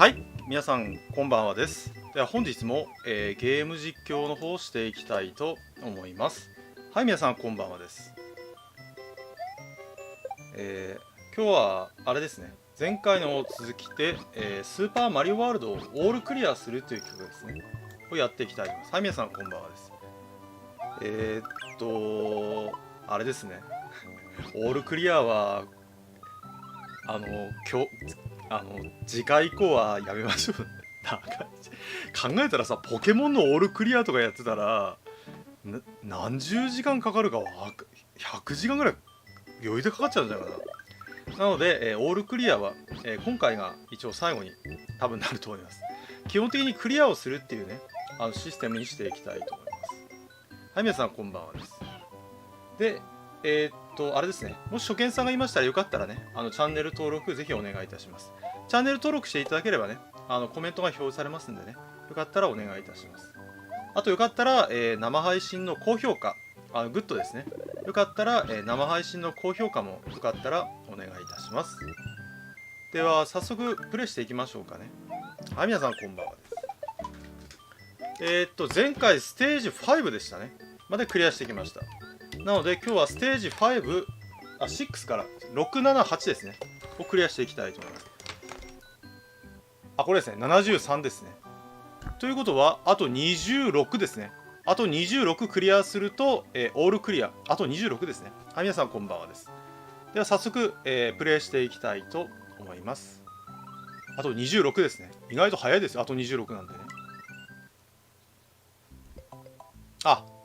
はい、皆さんこんばんはです。では本日も、ゲーム実況の方をしていきたいと思います。はい、皆さんこんばんはです。今日はあれですね、前回の続きで、スーパーマリオワールドをオールクリアするという曲ですね、をやっていきたいと思います。はい、皆さんこんばんはです。あれですね、オールクリアは今日次回以降はやめましょう。なんか考えたらさ、ポケモンのオールクリアとかやってたら何十時間かかるか100時間ぐらい余裕でかかっちゃうんじゃないかな。なので、オールクリアは、今回が一応最後に多分なると思います。基本的にクリアをするっていうね、システムにしていきたいと思います。はい、皆さんこんばんはです。で、あれですね、もし初見さんがいましたらよかったらね、チャンネル登録ぜひお願いいたします。チャンネル登録していただければね、コメントが表示されますんでね、よかったらお願いいたします。あとよかったら、生配信の高評価、グッドですね。よかったら、生配信の高評価もよかったらお願いいたします。では、早速プレイしていきましょうかね。はい、皆さんこんばんはです。前回ステージ5でしたね。までクリアしてきました。なので今日はステージ5、6から678ですね。をクリアしていきたいと思います。これですね、73ですね。ということは、あと26ですね。あと26クリアすると、オールクリア。あと26ですね。はい、皆さんこんばんはです。では早速、プレイしていきたいと思います。あと26ですね。意外と早いですよ。あと26なんでね。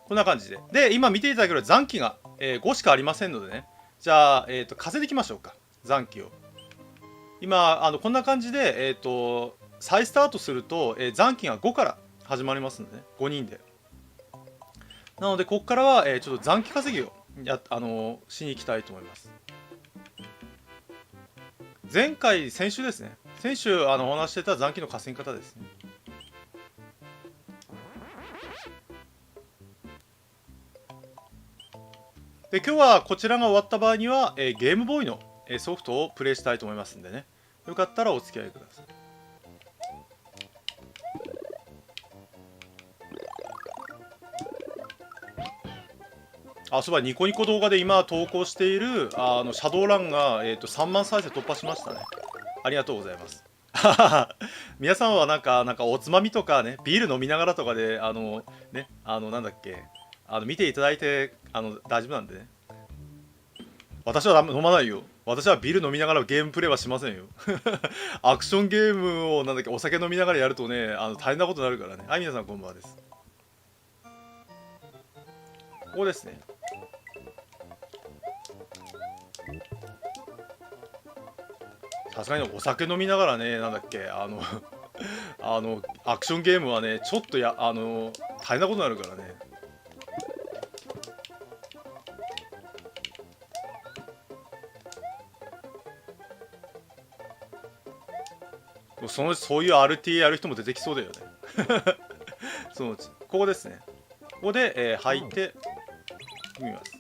こんな感じで。で、今見ていただける残機が、5しかありませんのでね。じゃあ、稼いでいきましょうか。残機を。今、こんな感じで、再スタートすると、残機が5から始まりますのでね。5人で。なので、ここからは、ちょっと残機稼ぎをしに行きたいと思います。先週ですね。先週、お話してた残機の稼ぎ方ですね。で、今日はこちらが終わった場合には、ゲームボーイのソフトをプレイしたいと思いますんでね。よかったらお付き合いください。そういえばニコニコ動画で今投稿しているシャドーランが、3万再生突破しましたね。ありがとうございます。皆さんはなんかおつまみとかね、ビール飲みながらとかでなんだっけ、見ていただいて大丈夫なんでね。私は飲まないよ。私はビール飲みながらゲームプレイはしませんよ。アクションゲームをお酒飲みながらやるとね、大変なことになるからね。はい、皆さんこんばんはです。ここですね。さすがにお酒飲みながらね、なんだっけ、アクションゲームはね、ちょっと大変なことになるからね。そういう RTA やる人も出てきそうだよね。そのうち。ここですね。ここで、履いてみます。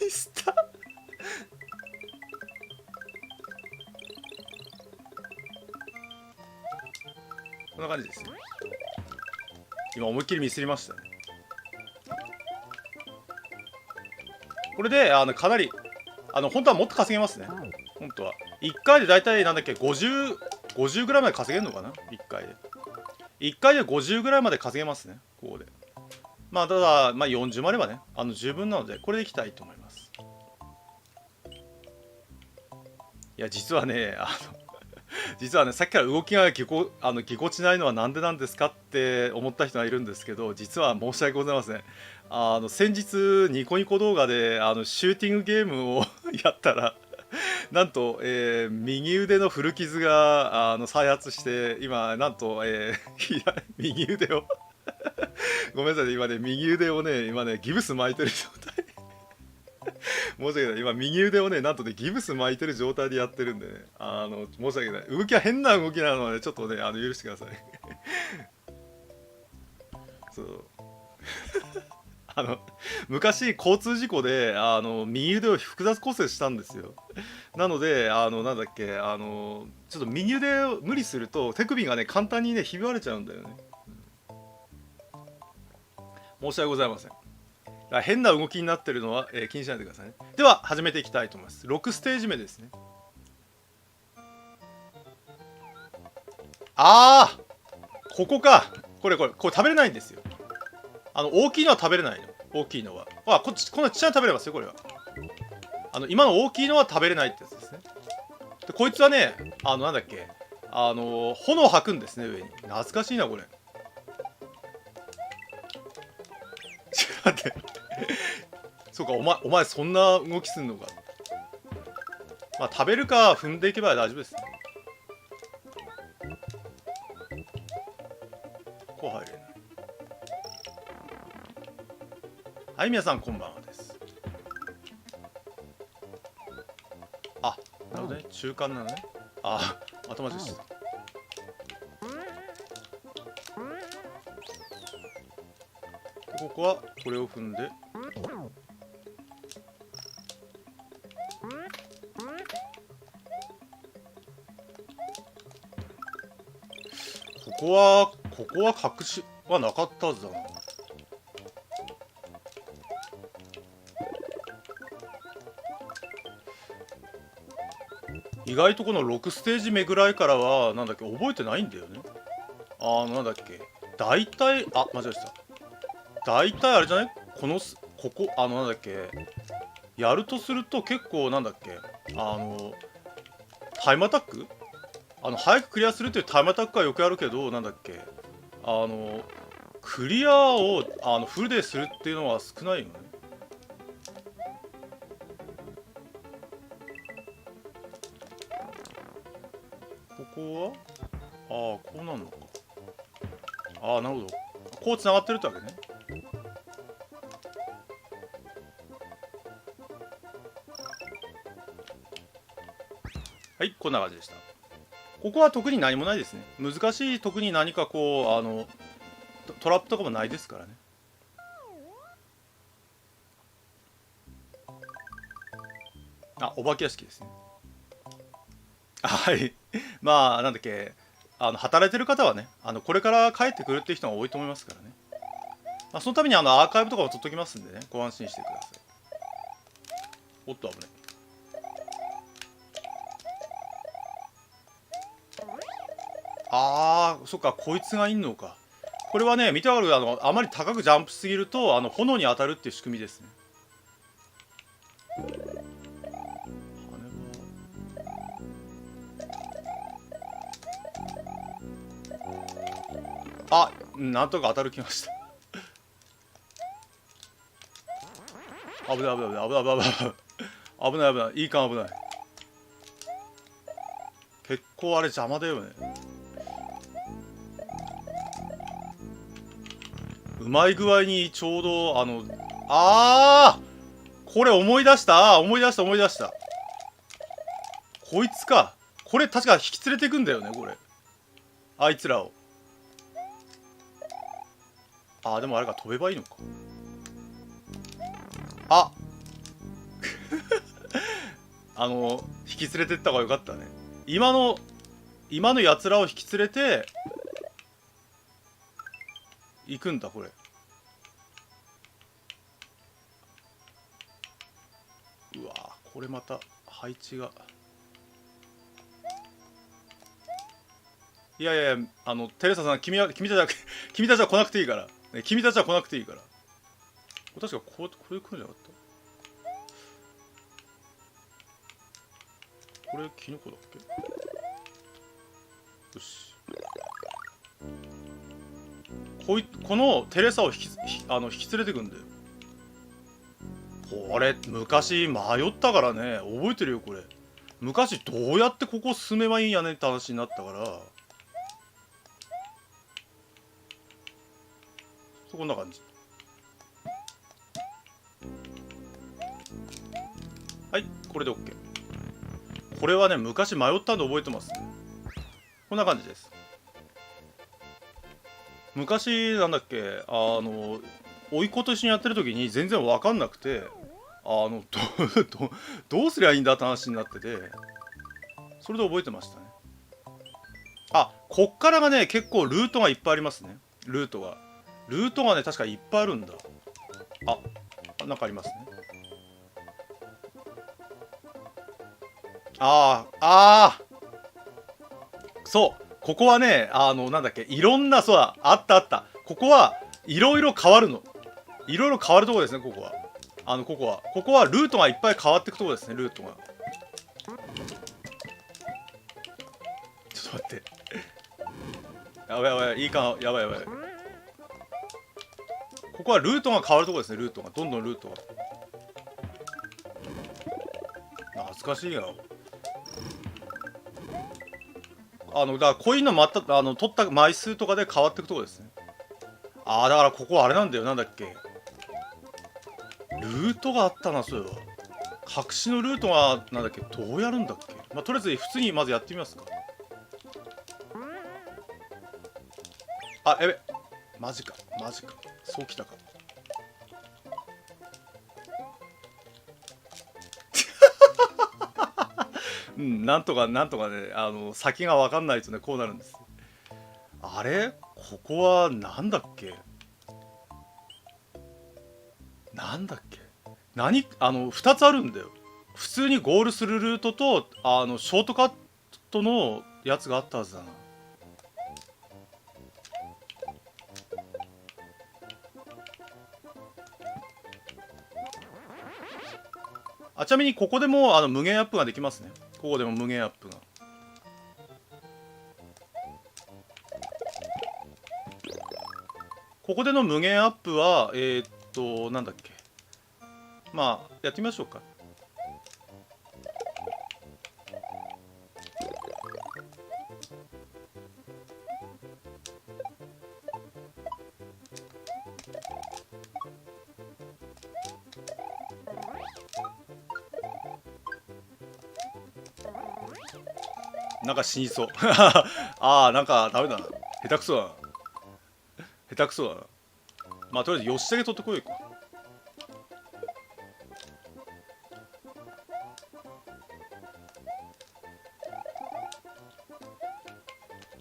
ミスった。こんな感じですね。今思いっきりミスりましたね。これでかなり本当はもっと稼げますね。本当は1回でだいたいなんだっけ、50ぐらいまで稼げるのかな。1回で50ぐらいまで稼げますね。ここでただ40まではね十分なので、これでいきたいと思います。いや実はねさっきから動きがぎこちないのはなんでなんですかって思った人がいるんですけど、実は申し訳ございません。先日ニコニコ動画でシューティングゲームをやったらなんと、右腕の古傷が再発して、今なんと、右腕をごめんなさいね、今ね右腕をね今ねギブス巻いてる状態。申し訳ない。今、右腕をね、なんとね、ギブス巻いてる状態でやってるんでね、申し訳ない。動きは変な動きなので、ちょっとね、許してください。そう。あの昔交通事故で右腕を複雑骨折したんですよ。なのでなんだっけちょっと右腕を無理すると手首がね簡単にねひび割れちゃうんだよね。申し訳ございません。変な動きになってるのは、気にしないでくださいね。では始めていきたいと思います。6ステージ目ですね。ここか。これ食べれないんですよ。大きいのは食べれないの。大きいのは。こんなちっちゃいの食べれますよ、これは。今の大きいのは食べれないってやつですね。で、こいつはね、なんだっけ、炎を吐くんですね、上に。懐かしいな、これ。ちょっと待って。そうか、お前そんな動きすんのか。まあ、食べるか踏んでいけば大丈夫です。こう入れない。はい、皆さんこんばんはです。あ、なるほどね。中間なのね。頭でした。ここはこれを踏んで。ここは隠しはなかったはずだな。意外とこの6ステージ目ぐらいからはなんだっけ覚えてないんだよね。なんだっけ大体間違えた。大体あれじゃないここなんだっけやるとすると結構なんだっけタイムアタック早くクリアするっていうタイムアタックはよくあるけどなんだっけクリアをフルでするっていうのは少ないよね。ここはこうなるのか。なるほど。こうつながってるってわけね。はい、こんな感じでした。ここは特に何もないですね。難しい特に何かこうトラップとかもないですからね。お化け屋敷ですね。はい。まあなんだっけ働いてる方はねこれから帰ってくるっていう人が多いと思いますからね。そのためにアーカイブとかも取っときますんでね、ご安心してください。おっと危ない。そっか、こいつがいんのか。これはね、見てわかるあまり高くジャンプしすぎると炎に当たるっていう仕組みですね。なんとか当たる気がした。危ない危ない危ない危ない危ない危ない危ないいいか危ない。結構あれ邪魔だよね。うまい具合にちょうどこれ思い出した思い出したこいつか。これ確か引き連れてくんだよねこれ。あいつらを。でもあれか飛べばいいのか。引き連れてった方がよかったね。今のやつらを引き連れて行くんだこれ。うわこれまた配置が。いやいやテレサさん君たちは来なくていいから、ね、君たちは来なくていいから。確かこういう来るんじゃなかった。これキノコだっけ。よし。このテレサを引き連れてくんだよ。これ昔迷ったからね、覚えてるよこれ。昔どうやってここ進めばいいんやねんって話になったから。こんな感じ。はい、これで OK。これはね、昔迷ったんで覚えてますね。こんな感じです。昔、なんだっけ、甥っ子と一緒にやってる時に全然分かんなくて、どうすりゃいいんだって話になってて、それで覚えてましたね。あ、こっからがね結構ルートがいっぱいありますね。ルートがね確かいっぱいあるんだ。なんかありますね。そう、ここはね、なんだっけ、いろんな、そうだ、あったあった。ここはいろいろ変わるの。いろいろ変わるところですね、ここは。ここはルートがいっぱい変わっていくところですね、ルートが。ちょっと待って。やばいやばい、いいかな、やばいやばい。ここはルートが変わるところですね、ルートが。どんどんルートが。懐かしいよ。だからこういうのもあった、取った枚数とかで変わっていくところですね。だからここあれなんだよ、なんだっけ。ルートがあったな、そういえば。隠しのルートが、なんだっけ、どうやるんだっけ。まあ、とりあえず普通にまずやってみますか。やべ。マジか。そうきたか。うん、なんとかね、先が分かんないとね、こうなるんです。あれここは、なんだっけ2つあるんだよ。普通にゴールするルートと、ショートカットのやつがあったはずだな。ちなみにここでも無限アップができますね。ここでも無限アップが。ここでの無限アップはなんだっけ。まあやってみましょうか。なんか死にそうなんかダメだな。下手くそだな。まあとりあえずよしだけ取ってこいよか。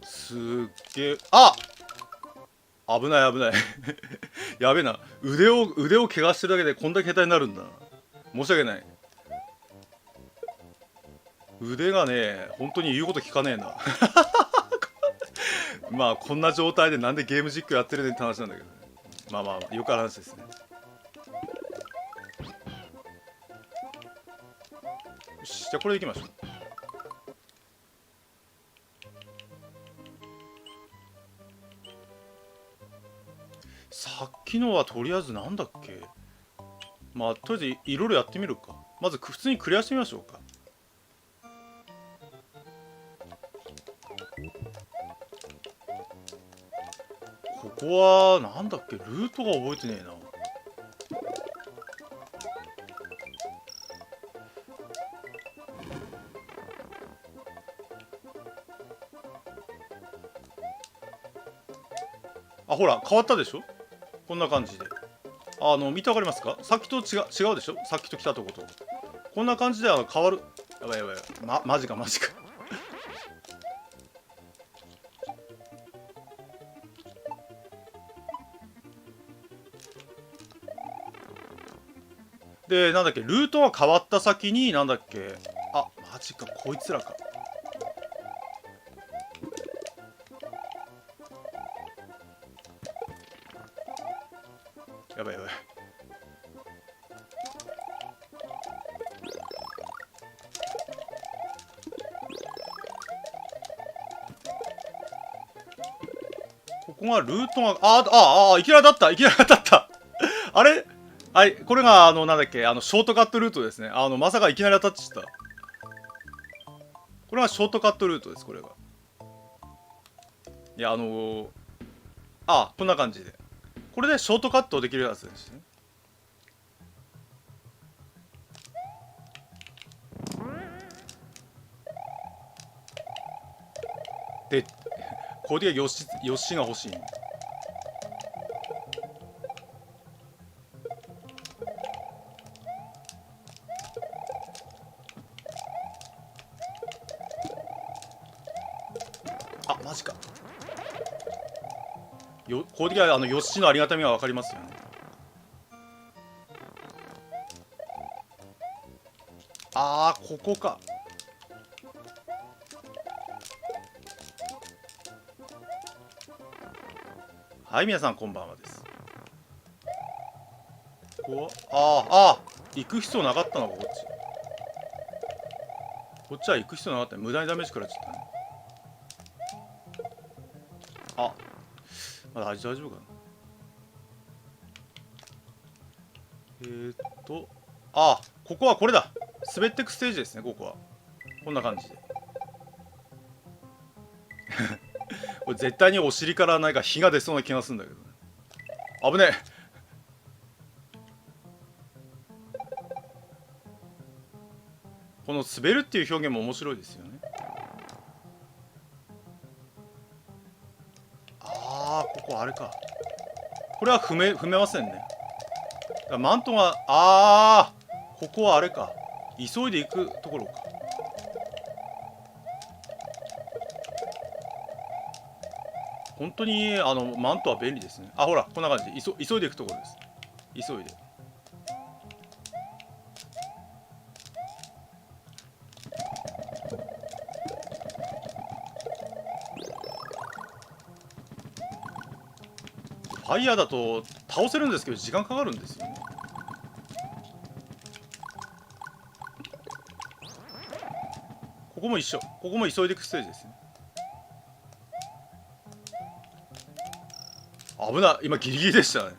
すっげえ。危ないやべえな。腕を怪我してるだけでこんだけ下手になるんだ。申し訳ない。腕がね本当に言うこと聞かねえなまあこんな状態でなんでゲーム実況やってるねって話なんだけどね。まあよくある話ですね。よし、じゃあこれでいきましょう。さっきのはとりあえずなんだっけ。まあとりあえずいろいろやってみるか。まず普通にクリアしてみましょうか。ここはなんだっけ、ルートが覚えてねえな。ほら変わったでしょ。こんな感じで見てわかりますか。さっきと違うでしょ。さっきと来たとことこんな感じで変わる。やばいマジかで、なんだっけ、ルートが変わった先に、なんだっけ、マジか、こいつらか。やばい。ここがルートが、いきなり当たったあれはい、これが、なんだっけ、ショートカットルートですね。まさかいきなり当たっちゃった。これがショートカットルートです、これが。いや、こんな感じで。これでショートカットできるやつですね。で、これでヨッシーが欲しい。マジか。こういう時はヨッシーのありがたみは分かりますよね。ここか。はい、皆さんこんばんはです。ここ行く必要なかったのか、こっち。こっちは行く必要なかったね。無駄にダメージ食らっちゃったね。まだ大丈夫かな。ここはこれだ。滑ってくステージですね、ここは。こんな感じで。これ絶対にお尻から何か火が出そうな気がするんだけどね。危ねえ。この滑るっていう表現も面白いですよね。ここあれか。これは踏めませんね。マントがここはあれか。急いで行くところか。本当にマントは便利ですね。ほらこんな感じで急いでいくところです。急いで。ファイヤーだと倒せるんですけど時間かかるんですよね。ここも一緒。ここも急いでいくステージですね。危ない。今ギリギリでしたね。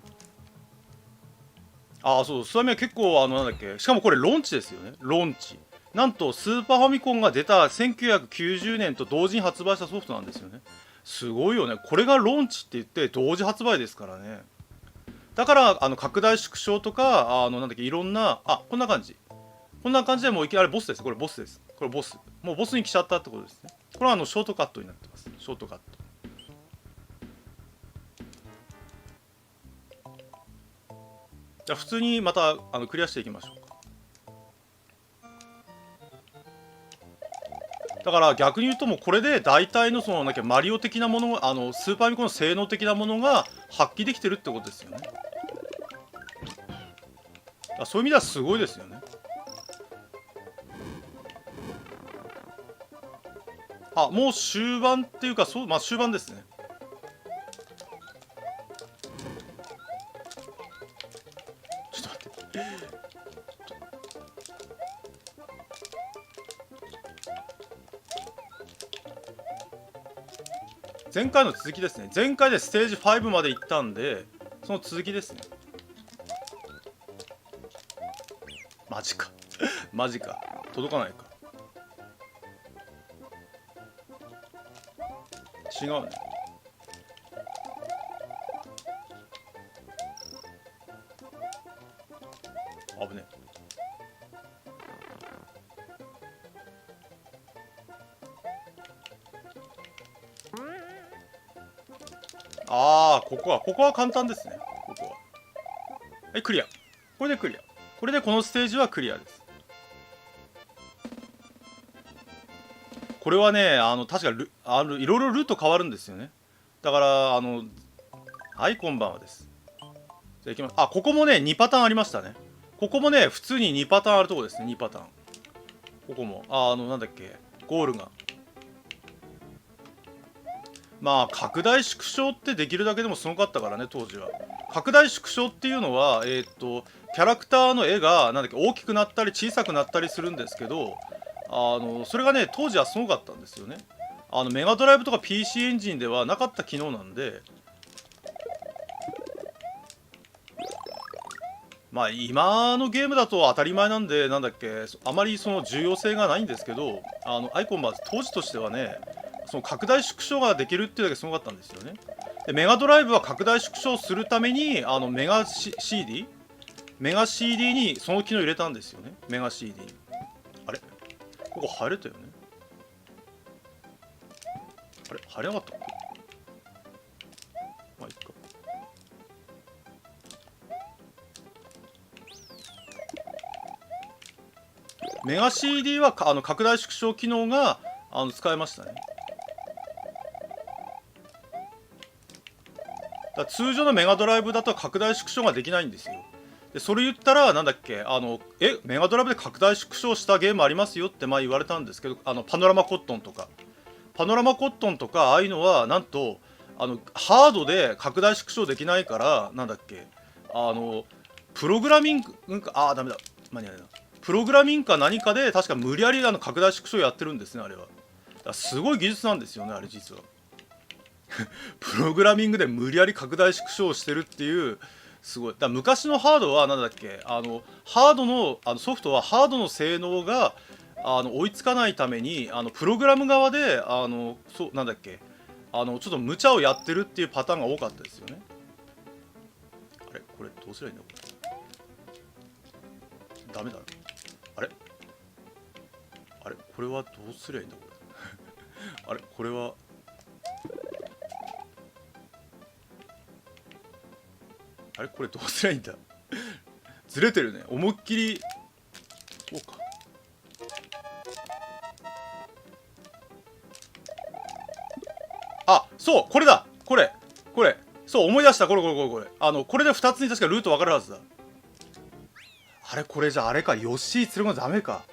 そう、スタミナ結構なんだっけ。しかもこれロンチですよね。ロンチ。なんとスーパーファミコンが出た1990年と同時に発売したソフトなんですよね。すごいよね。これがロンチって言って同時発売ですからね。だから拡大縮小とかなんだっけ、いろんなこんな感じ。こんな感じでもういきなりボスです。これボスです。これボス。もうボスに来ちゃったってことですね。これはショートカットになってます。ショートカット。じゃあ普通にまたクリアしていきましょうか。だから逆に言うともうこれで大体のなんかマリオ的なものスーパーファミコンの性能的なものが発揮できてるってことですよね。そういう意味ではすごいですよね。もう終盤っていうか終盤ですね。ちょっと待って。前回の続きですね。前回でステージ5まで行ったんでその続きですね。マジかマジか。届かないか。違うね。危ね。ここは簡単ですね。ここははい、クリア。これでクリア。これでこのステージはクリアです。これはね確かいろいろルート変わるんですよね。だからはい、こんばんはです。じゃあいきます。ここもね2パターンありましたね。ここもね普通に2パターンあるところですね。2パターン。ここもなんだっけ、ゴールが拡大縮小ってできるだけでもすごかったからね、当時は。拡大縮小っていうのはキャラクターの絵がなんだっけ、大きくなったり小さくなったりするんですけどそれがね当時はすごかったんですよね。メガドライブとか PC エンジンではなかった機能なんで、今のゲームだと当たり前なんで、なんだっけ、あまりその重要性がないんですけどアイコンは当時としてはね、その拡大縮小ができるっていうだけすごかったんですよね。でメガドライブは拡大縮小するためにメガ CD にその機能入れたんですよね。メガ CD に。あれここ入れたよね。あれ入れなかったっけ。いっか。メガ CD は拡大縮小機能が使えましたね。だ通常のメガドライブだと拡大縮小ができないんですよ。でそれ言ったらなんだっけ、メガドライブで拡大縮小したゲームありますよって前言われたんですけど、パノラマコットンとかああいうのはなんとハードで拡大縮小できないから、なんだっけ、プログラミングか、ダメだ、間に合わないな。プログラミングか何かで確か無理やり拡大縮小やってるんですね、あれは。だからすごい技術なんですよね、あれ実は。プログラミングで無理やり拡大縮小してるっていう、すごい。だから昔のハードはなんだっけ、ハードのソフトはハードの性能が追いつかないためにプログラム側でなんだっけ、ちょっと無茶をやってるっていうパターンが多かったですよね。あれこれどうすりゃいいんだこれ。ダメだ。あれこれはどうすりゃいいんだこれ。あれこれはこれどうすりゃいいんだ。ずれてるね。思いっきりこうか。そうこれだ、これそう思い出した。これこれで2つに確かルート分かるはずだ。これじゃあれか、ヨッシー連れてこないとダメか。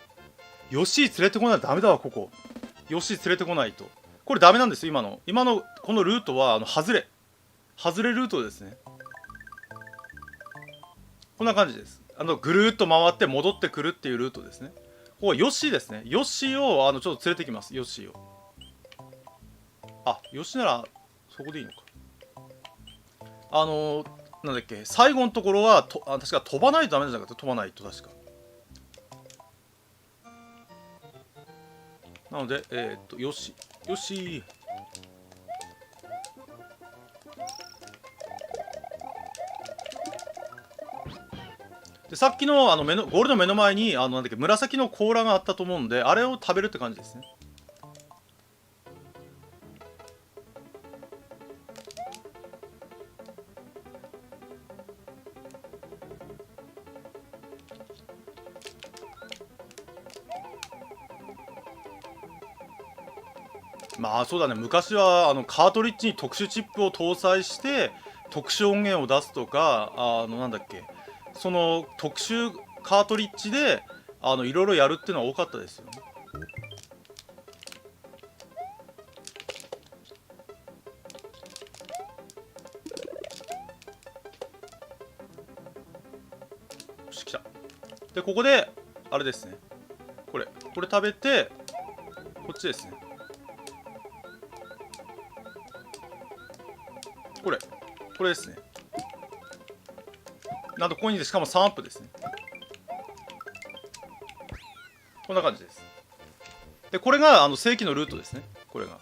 ヨッシー連れてこないとダメだわ。ここヨッシー連れてこないとこれダメなんですよ。今のこのルートは外れルートですね。こんな感じです。ぐるーっと回って戻ってくるっていうルートですね。ここヨッシーですね。ヨッシーをちょっと連れてきます。ヨッシーを。ヨッシーならそこでいいのか。なんだっけ、最後のところは確か飛ばないとダメじゃなかった。飛ばないと確か。なのでよしでさっきのゴールの目の前になんだっけ、紫の甲羅があったと思うんで、あれを食べるって感じですね。まあそうだね、昔はカートリッジに特殊チップを搭載して特殊音源を出すとか、なんだっけ、その特殊カートリッジでいろいろやるっていうのは多かったですよね。よし来た。でここであれですね、これ食べてこっちですね。これですね。なんとコインでしかも3アップですね。こんな感じです。でこれが正規のルートですね。これが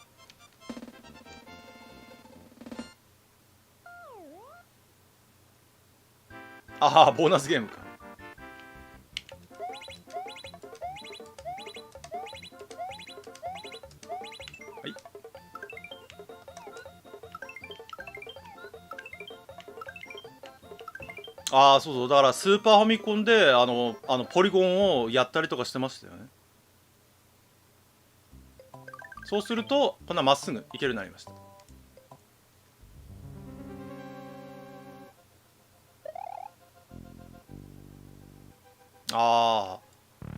ボーナスゲームか。はい。そうそう、だからスーパーファミコンでポリゴンをやったりとかしてましたよね。そうするとこんなまっすぐ行けるようになりました。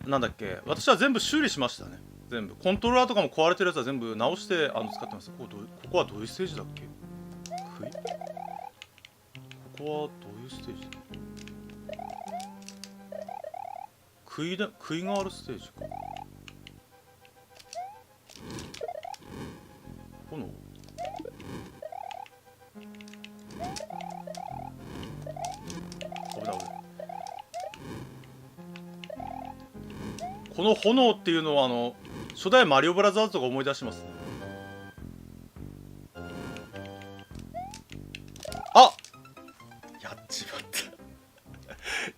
なんだっけ、私は全部修理しましたね。全部コントローラーとかも壊れてるやつは全部直して使ってます。ここはどういうステージだっけ。ここはどういうステージだ。杭があるステージか。炎。危ない。この炎っていうのは初代マリオブラザーズとか思い出しますね。やっちまった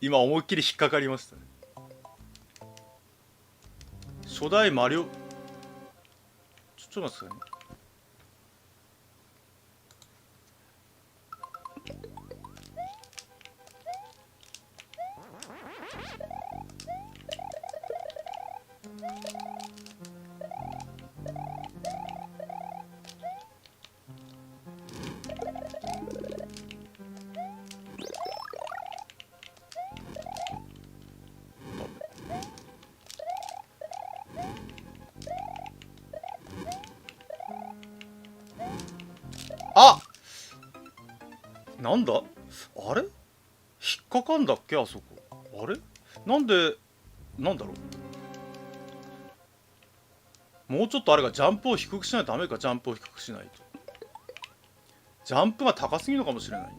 今思いっきり引っかかりましたね。初代マリオちょっと待ってくださいね。あ、なんだあれ、引っかかんだっけあそこ。あれ、なんで、なんだろう。もうちょっとあれがジャンプを低くしないとダメか。ジャンプを低くしないと。ジャンプが高すぎるのかもしれないね。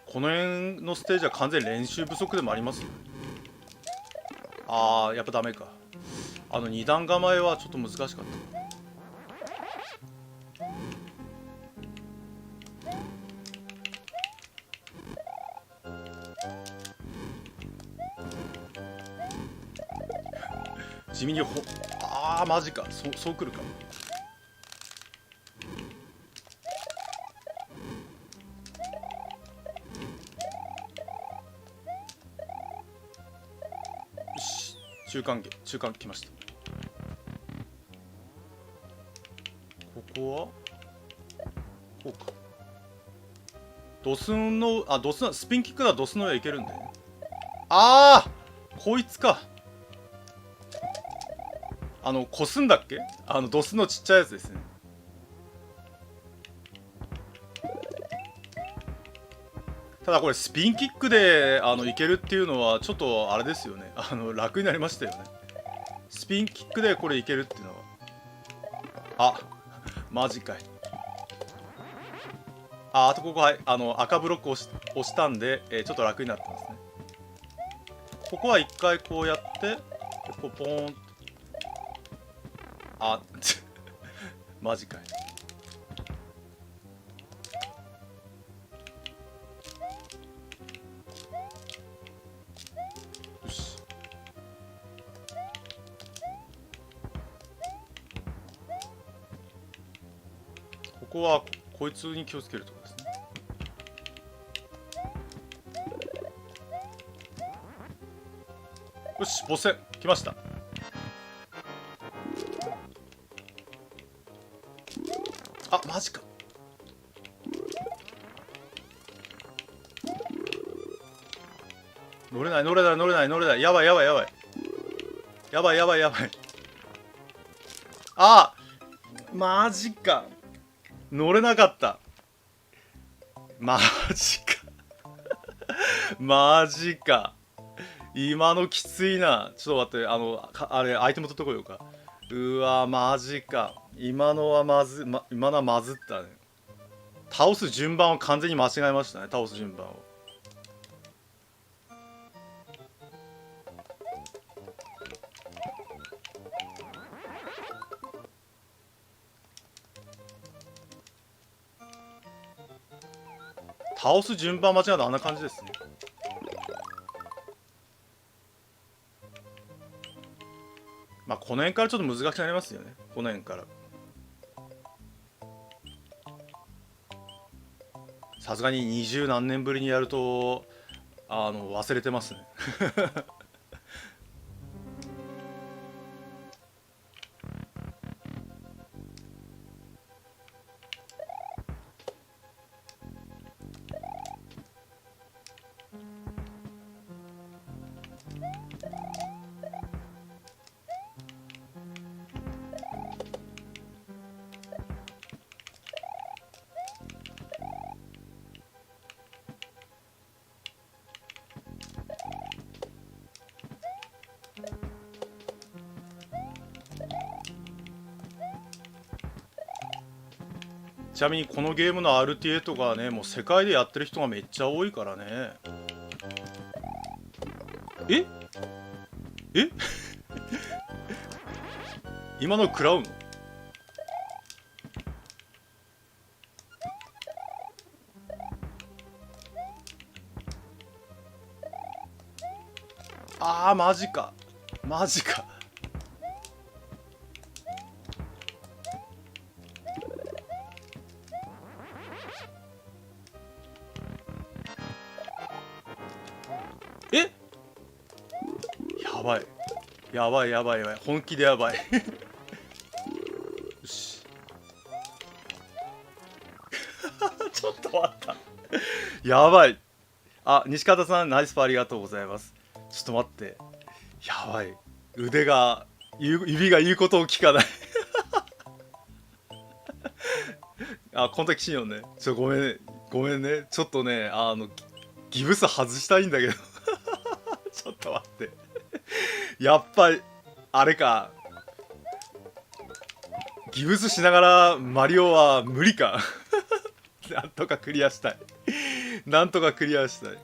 この辺のステージは完全に練習不足でもありますよ。あー、やっぱダメか。二段構えはちょっと難しかった。地味にあー、マジか。そうくるか。よし、中間来ました。ここはこうか。ドスンスピンキックだ。ドスの上いけるんだよね。あー、こいつか。こすんだっけ。ドスのちっちゃいやつですね。ただこれスピンキックでいけるっていうのはちょっとあれですよね。楽になりましたよね。スピンキックでこれいけるっていうのは。あ、マジかい。あとここ、はい、赤ブロック押したんで、ちょっと楽になってますね。ここは一回こうやってここポーン。あマジかい。よし。ここはこいつに気をつけるところですね。よし、ボス戦来ました。あ、マジか。乗れない。やばい。あ、マジか。乗れなかった。マジか。マジか。今のきついな。ちょっと待って、あれアイテム取ってこようか。うわ、マジか。今のはまずったね。倒す順番を完全に間違えましたね。倒す順番を。倒す順番間違えたらあんな感じですね。まあこの辺からちょっと難しくなりますよね。この辺から。さすがに20何年ぶりにやると忘れてますね。ちなみにこのゲームの RTA とかね、もう世界でやってる人がめっちゃ多いからね。え今の食らうの。あー、マジか。え、やばい。本気でやばい。よし。やばい。あ、西方さんナイスパーありがとうございます。ちょっと待って、やばい。腕が指が言うことを聞かない。あ、コンタクシーンよね。ごめんね、ごめんね。ちょっとね、ギブス外したいんだけど。ちょっと待って。やっぱりあれか。ギブスしながらマリオは無理か。なんとかクリアしたい。なんとかクリアしたい。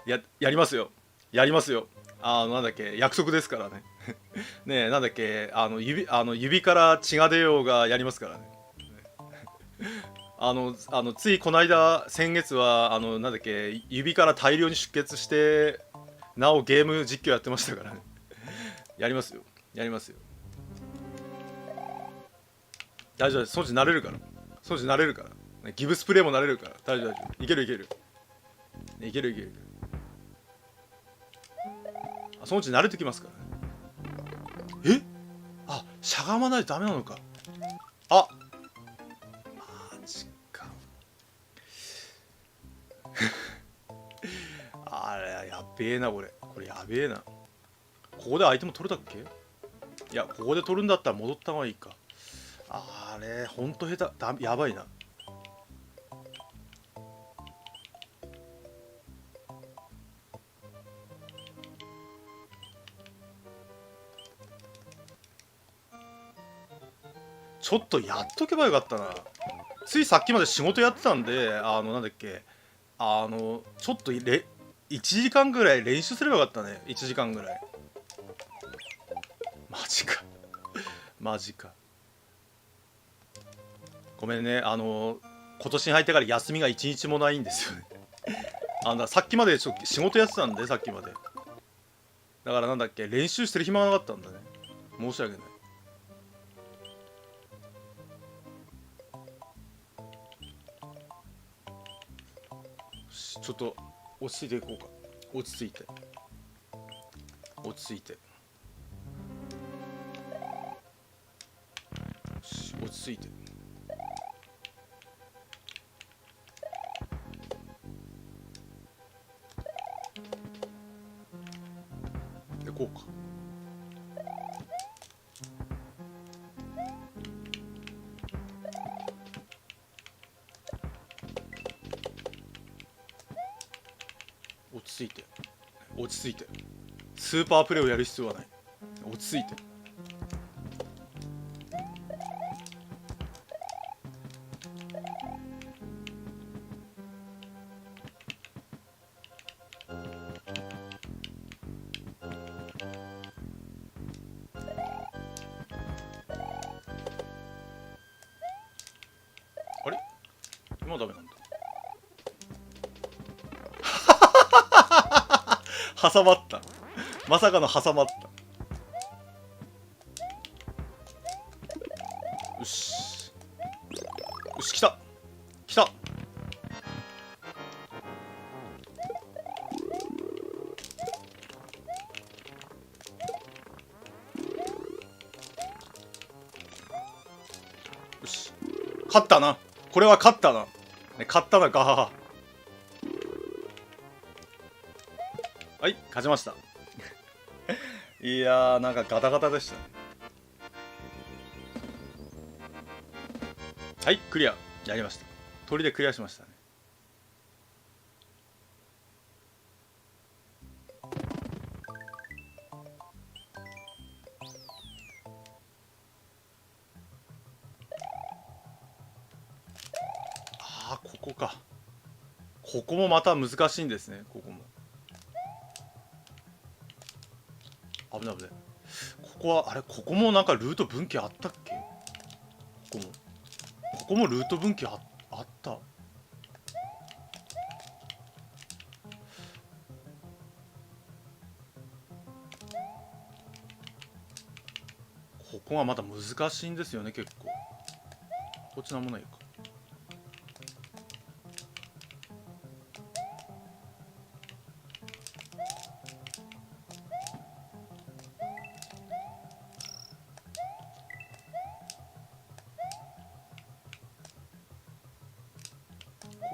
やりますよ。やりますよ。なんだっけ、約束ですからね。ねえ、なんだっけ、指から血が出ようがやりますからね。ついこの間、先月は、なんだっけ、指から大量に出血して、なおゲーム実況やってましたからね。やりますよ。やりますよ。大丈夫です。ソジ慣れるから。ソジ慣れるから。ギブスプレーも慣れるから。大丈夫、大丈夫。いけるいける。いけるいける。そのうち慣れてきますからね。しゃがまないとダメなのか。マジか。あれやべえな、これやべえな。ここでアイテム取れたっけ。いや、ここで取るんだったら戻った方がいいか。あれほんと下手やばいな。ちょっとやっとけばよかったな。ついさっきまで仕事やってたんで、なんだっけ、ちょっと1時間ぐらい練習すればよかったね。1時間ぐらい。マジか。マジか。ごめんね。今年に入ってから休みが1日もないんですよね。さっきまでちょっと仕事やってたんで、さっきまで。だからなんだっけ、練習してる暇がなかったんだね。申し訳ない。ちょっと落ち着いていこうか。落ち着いて。落ち着いて。落ち着いて。でこうか。落ち着いて。落ち着いて。スーパープレーをやる必要はない。落ち着いて。あれ今ダメなんだ。挟まった。まさかの挟まった。よし。よし、来た。来た。よし。勝ったな。これは勝ったな。ね、勝ったな、ガハハ。はい、勝ちました。いやー、なんかガタガタでしたね。はい、クリア。やりました。鳥でクリアしましたね。ここか。ここもまた難しいんですね、ここも。危ない危ない。ここは、あれ、ここもなんかルート分岐あったっけ。ここもルート分岐あった。ここがまた難しいんですよね、結構。こっちなんもないか。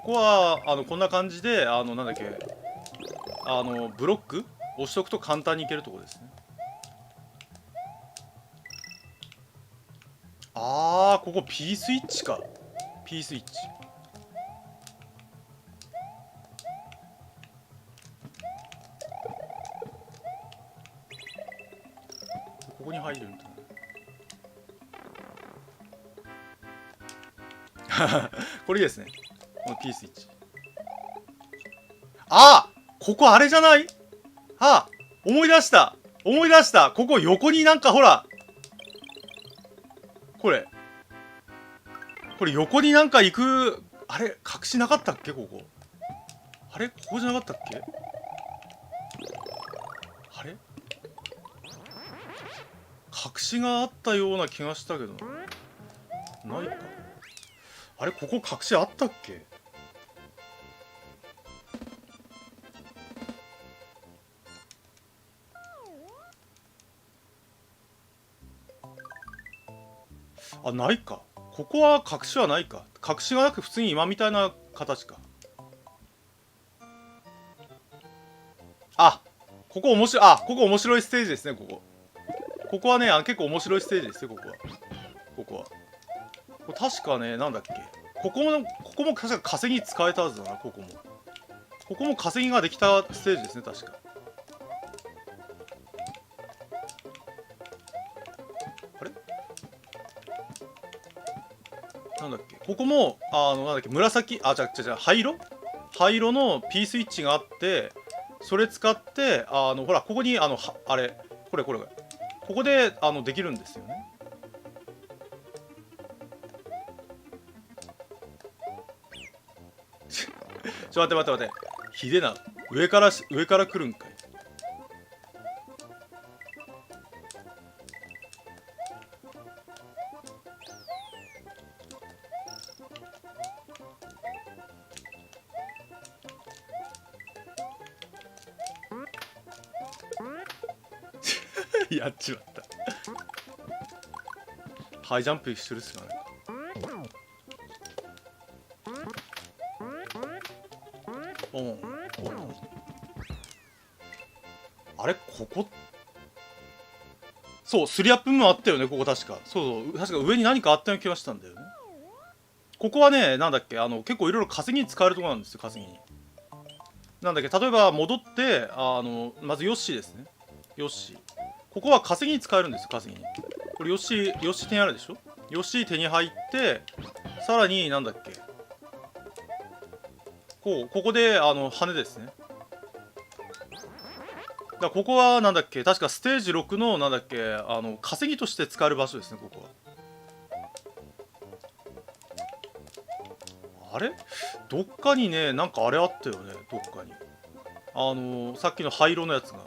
こはこんな感じでなんだっけブロック押しとくと簡単にいけるところですね。あー、ここ P スイッチか。 P スイッチ。ここに入るんだ。これいいですね、この P スイッチ。あー、ここあれじゃない？あ、思い出した、思い出した。ここ横になんかほら、これ横になんか行く、あれ隠しなかったっけここ。あれここじゃなかったっけ。あれ隠しがあったような気がしたけどないか。あれここ隠しあったっけ。あ、ないか。ここは隠しはないか。隠しがなく普通に今みたいな形か。あ、ここ面白い。あ、ここ面白いステージですね。ここはね、結構面白いステージですよ。ここはこれ確かね、なんだっけ、ここも確か稼ぎ使えたはずだな。ここも稼ぎができたステージですね、確か。あれなんだっけ、ここもなんだっけ、紫、じゃ灰色の P スイッチがあって、それ使ってほら、ここにあれこれここでできるんですよね。待って。ひでな、上から来るんかい。やっちまった。ハイジャンプしてるっすよね。あれここ、そう、スリアップもあったよね。ここ確か。そう確か上に何かあったような気がしたんだよね。ここはね、なんだっけ、結構いろいろ稼ぎに使えるところなんですよ。稼ぎに。なんだっけ、例えば戻ってまずヨッシーですね。ヨッシー、ここは稼ぎに使えるんですよ。稼ぎに。これヨッシー手にあるでしょ。ヨッシー手に入って、さらになんだっけ、ここで羽ですね。だここはなんだっけ、確かステージ6のなんだっけ、稼ぎとして使える場所ですね。ここは。あれどっかにね、なんかあれあったよね。どっかにさっきの灰色のやつが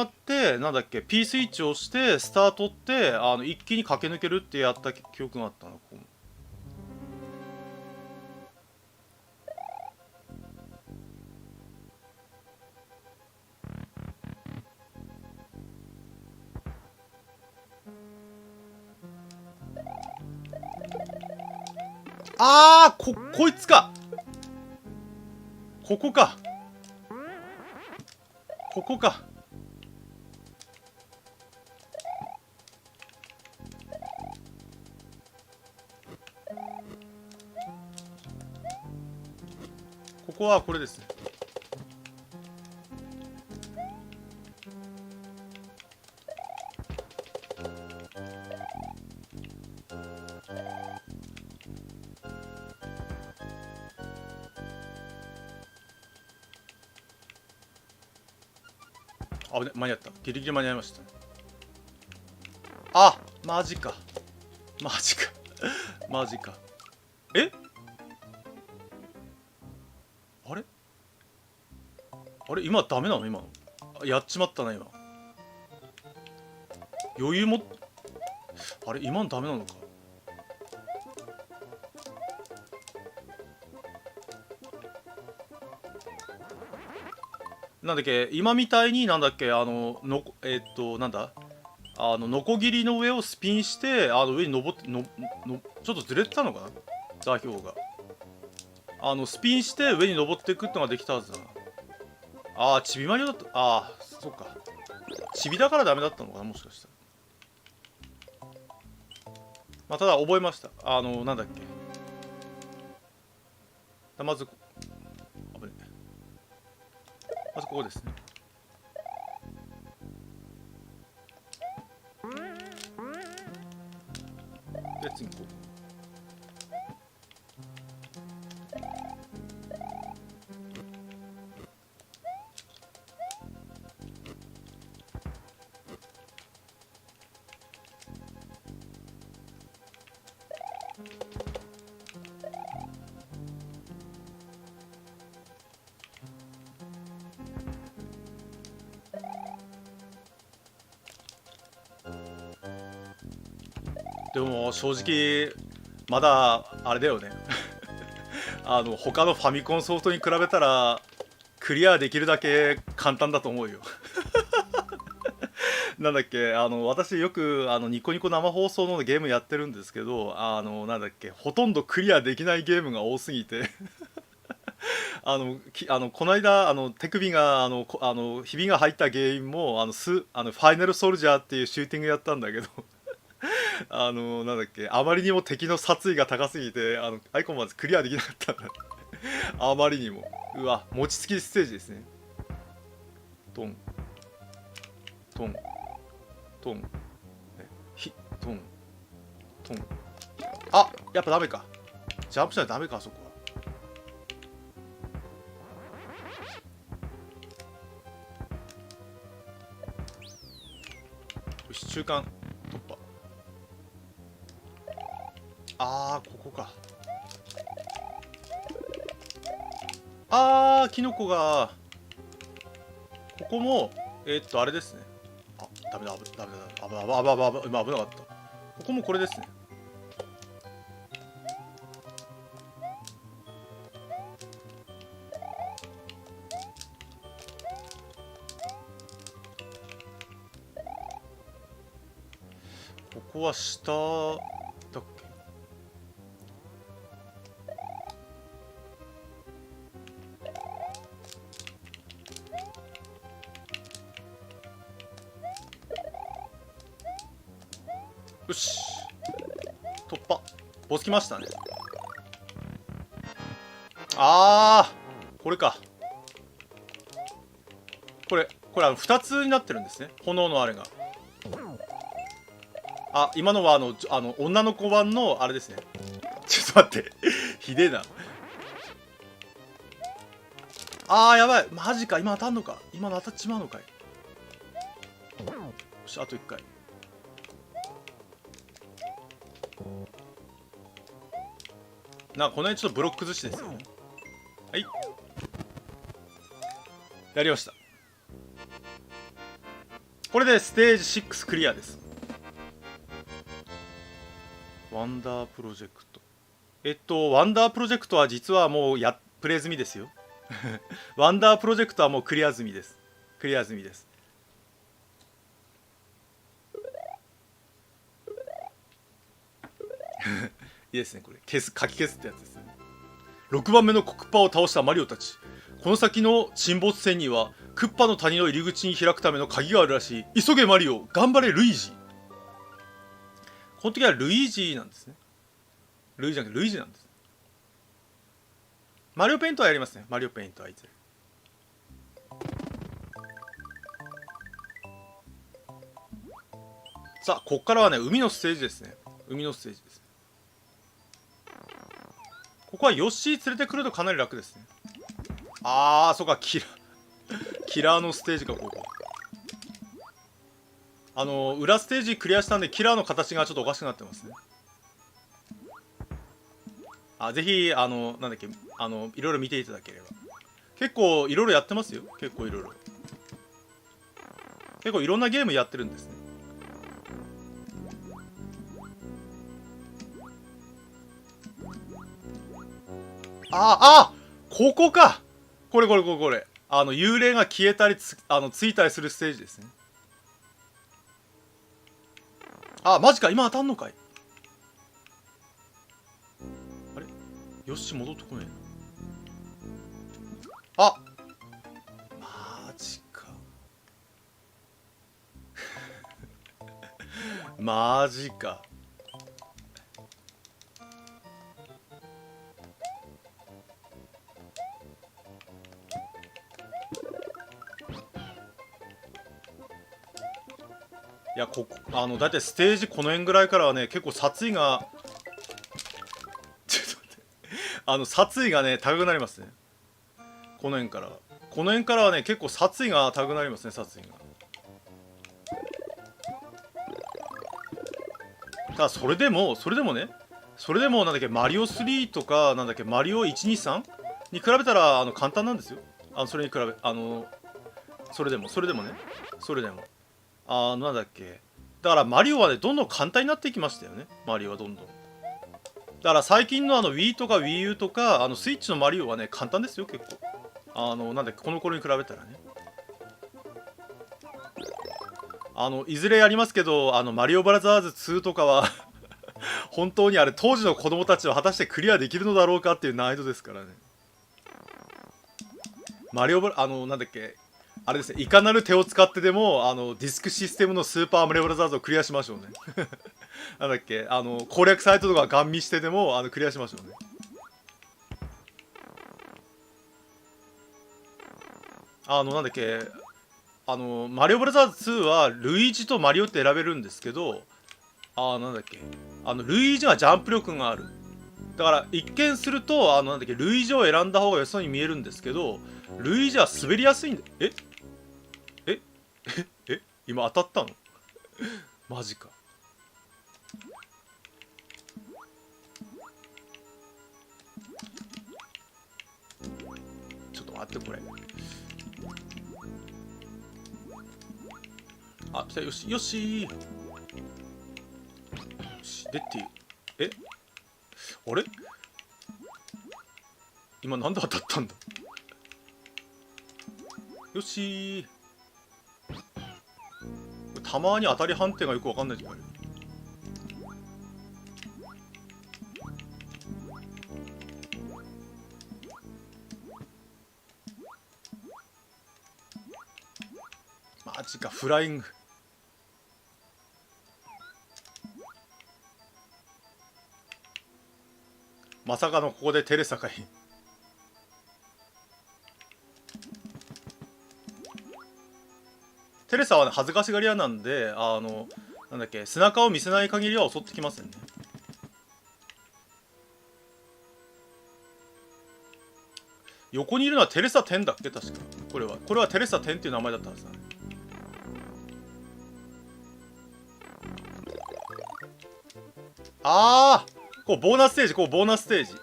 あって、なんだっけ、 P スイッチを押してスタートって一気に駆け抜けるってやった記憶があったな。ここもこいつか。ここか。ここはこれですね。あ、間に合った。ギリギリ間に合いました。あ、マジか。マジか。え、あれ今ダメなの？今のやっちまったな。今余裕も、あれ今のダメなのか。なんだっけ、今みたいになんだっけ、なんだ、ノコギリの上をスピンして上に登ってちょっとずれてたのかな。座標がスピンして上に登っていくってのができたはずだな。ああ、チビマリオだった。ああ、そっか。チビだからダメだったのかな、もしかしたら。まあ、ただ覚えました。なんだっけ。まず、危ね。まずここですね。で、次ここ。でも正直まだあれだよね他のファミコンソフトに比べたらクリアできるだけ簡単だと思うよなんだっけ私よくニコニコ生放送のゲームやってるんですけどなんだっけほとんどクリアできないゲームが多すぎてこの間手首がひびが入った原因もファイナルソルジャーっていうシューティングやったんだけどなんだっけあまりにも敵の殺意が高すぎてアイコンまずクリアできなかったんだあまりにもうわ餅つきステージですね。トントントントントンあやっぱダメかジャンプしないとダメかあそこは。よし中間突破。あーここか。あーキノコがここもあれですね。あダメだダメだ危なかった。ここもこれですね。ここは下だっけ。よし突破ボス来ましたね。あーこれか。これ2つになってるんですね炎のあれが。あ今のは女の子版のあれですね。ちょっと待ってひでえな。あーやばいマジか今当たんのか。今の当たっちまうのかい。よしあと1回。この辺ちょっとブロック崩しですよね。はいやりました。これでステージ6クリアです。ワンダープロジェクトワンダープロジェクトは実はもうプレイ済みですよワンダープロジェクトはもうクリア済みです。クリア済みです。いいですねこれ書き消すってやつですね。6番目のクッパを倒したマリオたち。この先の沈没船にはクッパの谷の入り口に開くための鍵があるらしい。急げマリオ頑張れルイージ。この時はルイージなんですね。ルイージなんです。マリオペイントはやりますね。マリオペイントはいつ。さあこっからはね海のステージですね。海のステージです。ここはヨッシー連れてくるとかなり楽ですね。あーそうかキラーのステージかここ。裏ステージクリアしたんでキラーの形がちょっとおかしくなってますね。ぜひなんだっけいろいろ見ていただければ。結構いろいろやってますよ。結構いろんなゲームやってるんですね。ここか。これ幽霊が消えたりついたりするステージですね。マジか今当たんのかい。あれよし戻ってこねえな。あ、マジか。マジか。いや、だいたいステージこの辺ぐらいからはね、結構殺意がちょっと待って、殺意がね高くなりますね。この辺からはね、結構殺意が高くなりますね。殺意が。ただそれでもなんだっけ、マリオ3とかなんだっけ、マリオ123に比べたら簡単なんですよ。それに比べそれでもね、なんだっけ、だからマリオはねどんどん簡単になってきましたよね。マリオはどんどん。だから最近のWii とか WiiU とかスイッチのマリオはね簡単ですよ結構。なんだっけ、この頃に比べたらね。いずれやりますけど、マリオブラザーズ2とかは本当にあれ当時の子供たちは果たしてクリアできるのだろうかっていう難易度ですからね。マリオブラなんだっけ、あれですね、いかなる手を使ってでもディスクシステムのスーパーマリオブラザーズをクリアしましょうね。なんだっけ、攻略サイトとかガン見してでもクリアしましょうね。なんだっけ、マリオブラザーズ2はルイージとマリオって選べるんですけど、なんだっけ、ルイージがジャンプ力がある。だから一見するとなんだっけ、ルイージを選んだ方が良さそうに見えるんですけど、ルイージは滑りやすいんだ。今当たったの？マジか。ちょっと待って、これ。あ、来た。よしよし。よし、でっていう。あれ、今なんで当たったんだ。よし。たまに当たり判定がよくわかんないとこある。マジか、フライング。まさかのここでテレサかい。テレサはね恥ずかしがり屋なんで、なんだっけ、背中を見せない限りは襲ってきませんね。横にいるのはテレサ10だっけ、確か。これはテレサ10っていう名前だったはずだね。こうボーナスステージ。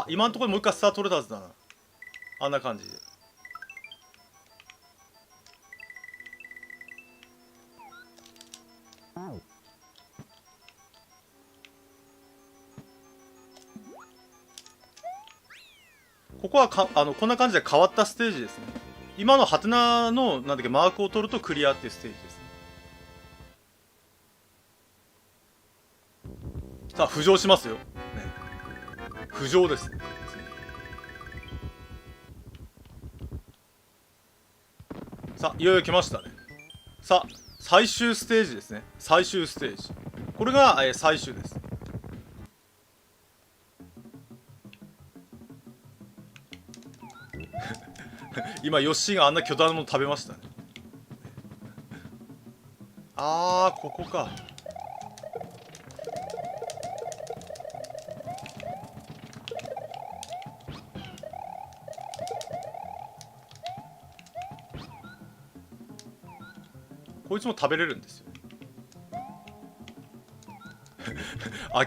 今んところもう一回スタート取れたはずだな。あんな感じで。ここはこんな感じで変わったステージですね。今のハテナのなんだっけ、マークを取るとクリアっていうステージですね。さあ浮上しますよ、ね、浮上ですね。さあいよいよ来ましたね。さあ最終ステージですね。最終ステージ、これが、最終です。今ヨッシーがあんな巨大なもの食べましたね。ここか。こいつも食べれるんですよ。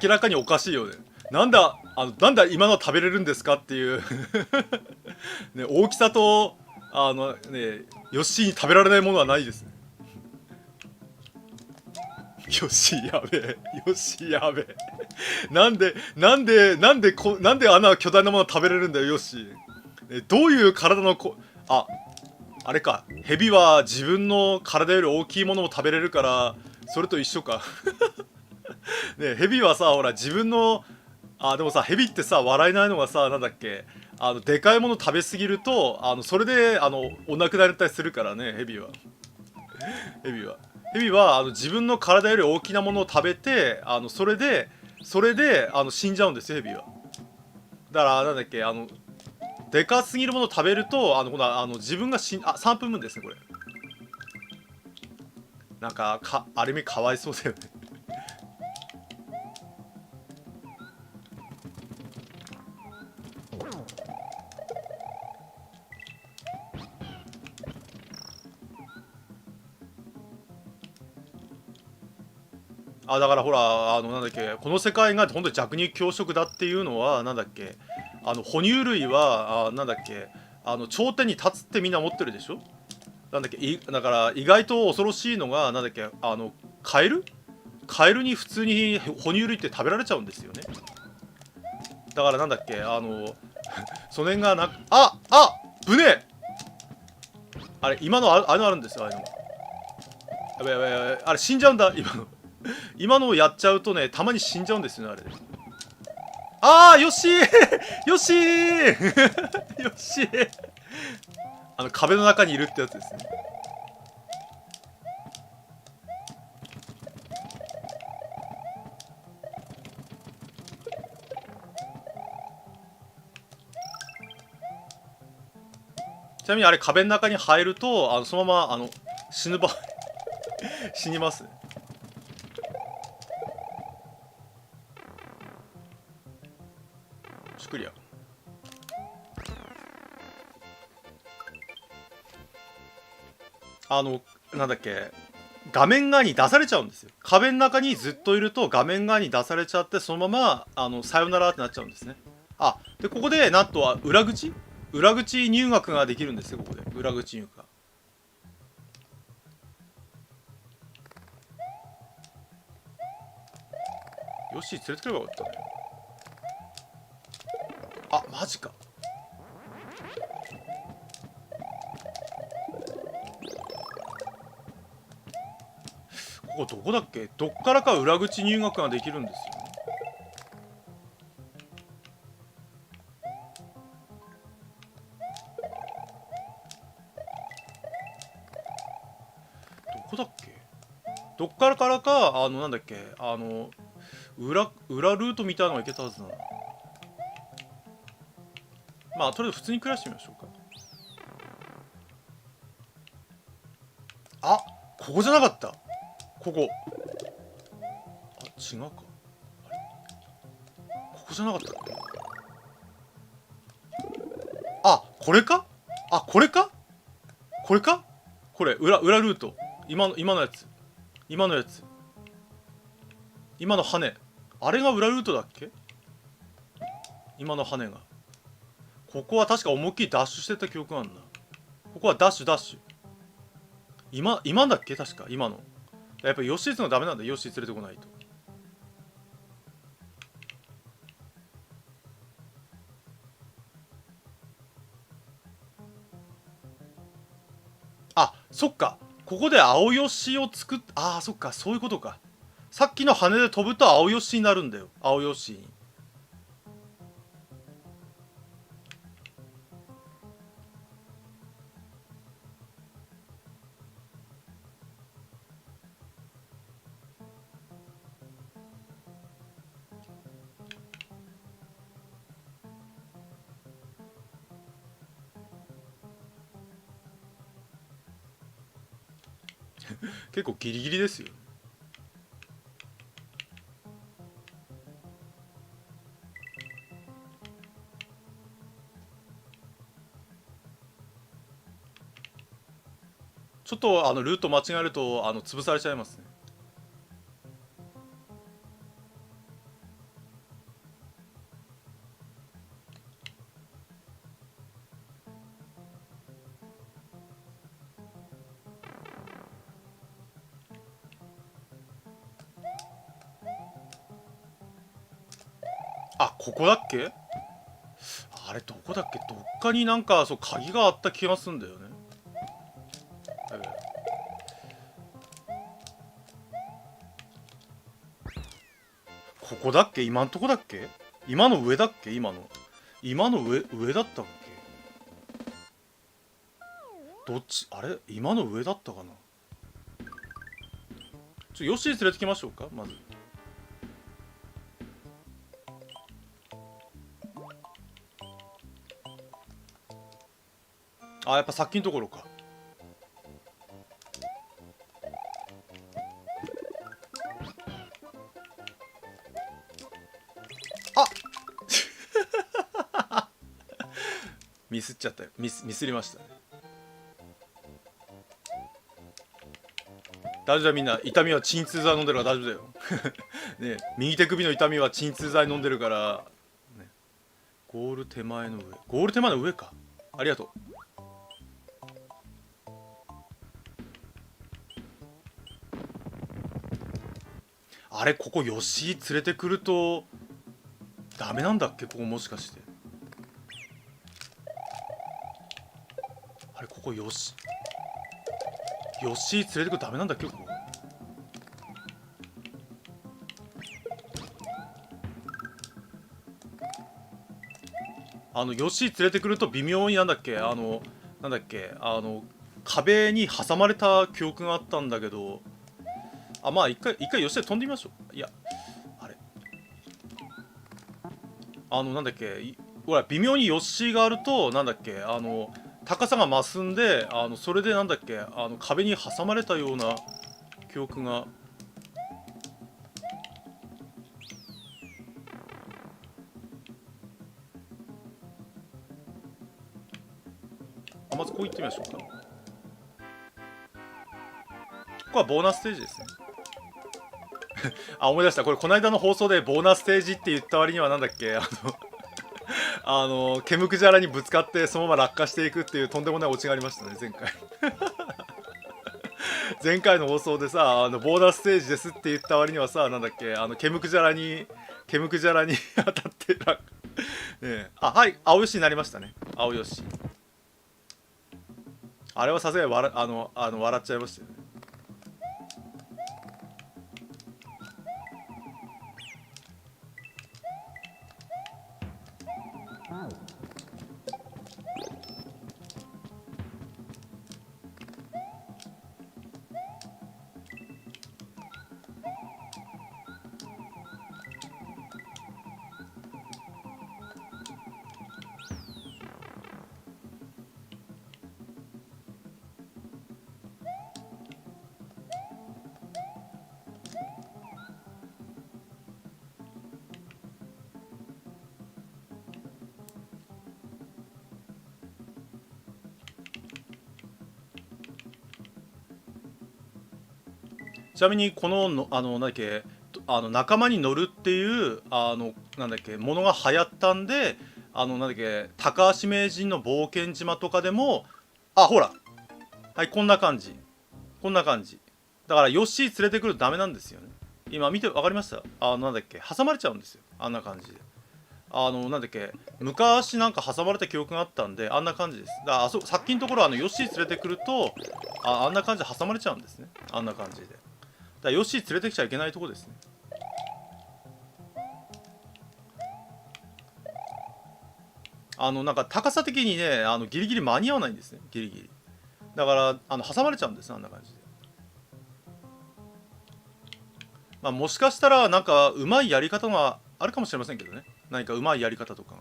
明らかにおかしいよね。なんだ今の食べれるんですかっていうね、大きさとね、ヨッシーに食べられないものはないですね。ヨッシーやべえ、ヨッシーやべえ。なんであんな巨大なもの食べれるんだよ、ヨッシー。どういう体のあれか、ヘビは自分の体より大きいものを食べれるから、それと一緒か。ね、ヘビはさ、ほら自分の、でもさ、ヘビってさ、笑えないのがさ、なんだっけ、でかいもの食べ過ぎると、それでお亡くなりたりするからね、ヘビは。ヘビは自分の体より大きなものを食べて、それで死んじゃうんですよ、ヘビは。だからなんだっけ、でかすぎるものを食べると、ほら自分が3分分ですね、これ。なんかある意味かわいそうだよね。だからほらなんだっけ、この世界が本当に弱肉強食だっていうのはなんだっけ、哺乳類はなんだっけ、頂点に立つってみんな思ってるでしょ。なんだっけ、だから意外と恐ろしいのがなんだっけ、カエルに普通に哺乳類って食べられちゃうんですよね。だからなんだっけ、その辺がぶねえ、あれ今のあるんですよ、あれの。やべやべやべ、あれ死んじゃうんだ今の。今のをやっちゃうとね、たまに死んじゃうんですよね、あれで。よしーよしーよしー、壁の中にいるってやつですね。ちなみにあれ壁の中に入るとそのまま死ぬ場合死にますね。クリア。なんだっけ、画面側に出されちゃうんですよ。壁の中にずっといると画面側に出されちゃって、そのままさよならってなっちゃうんですね。でここでなんとは裏口入学ができるんですよ。ここで裏口入学が。よし連れてくればよかったね。マジか。ここどこだっけ。どっからか裏口入学ができるんですよ。どこだっけ。どっからかなんだっけ、裏ルートみたいなのが行けたはずだな。とりあえず普通にクリアしてみましょうか。ここじゃなかった。ここ違うか。あれここじゃなかったっけ。これか。これか。これか。これ裏ルート。今のやつ。今の羽。あれが裏ルートだっけ。今の羽が。ここは確か思いっきりダッシュしてた記憶があるな。ここはダッシュ。今だっけ確か今の。やっぱヨッシーズのダメなんだ。ヨッシー連れてこないと。そっか。ここで青ヨシを作っ、そっか、そういうことか。さっきの羽で飛ぶと青ヨシになるんだよ。青ヨシに。結構ギリギリですよ。ちょっとルート間違えると潰されちゃいますね。ここだっけ。あれどこだっけ、どっかになんかそう鍵があった気がするんだよね。ここだっけ、今んとこだっけ、今の上だっけ、今の上だったっけ、どっち、あれ今の上だったかな。ヨッシー連れてきましょうか、まず。あ、やっぱさっきのところか。あミスっちゃったよ。ミスりましたね。大丈夫だ、みんな。痛みは鎮痛剤飲んでるから大丈夫だよ。ね、右手首の痛みは鎮痛剤飲んでるから、ね、ゴール手前の上。ゴール手前の上か。ありがとう。あれ、ここ吉井連れてくるとダメなんだっけ、ここもしかして。あれ、ここ吉井連れてくるとダメなんだっけ、ここ。吉井連れてくると微妙になんだっけ、なんだっけ、壁に挟まれた記憶があったんだけど、まあ一回吉井飛んでみましょう。いや、あれ、なんだっけ、ほら微妙に吉井があるとなんだっけ、高さが増すんで、それでなんだっけ、壁に挟まれたような記憶が。まずこう行ってみましょうか。ここはボーナスステージですね。思い出した。これこの間の放送でボーナスステージって言った割にはなんだっけ、ケムクジャラにぶつかってそのまま落下していくっていうとんでもないオチがありましたね、前回。前回の放送でさ、ボーナスステージですって言った割にはさ、なんだっけ、ケムクジャラに当たって落下。ね、はい、青吉になりましたね。青吉。あれはさすがに笑っちゃいましたよね。ちなみにこのなんだっけ、仲間に乗るっていうなんだっけものが流行ったんで、なんだっけ、高橋名人の冒険島とかでも、ほら、はい、こんな感じ、こんな感じだからヨッシー連れてくるとダメなんですよね。今見て分かりました。なんだっけ、挟まれちゃうんですよ、あんな感じで。なんだっけ、昔なんか挟まれた記憶があったんで、あんな感じです。だからさっきのところヨッシー連れてくるとあんな感じで挟まれちゃうんですね、あんな感じで。だからヨッシー連れてきちゃいけないとこですね。なんか高さ的にね、ギリギリ間に合わないんですね、ギリギリ。だから挟まれちゃうんですね、あんな感じで。まあもしかしたらなんかうまいやり方があるかもしれませんけどね、何かうまいやり方とか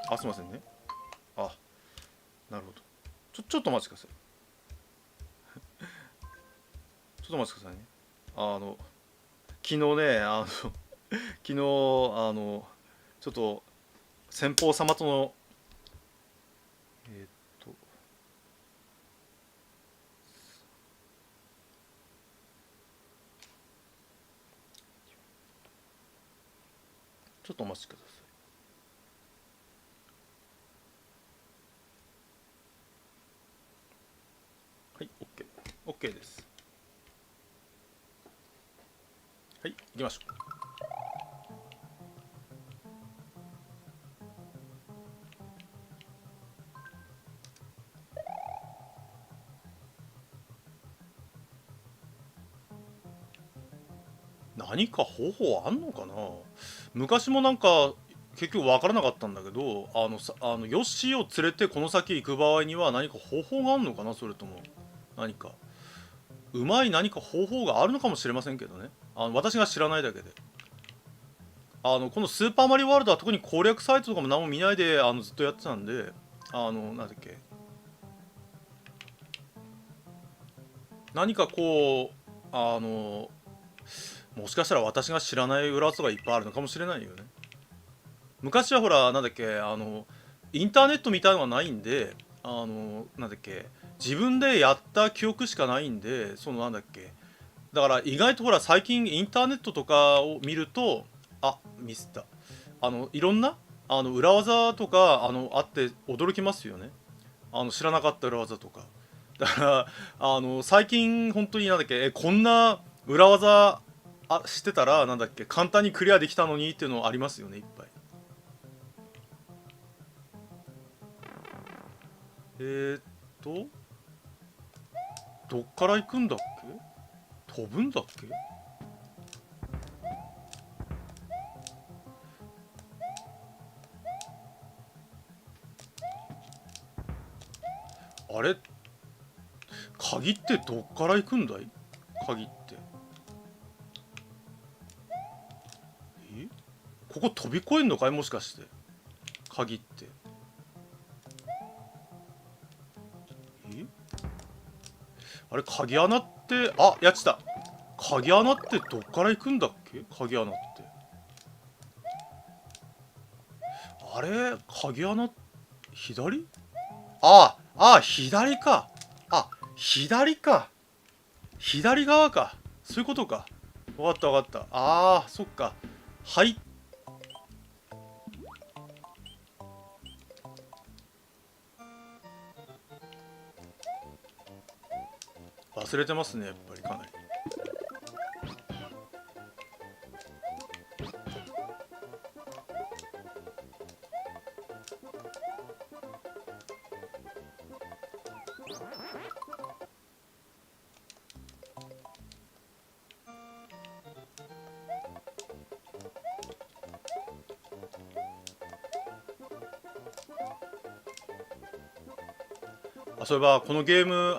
が。すいませんね。なるほど。ちょっとお待ちください。ちょっとお待ちくださいね。昨日ね、昨日ちょっと先方様とのえーっとちょっとお待ちください。はい、 OK です。はい、行きましょう。何か方法あんのかな。昔もなんか結局分からなかったんだけど、ヨッシーを連れてこの先行く場合には何か方法があるのかな。それとも何かうまい何か方法があるのかもしれませんけどね。私が知らないだけで。このスーパーマリオワールドは特に攻略サイトとかも何も見ないでずっとやってたんで、なんだっけ、何かこうもしかしたら私が知らない裏技がいっぱいあるのかもしれないよね。昔はほらなんだっけ、インターネットみたいのがないんで、なんだっけ、自分でやった記憶しかないんで、そのなんだっけ、だから意外とほら最近インターネットとかを見ると、ミスった、いろんな裏技とかあって驚きますよね。知らなかった裏技とか。だから最近本当になんだっけ、こんな裏技してたらなんだっけ簡単にクリアできたのにっていうのありますよね、いっぱい。えー、っとどっから行くんだっけ。飛ぶんだっけ。あれ、鍵ってどっから行くんだい。鍵ってここ飛び越えんのかい、もしかして。鍵ってあれ、鍵穴って、やってた。鍵穴ってどっから行くんだっけ。鍵穴って、あれ、鍵穴左。左か。左か。左側か。そういうことか。分かった分かった。そっか。はい。忘れてますね、やっぱりかなり。そういえばこのゲーム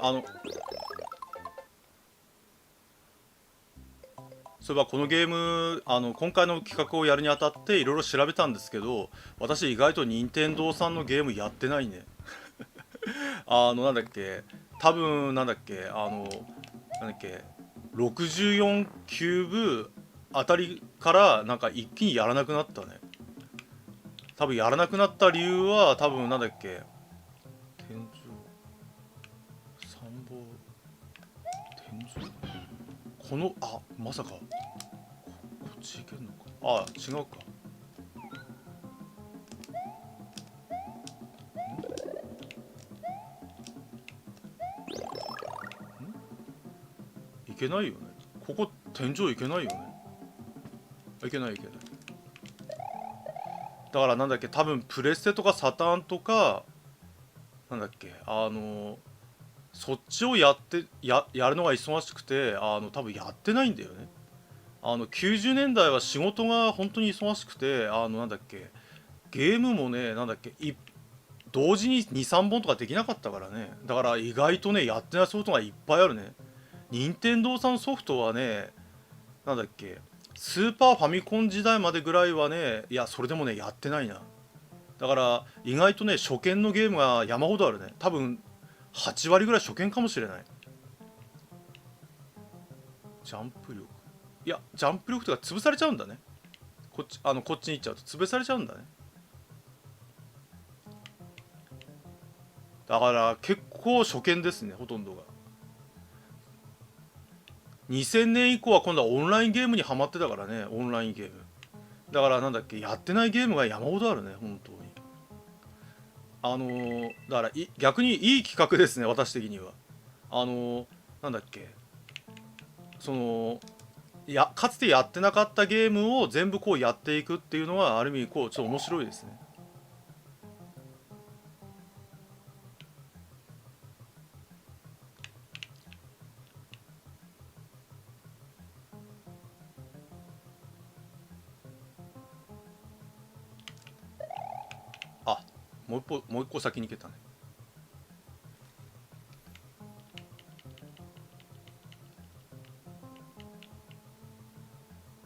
そういえばこのゲーム今回の企画をやるにあたっていろいろ調べたんですけど、私意外と任天堂さんのゲームやってないね。なんだっけ、多分なんだっけ、なんだっけ、64キューブあたりからなんか一気にやらなくなったね。多分やらなくなった理由は多分なんだっけ、天井参謀、天井、このまさかこっち行けんのか。違うか。いけないよね。ここ天井いけないよね。いけないいけない。だからなんだっけ、多分プレステとかサターンとかなんだっけ、そっちをやるのが忙しくて多分やってないんだよね。90年代は仕事が本当に忙しくてなんだっけ、ゲームもねなんだっけ同時に23本とかできなかったからね。だから意外とねやってないソフトがいっぱいあるね。任天堂さんのソフトはね、なんだっけ、スーパーファミコン時代までぐらいはね、いやそれでもねやってないな。だから意外とね初見のゲームが山ほどあるね。多分8割ぐらい初見かもしれない。ジャンプ力、いやジャンプ力とか潰されちゃうんだね。こっちに行っちゃうと潰されちゃうんだね。だから結構初見ですね、ほとんどが。2000年以降は今度はオンラインゲームにハマってたからね。オンラインゲームだからなんだっけ、やってないゲームが山ほどあるね、本当に。だから逆にいい企画ですね、私的には。なんだっけ、そのかつてやってなかったゲームを全部こうやっていくっていうのはある意味こうちょっと面白いですね。もう一個先に行けたね。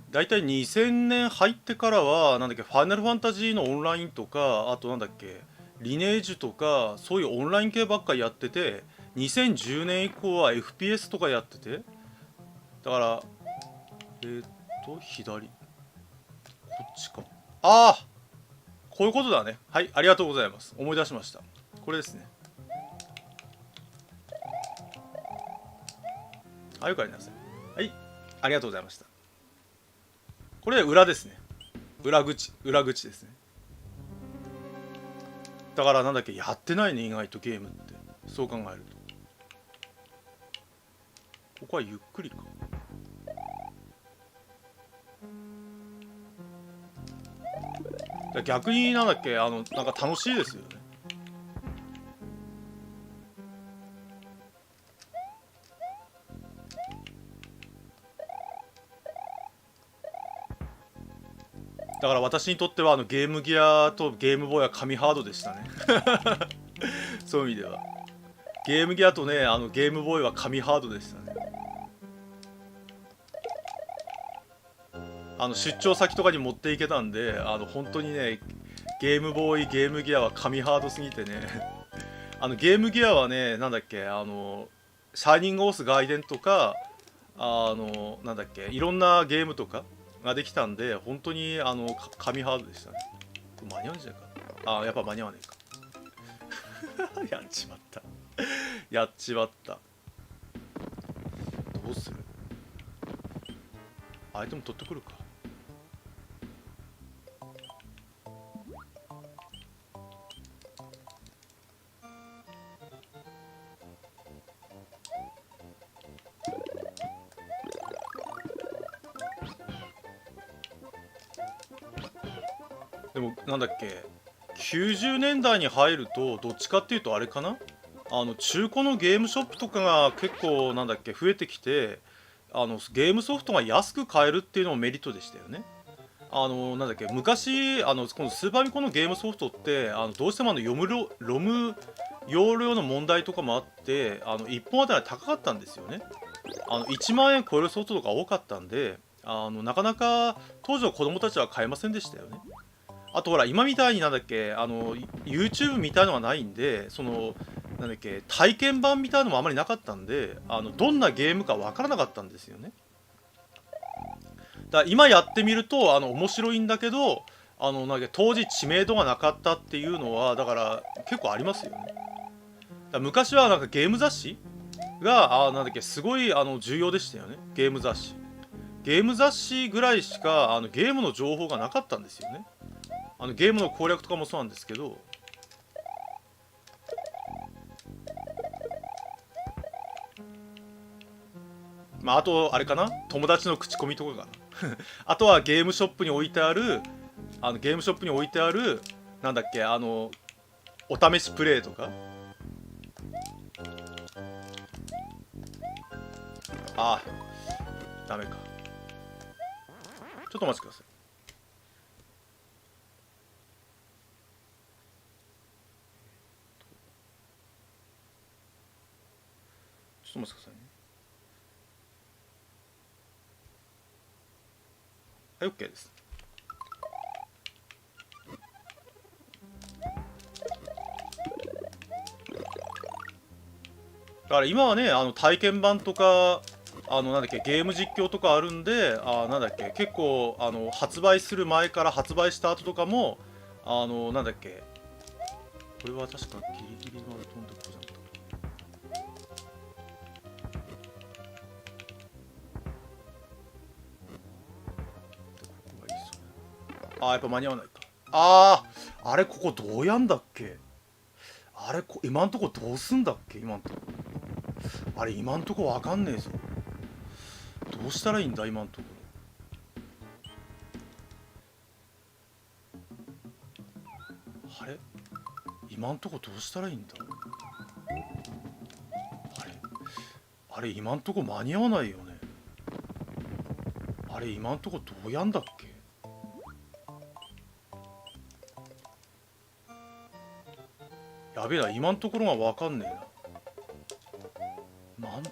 だいたい2000年入ってからはなんだっけ、ファイナルファンタジーのオンラインとか、あとなんだっけ、リネージュとかそういうオンライン系ばっかりやってて、2010年以降は FPS とかやってて、だから左、こっちか。ああ、こういうことだね。はい、ありがとうございます。思い出しました。これですね。あ、よくありなさい。はい、ありがとうございました。これ裏ですね。裏口ですね。だからなんだっけ、やってないね、意外とゲームって。そう考えると。ここはゆっくりか。逆になんだっけ、なんか楽しいですよね。だから私にとってはゲームギアとゲームボーイは神ハードでしたね。そういう意味ではゲームギアとね、ゲームボーイは神ハードでしたね。出張先とかに持っていけたんで、本当にね、ゲームボーイゲームギアは神ハードすぎてね。ゲームギアはね、なんだっけ、シャイニングオース外伝とか、なんだっけ、いろんなゲームとかができたんで、本当に神ハードでしたね。間に合うんじゃないか。やっぱ間に合わねえか。やっちまった。やっちまった。どうする？アイテム取ってくるか。でもなんだっけ、90年代に入るとどっちかっていうとあれかな、中古のゲームショップとかが結構なんだっけ増えてきて、ゲームソフトが安く買えるっていうのもメリットでしたよね。なんだっけ、昔このスーパーミコンのゲームソフトってどうしてもロム容量の問題とかもあって、1本あたり高かったんですよね。1万円超えるソフトとか多かったんで、なかなか当時の子供たちは買えませんでしたよね。あとほら、今みたいになんだっけ、YouTube みたいのがないんで、なんだっけ、体験版みたいのもあまりなかったんで、どんなゲームかわからなかったんですよね。だから今やってみると面白いんだけど、なんか当時知名度がなかったっていうのはだから結構ありますよね。だから昔はなんかゲーム雑誌がなんだっけすごい重要でしたよね。ゲーム雑誌、ぐらいしかゲームの情報がなかったんですよね。ゲームの攻略とかもそうなんですけど、まああとあれかな、友達の口コミとかかな。あとはゲームショップに置いてあるなんだっけ、お試しプレイとか。あ、ダメか。ちょっとお待ちください。ちょっとお待ちくださいね。はい、OK です。だから今はね、体験版とか、なんだっけ、ゲーム実況とかあるんで、なんだっけ、結構、発売する前から発売した後とかも、なんだっけ、これは確かギリギリの飛んでこじゃなかった。ここがいいっすよね。やっぱ間に合わないか。あれ、ここどうやんだっけ。あれ、今んとこどうすんだっけ、今んとこ。あれ、今んとこわかんねえぞ。どうしたらいいんだ、今んとこ。あれ、今んとこどうしたらいいんだ。あれ、今んとこ間に合わないよね。あれ、今んとこどうやんだっけ。やべえな、今んところが分かんねえな。マント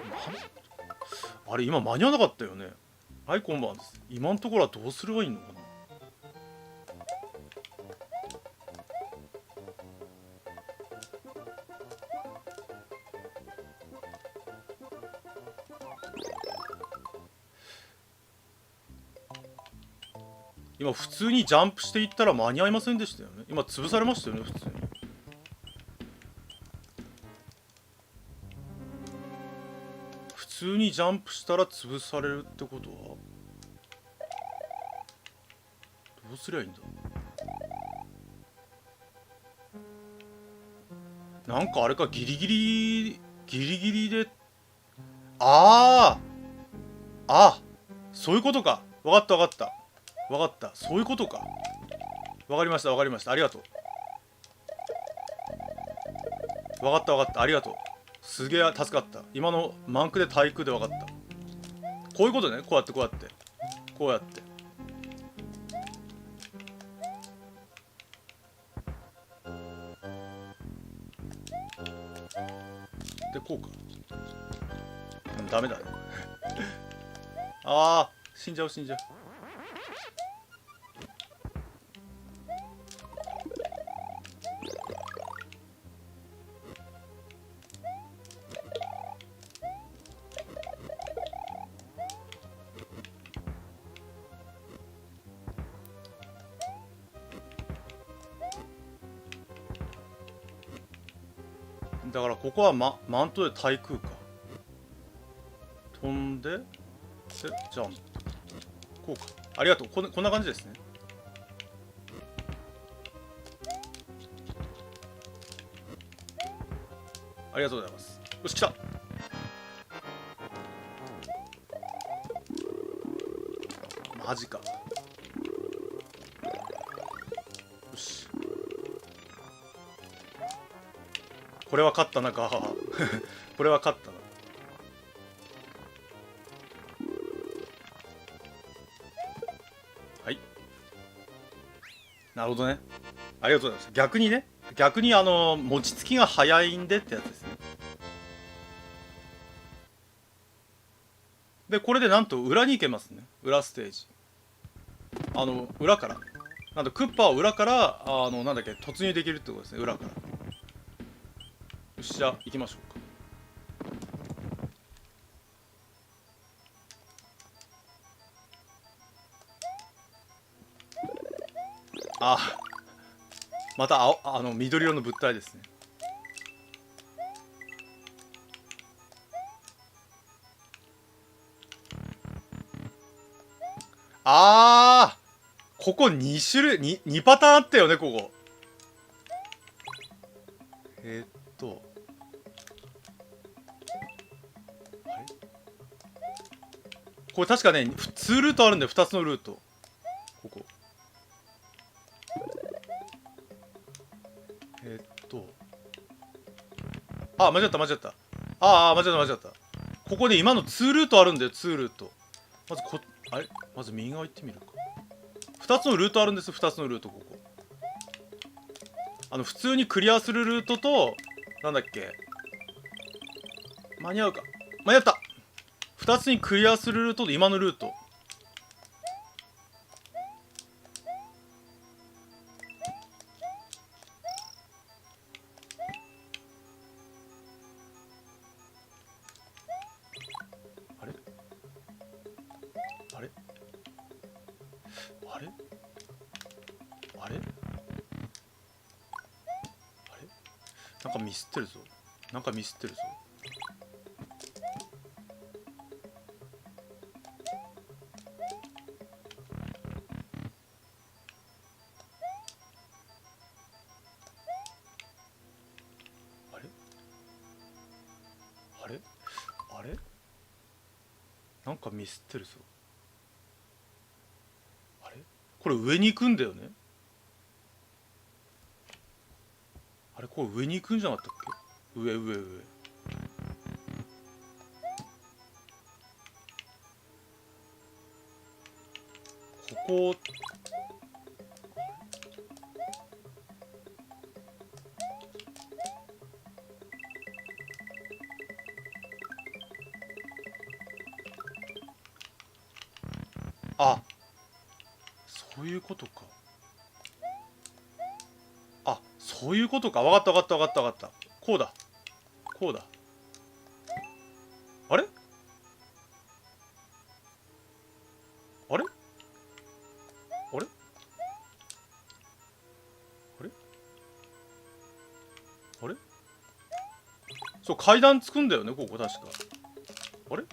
あれあれ今間に合わなかったよね。はい、こんばんです。今のところはどうすればいいのかな。今普通にジャンプしていったら間に合いませんでしたよね。今潰されましたよね、普通に。普通にジャンプしたら潰されるってことはどうすりゃいいんだ。なんかあれか、ギリギリで、ああ、そういうことか。わかったわかった。わかった。そういうことか。わかりましたわかりました。ありがとう。わかったわかった。ありがとう。すげえ助かった。今のマンクで対空でわかった。こういうことね。こうやってこうやって。こうやって。で、こうか。ダメだね。ああ、死んじゃう死んじゃう。だからここは、マントで対空か。飛んで、ジャンプ。こうか。ありがとう。こんな感じですね。ありがとうございます。よし、来た。マジか。よし。これは勝ったな、ガハハ。これは勝ったな。はい。なるほどね。ありがとうございます。逆にね。逆に餅つきが早いんでってやつですね。で、これでなんと裏に行けますね。裏ステージ。裏から。なんとクッパを裏から、なんだっけ、突入できるってことですね。裏から。よし、じゃあ行きましょうか。あ、また緑色の物体ですね。あー、ここ2種類、2パターンあったよね、ここ。あれこれ確かね、2ルートあるんだよ、2つのルート。ここ。あ、間違った間違った。間違った間違った。ここで今の2ルートあるんだよ、2ルート。まずあれまず右側行ってみるか。2つのルートあるんですよ、2つのルート、ここ。普通にクリアするルートと、なんだっけ。間に合うか。間に合った。2つにクリアするルートと今のルート。あれあれあれあれなんかミスってるぞ。なんかミスってるぞ。あれあれあれなんかミスってるぞ。あれこれ上に行くんだよね。あれこれ上に行くんじゃなかったっけ。上。こあ、そういうことか。あ、そういうことか。わかったわかったわかったわかった。こうだ。こうだ。あれあれあれあれあれそう、階段つくんだよね、ここ確か。あれ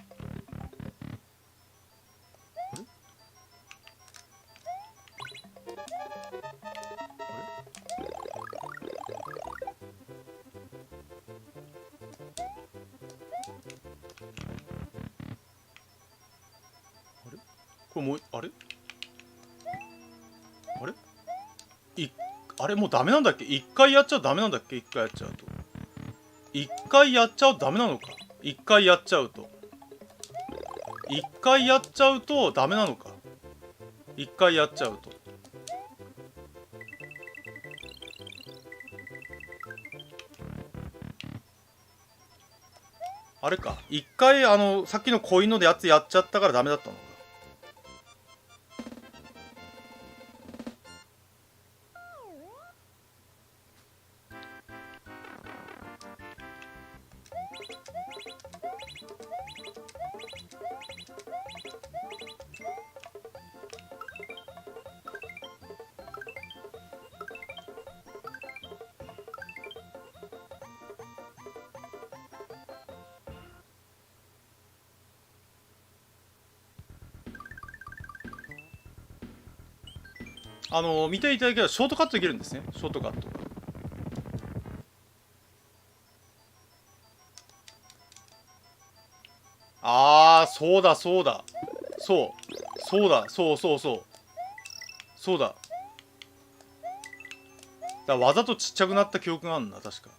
これもう、あれあれあれもうダメなんだっけ？一回やっちゃダメなんだっけ？一回やっちゃうと。一回やっちゃうとダメなのか？一回やっちゃうと。一回やっちゃうとダメなのか？一回やっちゃうと。あれか。一回さっきのコインのやつやっちゃったからダメだったのか。見ていただければショートカットできるんですね。ショートカット。あー、そうだそうだ。そうだ、そうそうそう。そうだ。わざとちっちゃくなった記憶があるんだ、確か。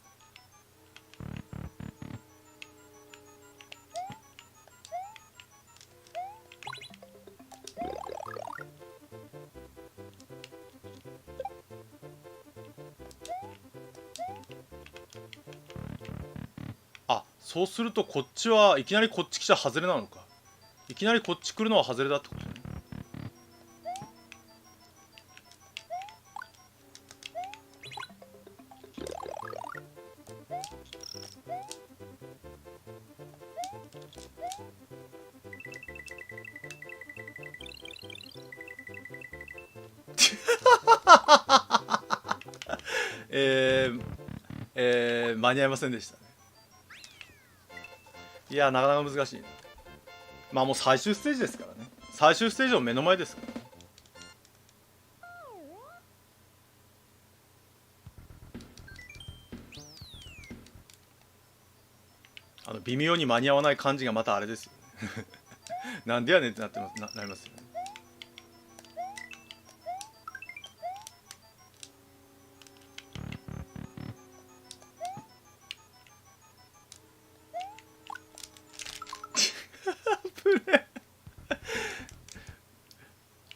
あ、そうするとこっちはいきなりこっち来ちゃ外れなのか。いきなりこっち来るのは外れだってことね。間に合いませんでしたね。いや、なかなか難しい。まあもう最終ステージですからね。最終ステージの目の前ですから。微妙に間に合わない感じがまたあれですよね。なんでやねんってなってます、なりますよね。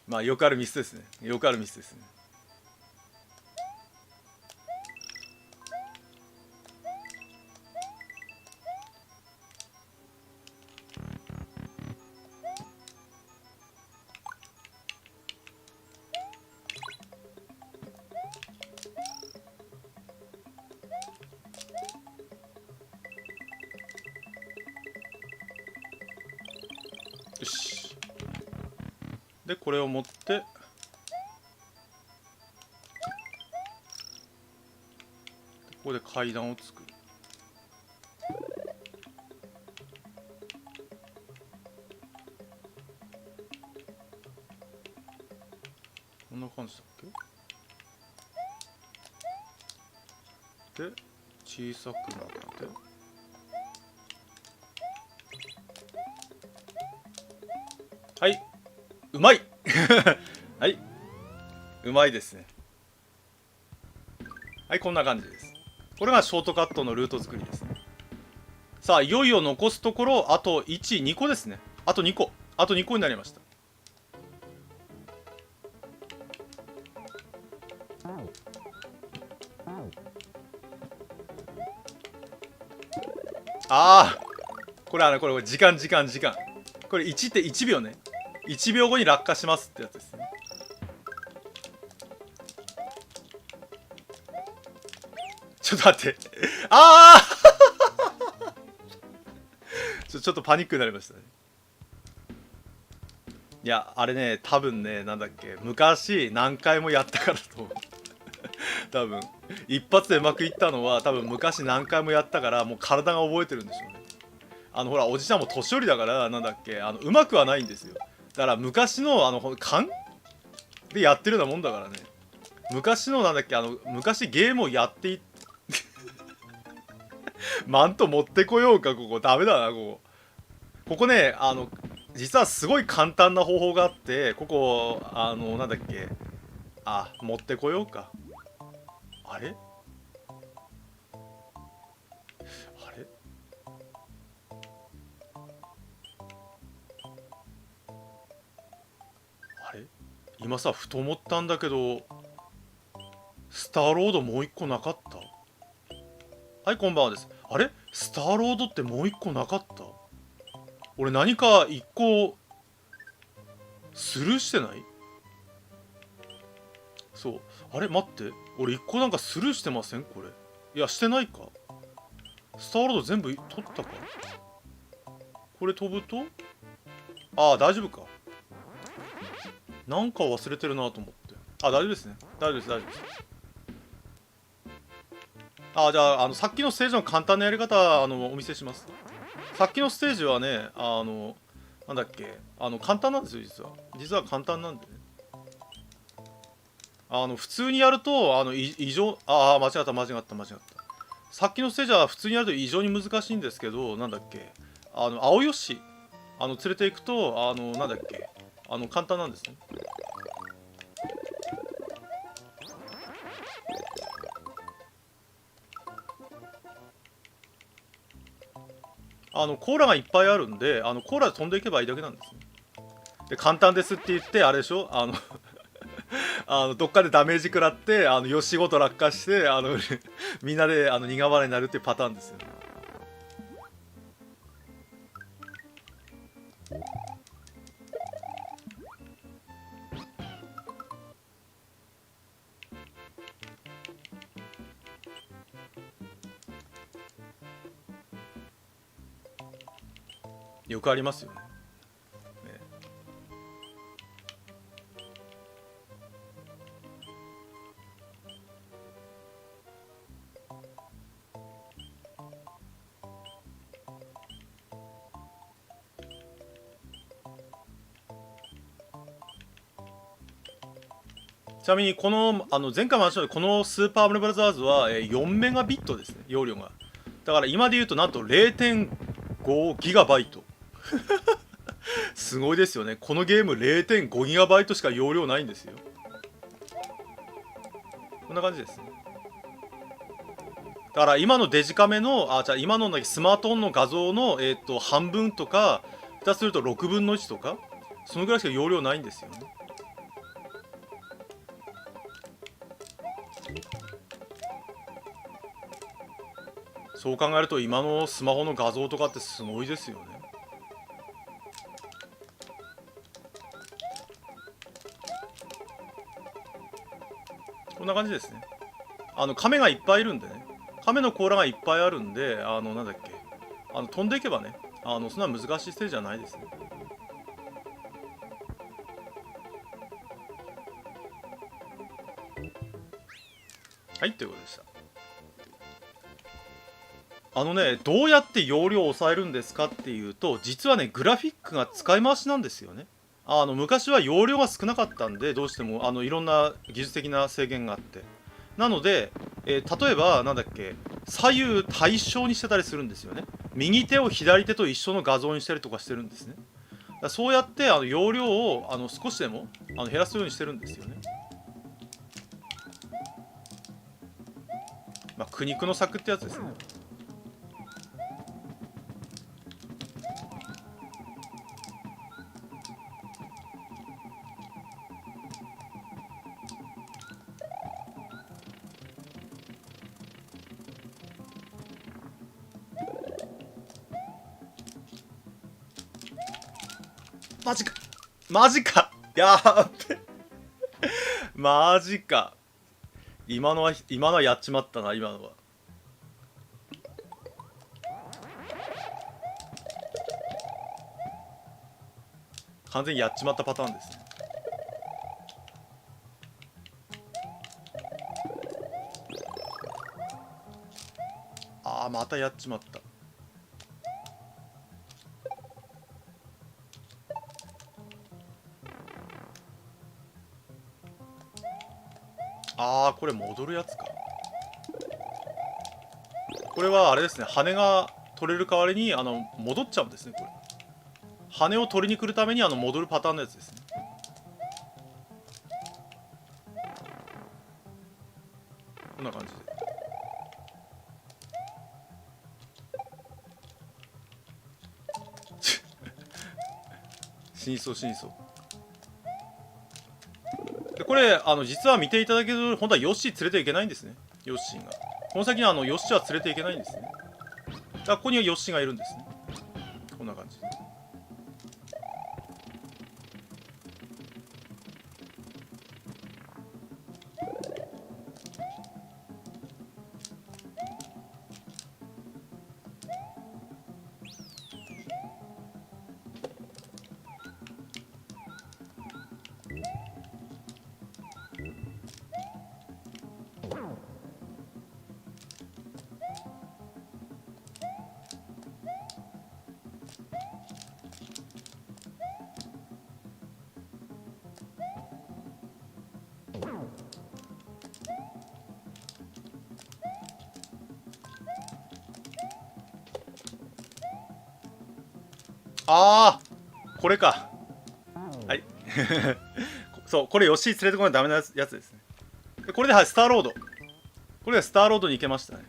まあよくあるミスですね。よくあるミスですね。よし。でこれを持ってここで階段を作る。こんな感じだっけ？で小さくなってはい、うまい。はい、うまいですね。はい、こんな感じです。これがショートカットのルート作りですね。さあいよいよ残すところあと1、2個ですね。あと2個になりました。ああ、これこれ時間これ1って1秒ね。1秒後に落下しますってやつですね。ちょっと待ってああちょっとパニックになりましたね。いやあれね、多分ね、なんだっけ、昔何回もやったからと思う多分一発でうまくいったのは多分昔何回もやったからもう体が覚えてるんでしょうね。ほらおじちゃんも年寄りだからなんだっけ、うまくはないんですよ。だから昔の勘でやってるようなもんだからね。昔のなんだっけ、昔ゲームをやっていマント持ってこようか。ここダメだな。ここね、実はすごい簡単な方法があって、ここなんだっけ、持ってこようか。あれあれあれ今さふと思ったんだけど、スターロードもう一個なかった？はい、こんばんはです。あれスターロードってもう一個なかった？俺何か一個スルーしてない？そう。あれ待って。俺一個なんかスルーしてませんこれ。いや、してないか。スターロード全部取ったか。これ飛ぶと大丈夫か。なんか忘れてるなと思って。大丈夫ですね。大丈夫です、大丈夫です。じゃあ、さっきのステージの簡単なやり方、お見せします。さっきのステージはね、なんだっけ、簡単なんですよ、実は。実は簡単なんでね。普通にやると、異常、間違った、間違った。さっきのステージは普通にやると異常に難しいんですけど、なんだっけ、青よし、連れていくと、なんだっけ、簡単なんですね。コーラがいっぱいあるんで、コーラで飛んでいけばいいだけなんですね。で、簡単ですって言って、あれでしょどっかでダメージ食らって、よしごと落下して、みんなで、苦笑いになるっていうパターンですよ。よくありますよね。ちなみにこの前回も話したようにこのスーパーマリオブラザーズは4メガビットですね、容量が。だから今で言うとなんと 0.5 ギガバイトすごいですよね。このゲーム 0.5 ギガバイトしか容量ないんですよ。こんな感じですね。だから今のデジカメのじゃあ今のスマートフォンの画像の半分とか下手すると6分の1とかそのぐらいしか容量ないんですよね。そう考えると今のスマホの画像とかってすごいですよね。こんな感じですね。亀がいっぱいいるんでね。亀の甲羅がいっぱいあるんで、なんだっけ。飛んでいけばね、そんな難しいステージじゃないですね。はい、ということでした。どうやって容量を抑えるんですかっていうと、実はね、グラフィックが使い回しなんですよね。昔は容量が少なかったんで、どうしてもいろんな技術的な制限があって。なので、例えば、なんだっけ、左右対称にしてたりするんですよね。右手を左手と一緒の画像にしたりとかしてるんですね。だからそうやって容量を少しでも減らすようにしてるんですよね。まあ、苦肉の策ってやつですね。マジかマジか、やーべマジか。今のはやっちまったな。今のは完全にやっちまったパターンですね。あーまたやっちまった。あーこれ戻るやつか。これはあれですね、羽が取れる代わりに戻っちゃうんですね。これ羽を取りに来るために戻るパターンのやつですね。こんな感じで死にそう死にそう。でこれ実は見ていただけると本当はヨッシー連れていけないんですね。ヨッシーがこの先にヨッシーは連れていけないんですね。だからここにはヨッシーがいるんですね。こんな感じで。ああこれか。はいそうこれヨッシー連れてこないとダメなやつですね。でこれではいスターロード。これでスターロードに行けましたね。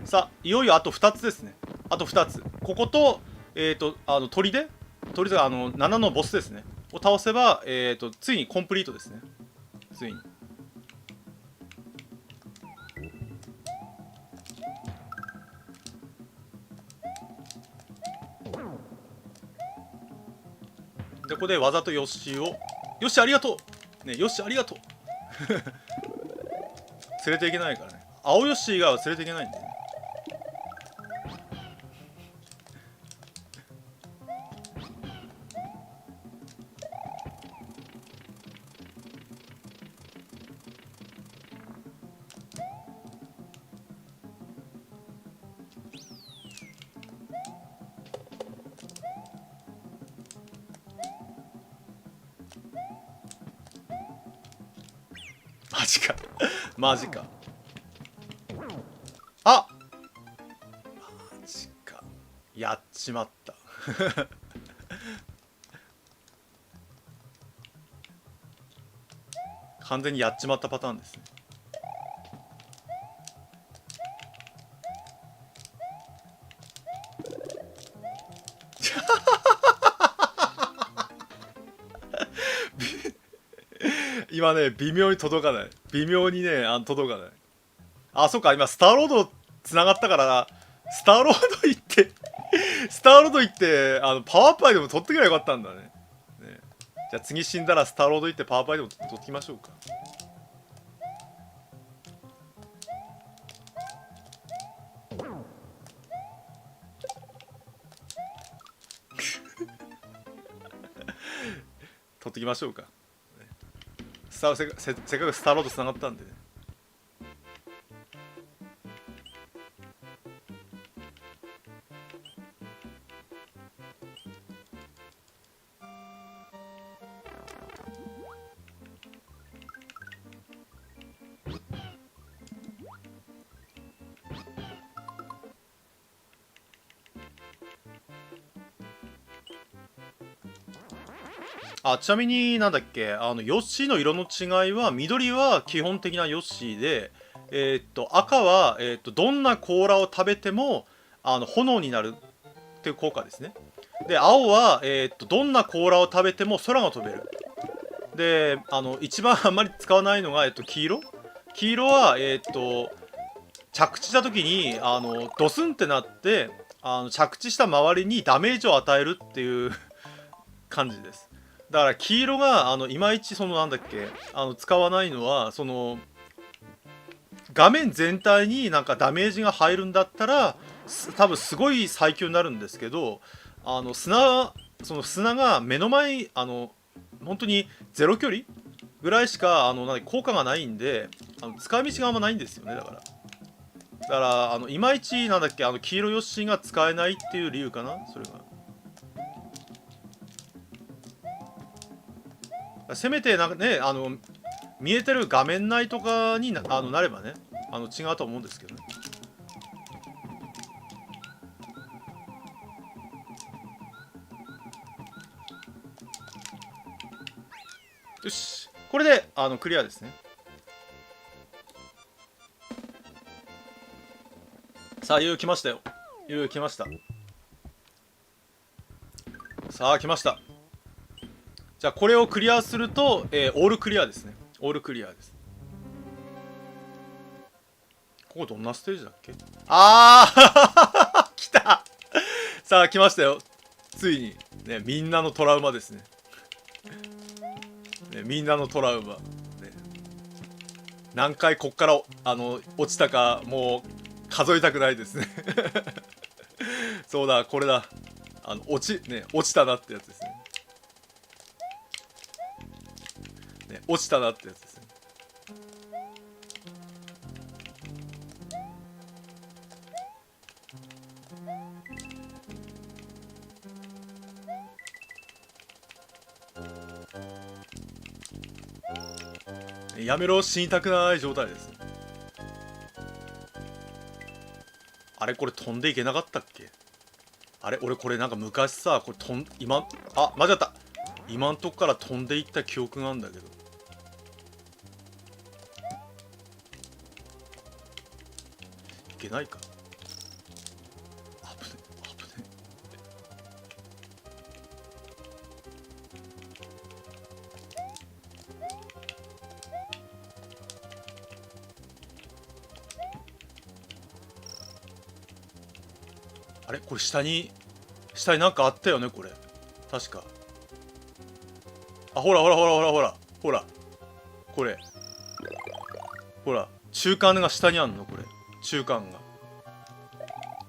さあいよいよあと2つですね。あと2つ。ここと砦が7のボスですねを倒せばついにコンプリートですね。ついにでここでわざとヨッシーをヨッシーありがとうね、ヨッシーありがとう連れていけないからね。青ヨッシーが連れていけないんでね。マジかマジか。あマジかやっちまった完全にやっちまったパターンですね。今ね微妙に届かない。微妙にね届かない。あそっか今スターロードつながったからスターロード行ってスターロード行ってパワーパイでも取ってくればよかったんだね。ねじゃあ次死んだらスターロード行ってパワーパイでも取ってきましょうか。取ってきましょうか。せっかくスターロードつながったんでね。あちなみになんだっけヨッシーの色の違いは緑は基本的なヨッシーで赤はどんな甲羅を食べても炎になるっていう効果ですね。で青はどんな甲羅を食べても空が飛べる。で一番あんまり使わないのが黄色は着地した時にドスンってなって着地した周りにダメージを与えるっていう感じです。だから黄色がいまいちそのなんだっけ使わないのはその画面全体になんかダメージが入るんだったら多分すごい最強になるんですけど、その砂が目の前本当にゼロ距離ぐらいしか効果がないんで使い道があんまないんですよね。だからいまいちなんだっけ黄色ヨッシーが使えないっていう理由かな、それが。せめてなんかね見えてる画面内とかになればね違うと思うんですけどね。よし、これでクリアですね。さあ、いよいよ来ましたよ。いよいよ来ました。さあ、来ました。じゃあ、これをクリアすると、オールクリアですね。オールクリアです。ここどんなステージだっけ？来た。さあ、来ましたよ。ついに、ね、みんなのトラウマですね。みんなのトラウマ。ね、何回こっから落ちたか、もう数えたくないですね。そうだ、これだ。落ちたなってやつですね。落ちたなってやつですね。やめろ、死にたくない状態です。あれ、これ飛んでいけなかったっけ？あれ、俺これなんか昔さ、これ間違った。今んとこから飛んでいった記憶があるんだけど。いけないか。危ね危ね。あれ、これ下になんかあったよね、これ。確か。あ、ほらほらほらほらほら。ほら。これ。ほら。中間が下にあんの、これ。中間が。こ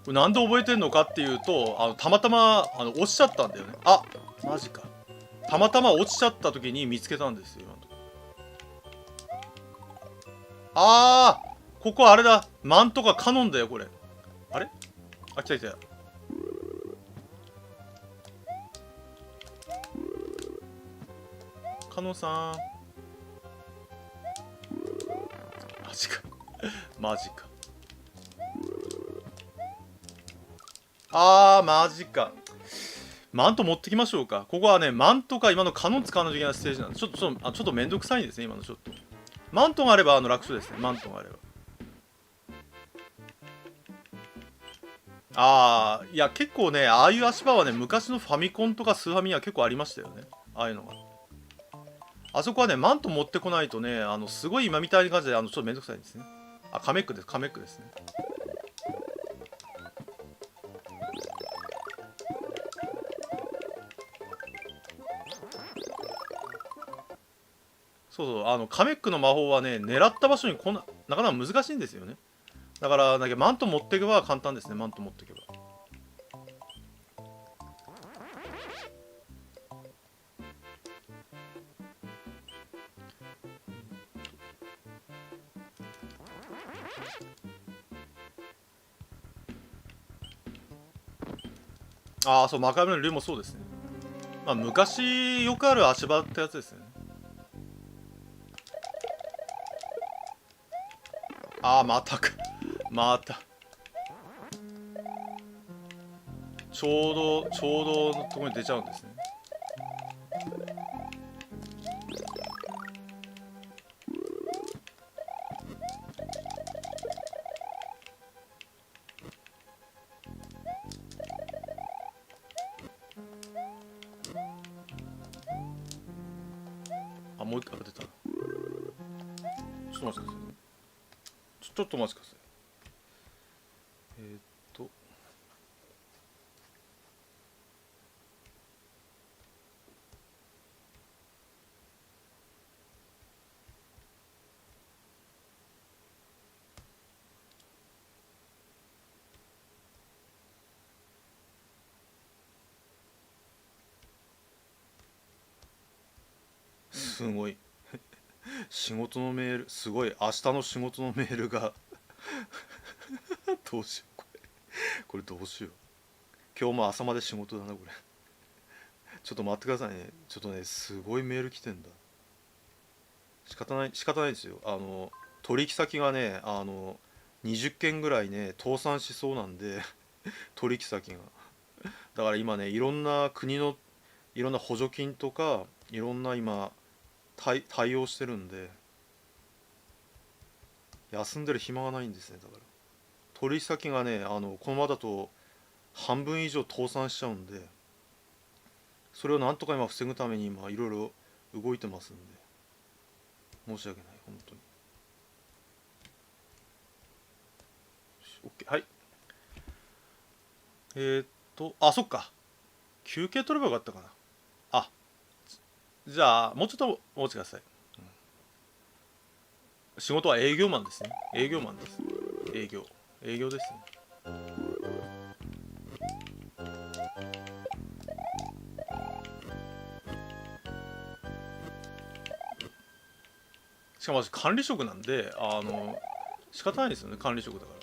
れなんで覚えてんのかっていうと、たまたま、落ちちゃったんだよね。あ、マジか。たまたま落ちちゃった時に見つけたんですよ、今のとこ。ここあれだ。マントかカノンだよ、これ。あれ？あ、来た来た。カノンさん。マジか。マジか。マジか。マント持ってきましょうか。ここはね、マントか今のカノン使わないといけないステージなんで、ちょっとめんどくさいんですね、今のちょっと。マントがあれば楽勝ですね、マントがあれば。いや、結構ね、ああいう足場はね、昔のファミコンとかスーファミには結構ありましたよね。ああいうのが。あそこはね、マント持ってこないとね、すごい今みたいな感じで、ちょっとめんどくさいんですね。カメックです、カメックですね。そうそう、カメックの魔法はね、狙った場所になかなか難しいんですよね。だから、マント持っていけば簡単ですね、マント持っていけば。そう、マカブの竜もそうですね。まあ、昔よくある足場ってやつですね。またか。また。ちょうどのところに出ちゃうんですね。もう一回出た。ちょっと待ってくださいね。ちょっとお待ちください。すごい仕事のメール、すごい明日の仕事のメールがどうしようこれどうしよう。今日も朝まで仕事だなこれ。ちょっと待ってくださいね。ちょっとねすごいメール来てんだ。仕方ないですよ。取引先がね20件ぐらいね倒産しそうなんで取引先が。だから今ねいろんな国のいろんな補助金とかいろんな今対応してるんで、休んでる暇がないんですね。だから取引先がねこのままだと半分以上倒産しちゃうんで、それをなんとか今防ぐために今いろいろ動いてますんで、申し訳ない本当に。OK、 はい。あ、そっか、休憩取ればよかったかな。あ、じゃあもうちょっとお待ちください。仕事は営業マンですね。営業マンです。営業ですね。しかも私管理職なんで仕方ないですよね、管理職だか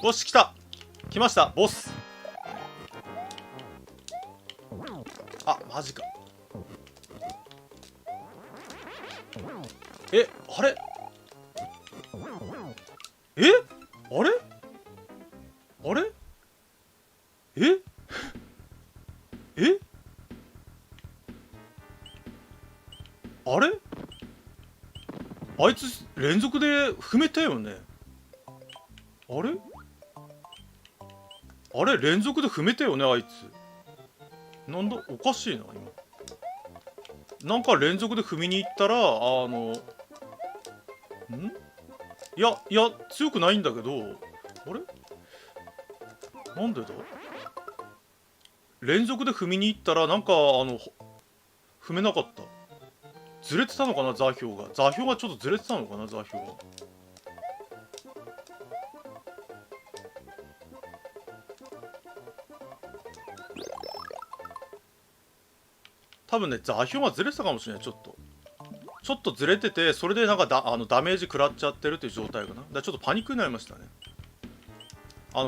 ら。よし、来ましたボス。あ、マジか。あれあれあれええあれあいつ連続で踏めたよね。あれ連続で踏めたよねあいつ。なんだおかしいな今。なんか連続で踏みに行ったらいや強くないんだけど、あれなんでだ。連続で踏みに行ったらなんか踏めなかった。ずれてたのかな、座標がちょっとずれてたのかな、座標が。多分ね座標がずれてたかもしれない。ちょっとずれてて、それでなんかダメージ食らっちゃってるっていう状態かな。だからちょっとパニックになりましたね。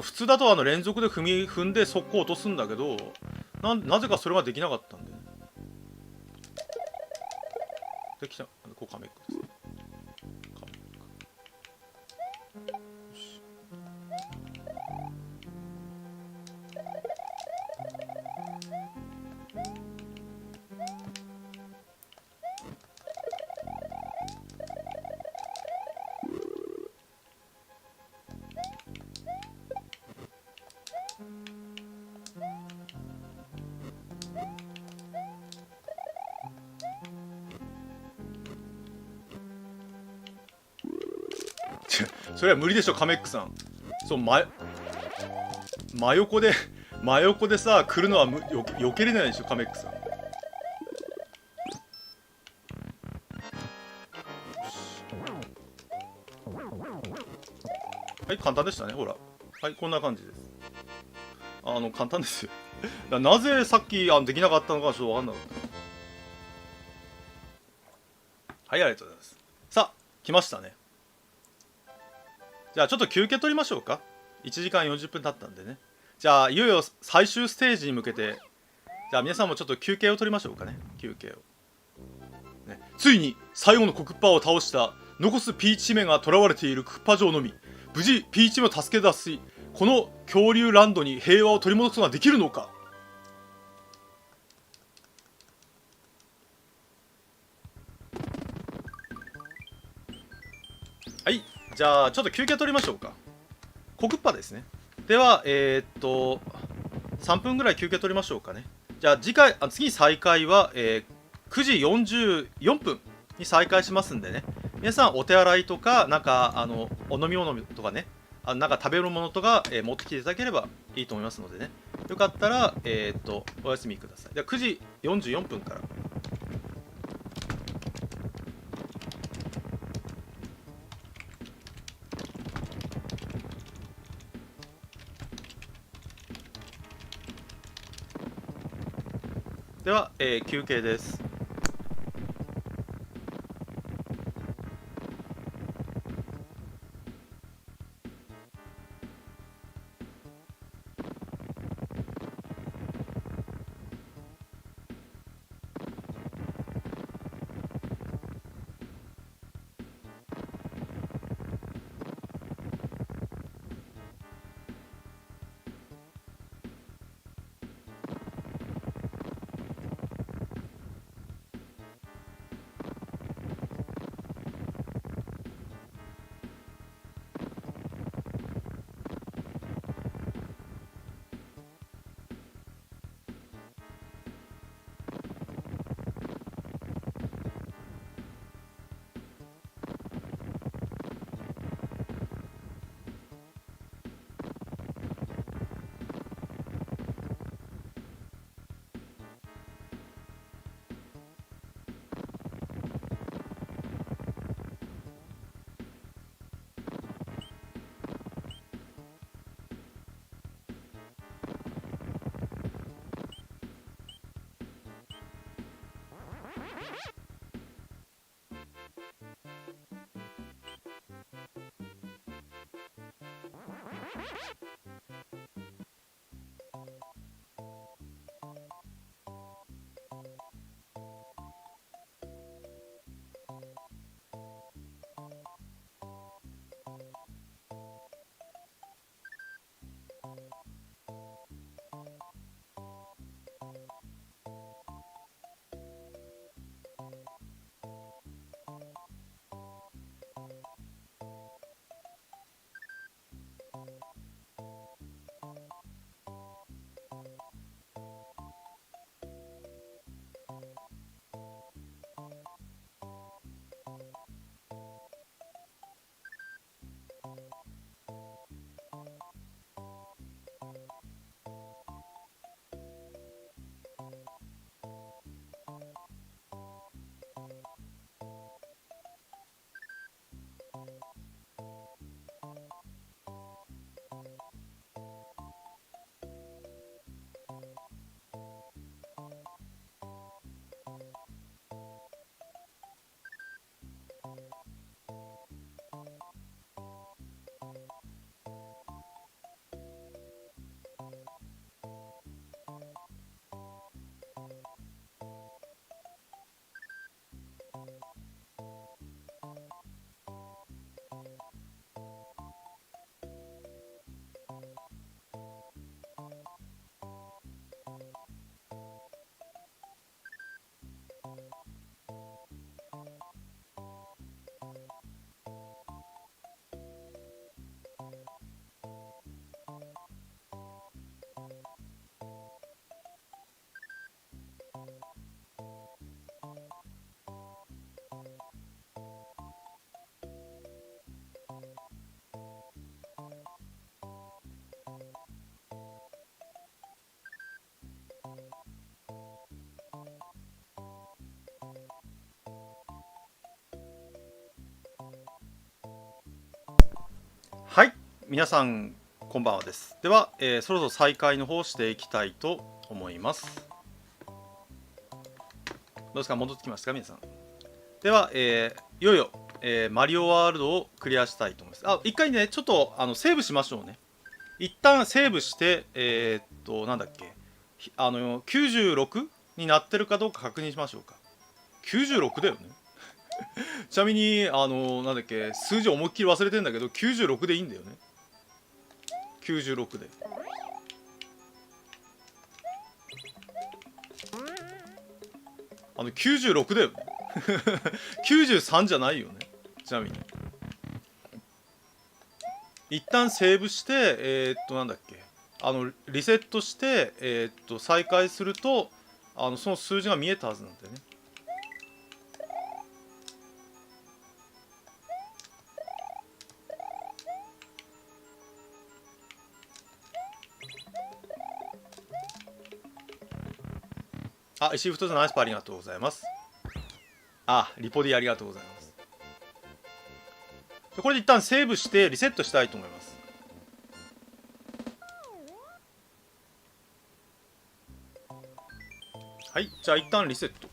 普通だと連続で踏んで速攻落とすんだけど、なぜかそれができなかったんでね。できた。こうカメックですね。カメック。よし。それは無理でしょカメックさん。そう、真横でさ来るのは避けれないでしょカメックさん。はい、簡単でしたね。ほら、はい、こんな感じです。簡単ですよ。なぜさっきできなかったのかちょっと分かんなかった。はい、ありがとうございます。さあ来ましたね。じゃあちょっと休憩取りましょうか。1時間40分経ったんでね。じゃあいよいよ最終ステージに向けて、じゃあ皆さんもちょっと休憩を取りましょうかね。休憩を、ね、ついに最後のコクッパを倒した残すピーチ姫が囚われているクッパ城のみ、無事ピーチ姫を助け出し、この恐竜ランドに平和を取り戻すことができるのか。はい、じゃあちょっと休憩取りましょうか。コクッパですね。では3分ぐらい休憩取りましょうかね。じゃあ次再開は、9時44分に再開しますんでね。皆さんお手洗いとかなんかお飲み物とかね、なんか食べるものとか、持ってきていただければいいと思いますのでね。よかったらお休みください。では9時44分から。では、休憩です。はい、皆さんこんばんはです。では、そろそろ再開の方をしていきたいと思います。どうですか、戻ってきましたか皆さん。では、いよいよ、マリオワールドをクリアしたいと思います。一回ね、ちょっとセーブしましょうね。一旦セーブして、なんだっけ、96になってるかどうか確認しましょうか。96だよね。ちなみに、なんだっけ、数字思いっきり忘れてんだけど、96でいいんだよね。96で。96だよね。93じゃないよね。ちなみに。一旦セーブして、なんだっけ。リセットして、再開すると、その数字が見えたはずなんだよね。石井太さんナイスパーありがとうございます。リポディありがとうございます。これで一旦セーブしてリセットしたいと思います。はい、じゃあ一旦リセット。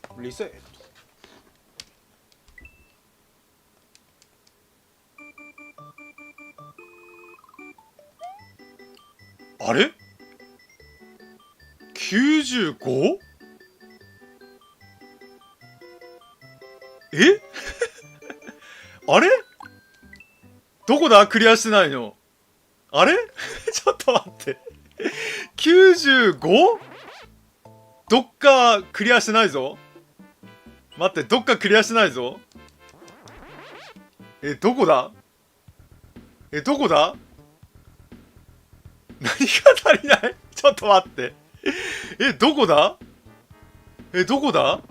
あれ 95? えあれどこだクリアしてないの。あれちょっと待って。95? どっかクリアしてないぞ。待って、どっかクリアしてないぞ。どこだどこだ何が足りないちょっと待って。どこだどこだ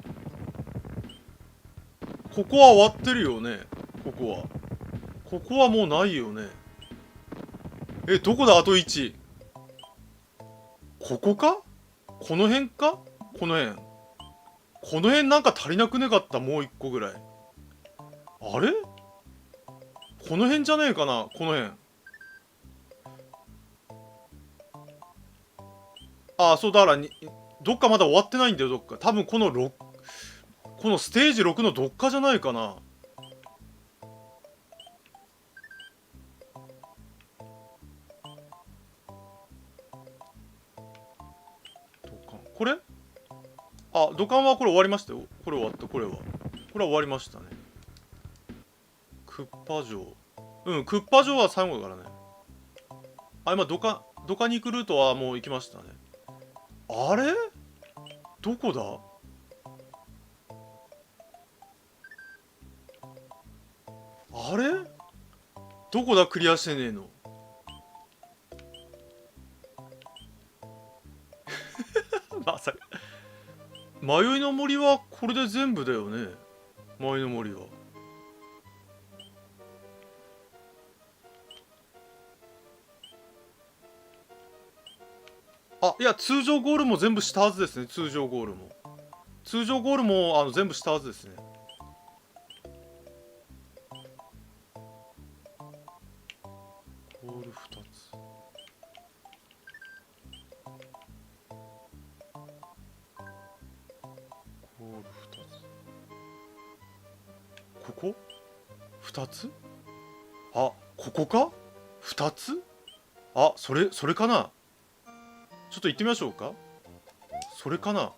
ここは終わってるよね。ここはもうないよね。どこだあと1。ここかこの辺かこの辺。この辺なんか足りなくねかったもう1個ぐらい。あれこの辺じゃねえかなこの辺。そうだからどっかまだ終わってないんだよ、どっか。多分このステージ6のどっかじゃないかな。あ、土管はこれ終わりましたよ。これ終わった。これは終わりましたね。クッパ城。うん、クッパ城は最後だからね。あ、今土管に行くルートはもう行きましたね。あれ、どこだ。あれ、どこだ、クリアしてねえの。まさか迷いの森はこれで全部だよね。迷いの森は。あ、いや、通常ゴールも全部したはずですね。通常ゴールも全部したはずですね。ゴール2つ。ゴール2つ。ここ2つ。あ、ここか。2つ。あ、それかな。ちょっと行ってみましょうか。それかな。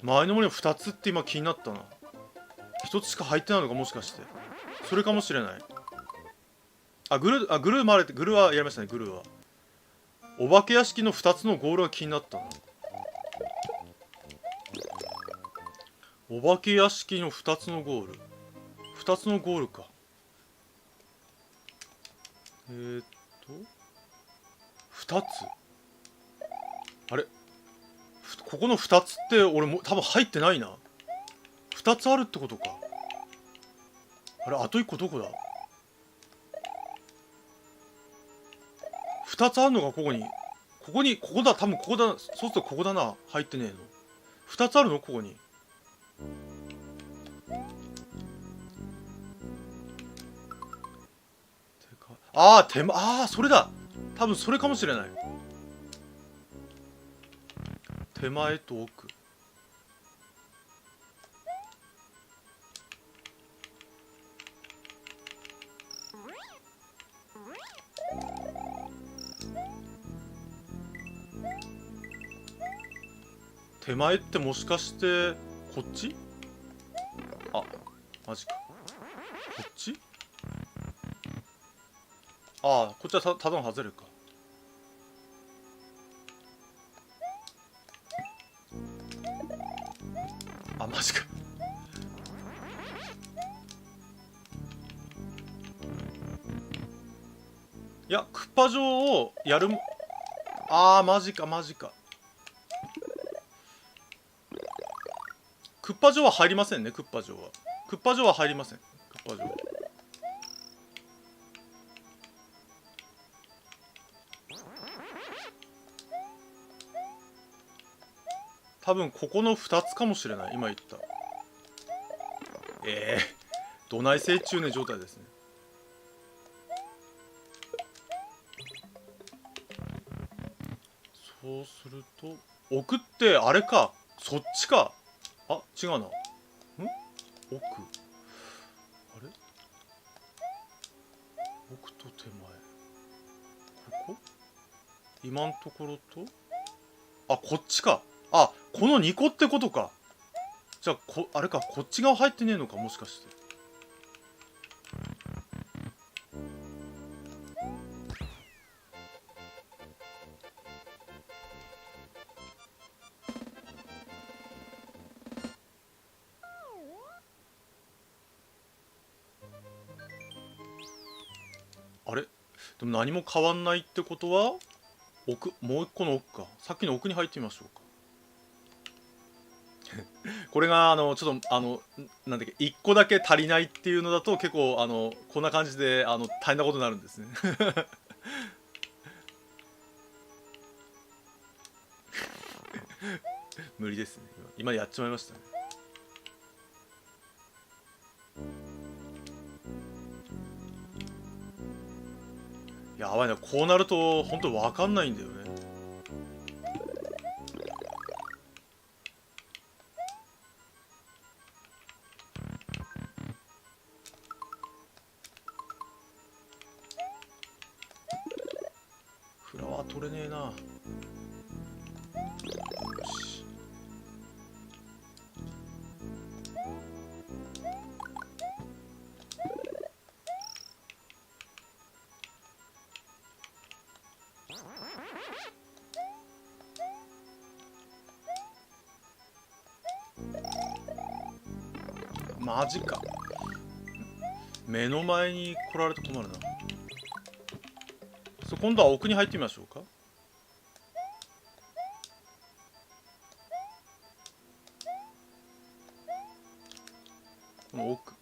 前の森の2つって今気になったな。1つしか入ってないのか、もしかして。それかもしれない。グルー回れて、グルーはやりましたね。グルーはお化け屋敷の2つのゴールが気になったな。お化け屋敷の2つのゴール。2つのゴールか。2つ。あれ、ここの2つって俺も多分入ってないな。2つあるってことか。あれ、あと1個どこだ。2つあるのがここに。ここだ。多分ここだ。そうするとここだな。入ってねえの。2つあるのここに。ああ、それだ。多分それかもしれない。手前と奥。手前ってもしかしてこっち。あ、マジか。こっち。ああ、こっちはただの外れか。あ、マジか。いや、クッパ城をやる。あー、マジか。クッパ城は入りませんね。クッパ城は入りません。クッパ城。多分ここの2つかもしれない。今言った。どない成中ね状態ですね。そうすると奥ってあれか。そっちか。あ、違うな。奥。あれ、奥と手前。ここ今んところと。あ、こっちか。あ、この2個ってことか。じゃああれか。こっち側入ってねえのか、もしかして。あれ、でも何も変わんないってことはもう一個の奥か。さっきの奥に入ってみましょうか。これがちょっとなんだっけ、1個だけ足りないっていうのだと結構こんな感じで大変なことになるんですね。無理ですね。今やっちまいましたね。やばいな。こうなると本当わかんないんだよね。フラワー取れねえな。よし。マジか。目の前に来られて困るな。今度は奥に入ってみましょうか。この奥。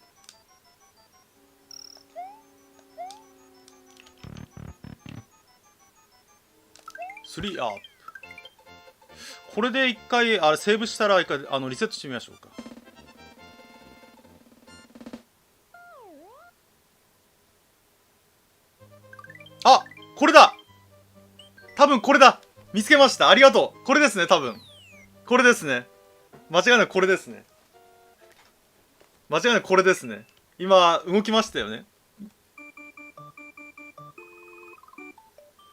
3アップ。これで一回あれセーブしたら一回リセットしてみましょうか。あ、これだ。多分これだ。見つけました。ありがとう。これですね、多分。これですね。間違いなくこれですね。間違いなくこれですね。今動きましたよね。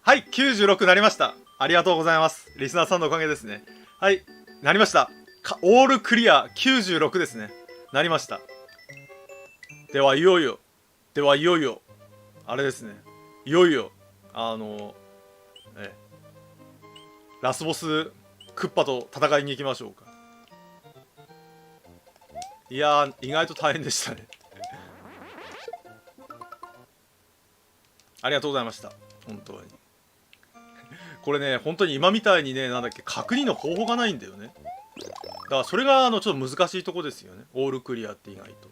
はい、96なりました。ありがとうございます。リスナーさんのおかげですね。はい、なりました。オールクリア96ですね。なりました。ではいよいよ、あれですね。いよいよ、ラスボスクッパと戦いに行きましょうか。いやー、意外と大変でしたね。ありがとうございました。本当に。これね、本当に今みたいにね、なんだっけ、確認の方法がないんだよね。だからそれがちょっと難しいとこですよね。オールクリアって意外と。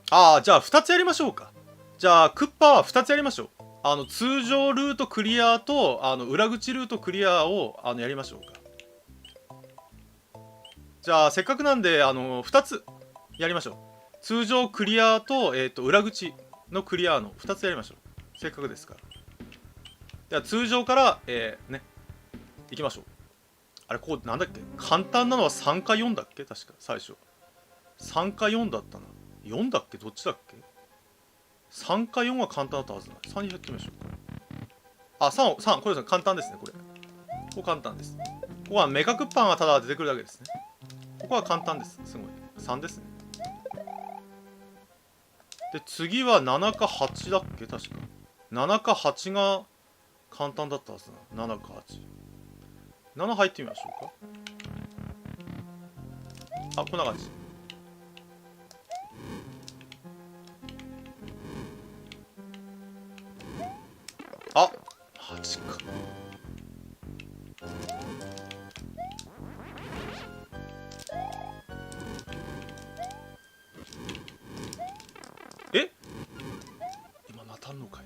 ああ、じゃあ2つやりましょうか。じゃあクッパは2つやりましょう。通常ルートクリアと裏口ルートクリアをやりましょうか。じゃあせっかくなんで2つやりましょう。通常クリアと、裏口のクリアの2つやりましょう。せっかくですから。では通常からね、いきましょう。あれ、こうなんだっけ、簡単なのは3か4だっけ、確か最初3か4だったな。4だっけ、どっちだっけ。3か4は簡単だったはずだ。3にやってみましょうか。あ、3これですね。簡単ですね。これ簡単です。ここはメカクッパンがただ出てくるだけですね。ここは簡単です。すごい3ですね。で次は7か8だっけ、確か7か8が簡単だったはずだな。7か87入ってみましょうか。あ、こんな感じ。あ、8か。え、今当たんのかい。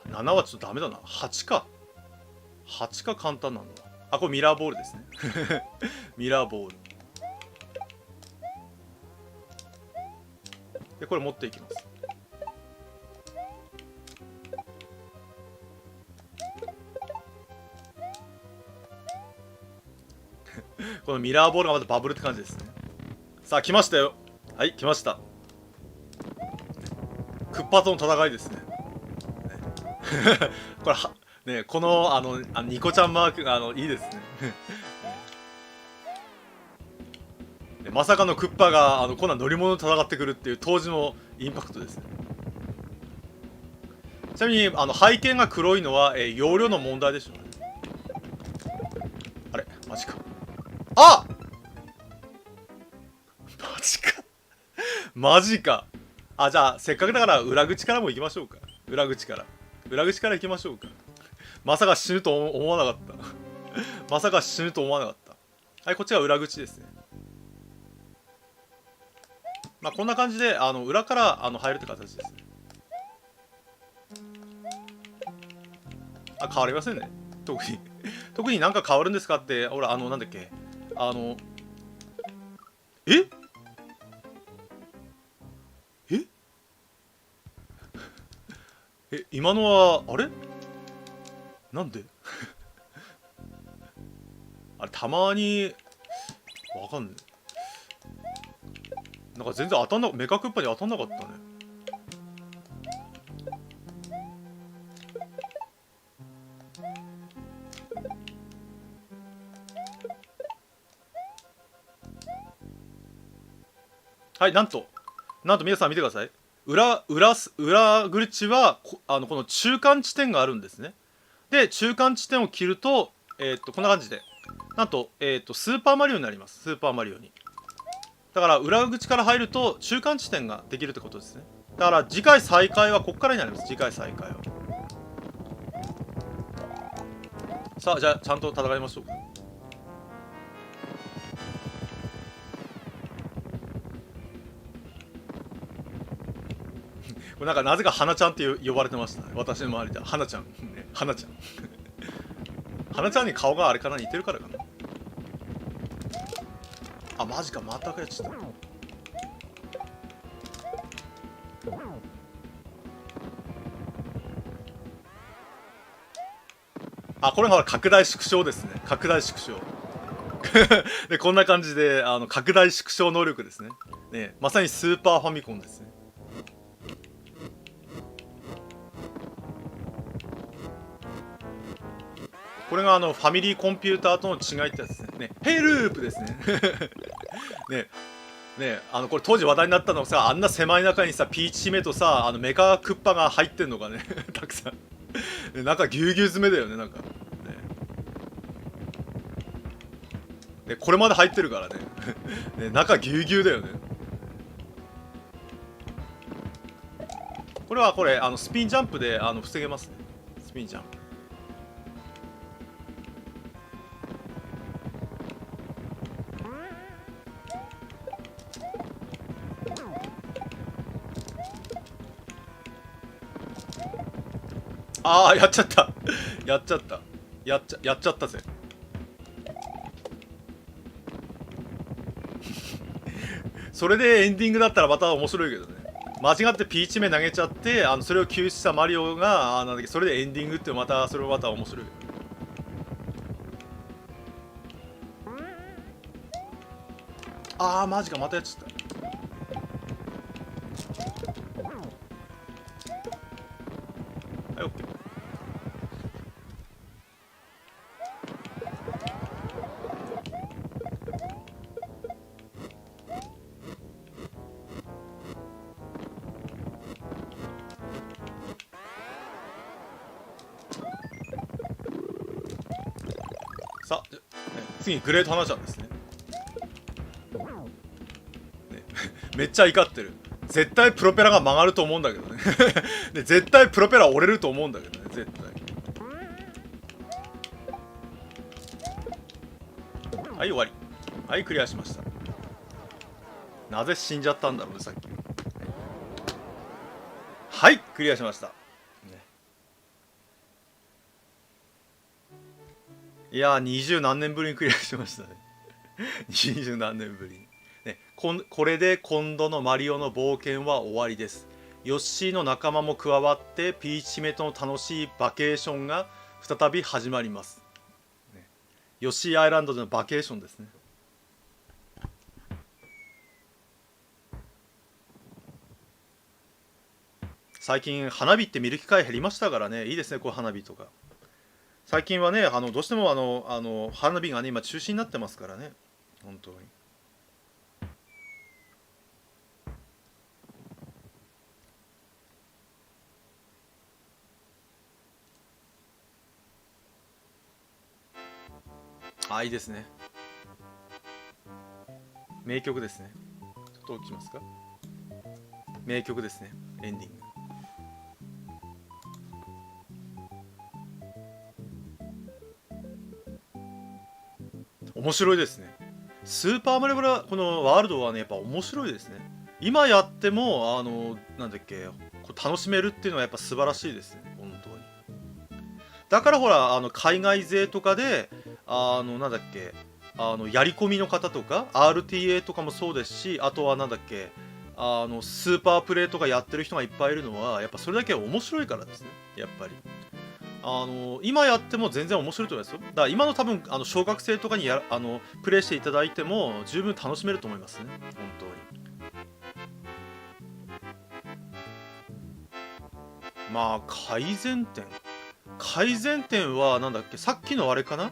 7はちょっとダメだな。8か。8か簡単なんだ。あ、これミラーボールですね。ミラーボール。で、これ持っていきます。このミラーボールがまたバブルって感じですね。さあ、来ましたよ。はい、来ました。クッパとの戦いですね。これは、ね、この、ニコちゃんマークが、いいですね。まさかのクッパが、こんな乗り物と戦ってくるっていう当時のインパクトですね。ちなみに、背景が黒いのは、容量の問題でしょうね。あれ、マジか。あ、マジか。マジか。あ、じゃあ、せっかくだから裏口からも行きましょうか。裏口から行きましょうか。まさか死ぬと思わなかった。まさか死ぬと思わなかった。はい、こっちが裏口ですね。まあ、こんな感じで、裏から入るって形ですね。あ、変わりませんね。特になんか変わるんですかって、ほら、なんだっけ。え今のは、あれなんであれ、たまに、わかんねえ。なんか全然当たんな、メカクッパに当たんなかったね。はい、なんと皆さん見てください。裏口はこの中間地点があるんですね。で、中間地点を切ると、こんな感じで、なんと、スーパーマリオになります。スーパーマリオに。だから裏口から入ると中間地点ができるってことですね。だから次回再開はこっからになります。次回再開は。さあ、じゃあちゃんと戦いましょうか。これなんかなぜか花ちゃんって呼ばれてましたね。私の周りでは花ちゃん、ね、花ちゃん花ちゃんに顔があれかな、似てるからかな。あ、マジか、またやっちゃった。あ、これが拡大縮小ですね。拡大縮小で、こんな感じで拡大縮小能力ですね。ね、まさにスーパーファミコンですね。これがファミリーコンピューターとの違いってやつですね。ヘイループですねねね、これ当時話題になったのはさ、あんな狭い中にさ、ピーチ姫とさ、メカクッパが入ってんのがねたくさんなんかぎゅうぎゅう詰めだよね、なんかね、これまで入ってるからねね、中ぎゅうぎゅうだよね。これはこれスピンジャンプで防げますね。スピンジャンプ。ああ、やっちゃったやっちゃったやっちゃったぜそれでエンディングだったらまた面白いけどね。間違ってピーチ目投げちゃってそれを救出したマリオがなんだっけ、それでエンディングってまたそれもまた面白い。ああ、マジか、またやっちゃった。はい、オッケー。さあ、次にグレート花ちゃんですね。めっちゃ怒ってる。絶対プロペラが曲がると思うんだけどねで絶対プロペラ折れると思うんだけどね、絶対。はい、終わり。はい、クリアしました。なぜ死んじゃったんだろうね、さっき。はい、クリアしました、ね、いやー、20何年ぶりにクリアしましたね20何年ぶりに、ね、これで今度のマリオの冒険は終わりです。ヨッシーの仲間も加わってピーチ姫との楽しいバケーションが再び始まります、ね、ヨッシーアイランドでのバケーションですね。最近花火って見る機会減りましたからね、いいですね、こう花火とか。最近はね、どうしても花火がね、今中止になってますからね、本当に。あ、いいですね。名曲ですね。ちょっと落ちますか。名曲ですね、エンディング。面白いですね。スーパーマリオブラこのワールドはね、やっぱ面白いですね。今やってもなんだっけ、こう楽しめるっていうのはやっぱ素晴らしいですね、本当に。だからほら海外勢とかでなんだっけ、やり込みの方とか RTA とかもそうですし、あとはなんだっけ、スーパープレイとかやってる人がいっぱいいるのはやっぱそれだけ面白いからですね、やっぱり。今やっても全然面白いと思いますよ。だから今の多分小学生とかにプレイしていただいても十分楽しめると思いますね、本当に。まあ改善点はなんだっけ、さっきのあれかな、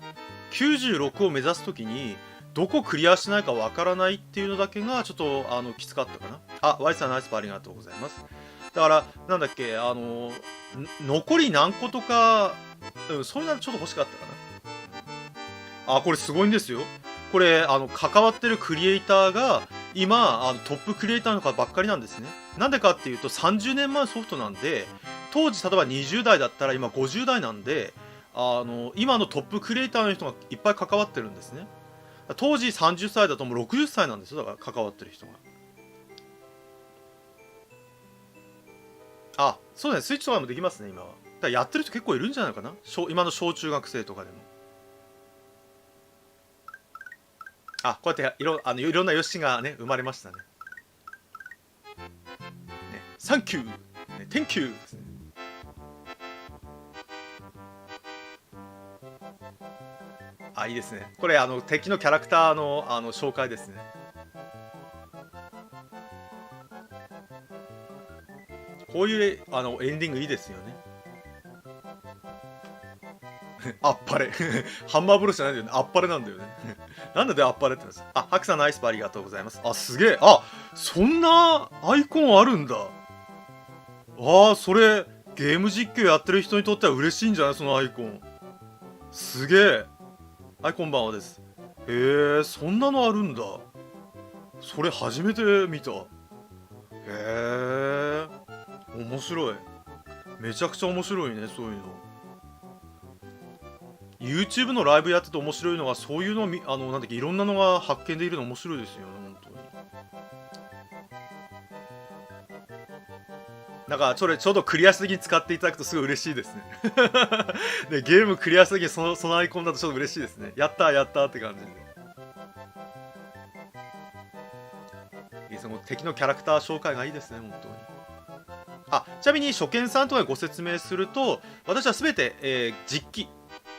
96を目指す時にどこクリアしないかわからないっていうのだけがちょっときつかったかな。あ、ワイさんナイスパーありがとうございます。だからなんだっけ、残り何個とか、そういうのちょっと欲しかったかな。あ、これすごいんですよ。これ関わってるクリエイターが今トップクリエイターの方ばっかりなんですね。なんでかっていうと30年前のソフトなんで、当時例えば20代だったら今50代なんで、今のトップクリエイターの人がいっぱい関わってるんですね。当時30歳だともう60歳なんですよ。だから関わってる人が。あ、そうね、スイッチとかでもできますね今は。だからやってる人結構いるんじゃないかな、今の小中学生とかでも。あ、こうやっていろんなヨッシーがね生まれましたね。ね、サンキュー、ね、テンキューですね。あ、いいですね。これ敵のキャラクターの紹介ですね。こういうエンディングいいですよね。あっぱれハンマーブロスじゃないんだよね、あっぱれなんだよねなんであっぱれって言うんです。あ、ハクさんナイスパありがとうございます。あ、すげえ。あ、そんなアイコンあるんだ。ああ、それゲーム実況やってる人にとっては嬉しいんじゃない、そのアイコン。すげえ。はい、こんばんはです。へえ、そんなのあるんだ。それ初めて見た。へえ、面白い。めちゃくちゃ面白いね、そういうの。YouTube のライブやってて面白いのが、そういうのなんだっけ、いろんなのが発見できるの面白いですよね、本当に。なんかそれちょうどクリアすぎに使っていただくとすごい嬉しいですねで、ゲームクリアすぎにそのアイコンだとちょっと嬉しいですね。やったーやったーって感じで。その敵のキャラクター紹介がいいですね、本当に。あ、ちなみに初見さんとかご説明すると、私はすべて、実機、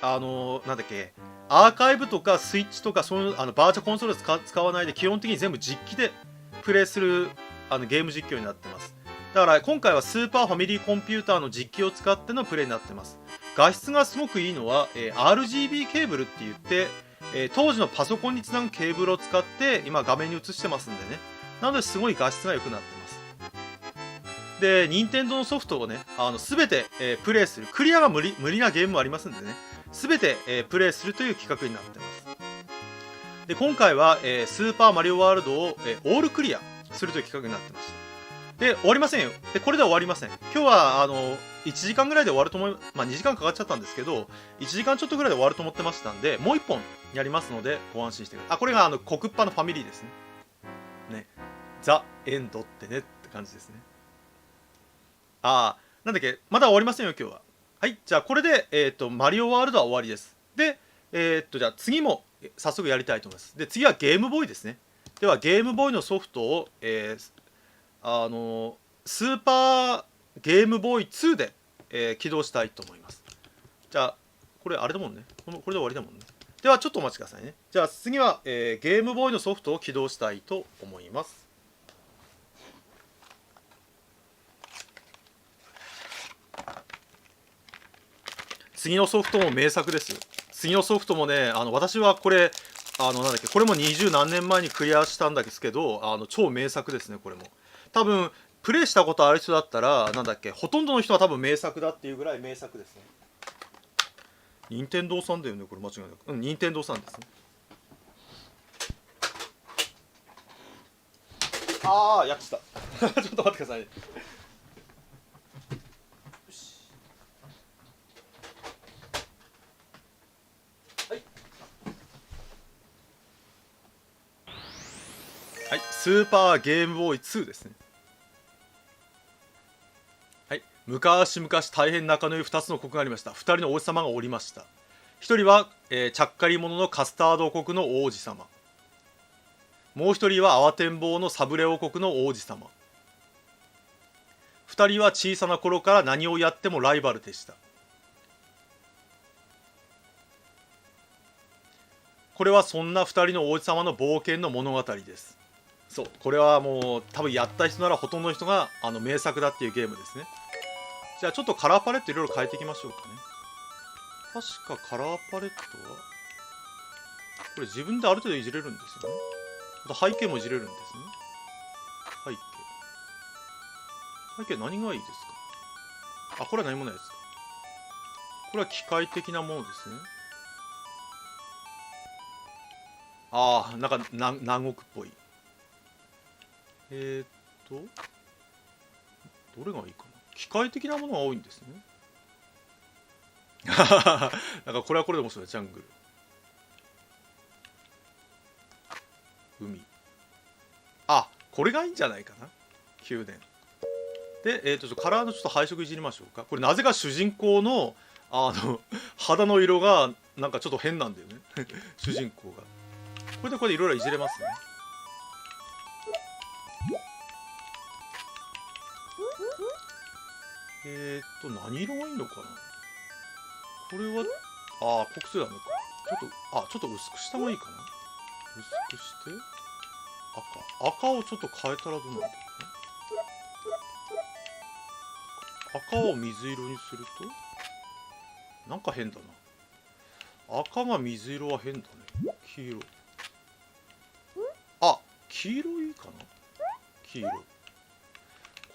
なんだっけ、アーカイブとかスイッチとかそういうバーチャコンソール使わないで、基本的に全部実機でプレイするゲーム実況になってます。だから今回はスーパーファミリーコンピューターの実機を使ってのプレイになってます。画質がすごくいいのは、RGB ケーブルって言って、当時のパソコンにつなぐケーブルを使って今画面に映してますんでね。なのですごい画質が良くなってます。で、任天堂のソフトをね、すべて、プレイする。クリアが無理なゲームもありますんでね。すべて、プレイするという企画になってます。で、今回は、スーパーマリオワールドを、オールクリアするという企画になってました。で、終わりませんよ。で、これで終わりません。今日は、1時間ぐらいで終わると思い、まあ2時間かかっちゃったんですけど、1時間ちょっとぐらいで終わると思ってましたんで、もう1本やりますので、ご安心してください。あ、これがコクッパのファミリーですね。ね。ザ・エンドってねって感じですね。ああ、なんだっけ、まだ終わりませんよ、今日は。はい、じゃあこれで、マリオワールドは終わりです。で、じゃあ次も早速やりたいと思います。で、次はゲームボーイですね。では、ゲームボーイのソフトを、スーパーゲームボーイ2で、起動したいと思います。じゃあ、これあれだもんね。これで終わりだもんね。では、ちょっとお待ちくださいね。じゃあ次は、ゲームボーイのソフトを起動したいと思います。次のソフトも名作ですよ。次のソフトもね、私はこれ、なんだっけ、これも20何年前にクリアしたんですけど、超名作ですね、これも。多分、プレイしたことある人だったら、なんだっけ、ほとんどの人は多分名作だっていうぐらい名作ですね。任天堂さんだよね、これ間違いなく。うん、任天堂さんですね。ああ、やってた。ちょっと待ってくださいね。はい、スーパーゲームボーイ2ですね。はい、昔々大変仲の良い2つの国がありました。2人の王子様がおりました。1人は、ちゃっかり者のカスタード国の王子様。もう1人は慌てんぼうのサブレ王国の王子様。2人は小さな頃から何をやってもライバルでした。これはそんな2人の王子様の冒険の物語です。そう、これはもう多分やった人ならほとんどの人が名作だっていうゲームですね。じゃあちょっとカラーパレットいろいろ変えていきましょうかね。確かカラーパレットはこれ自分である程度いじれるんですよね。あと背景もいじれるんですね。背景何がいいですか。あ、これは何もないですか。これは機械的なものですね。ああ、なんか南国っぽい。どれがいいかな。機械的なものが多いんですね。なんかこれはこれで面白い。ジャングル、海。あ、これがいいんじゃないかな。宮殿で、カラーのちょっと配色いじりましょうか。これなぜか主人公の肌の色がなんかちょっと変なんだよね主人公が。これでいろいろいじれますね。何色がいいのかな。これは濃くするだめか。ちょっと薄くした方がいいかな。薄くして赤をちょっと変えたらどうなんだろうね。赤を水色にするとなんか変だな。赤が水色は変だね。黄色、黄色いいかな。黄色、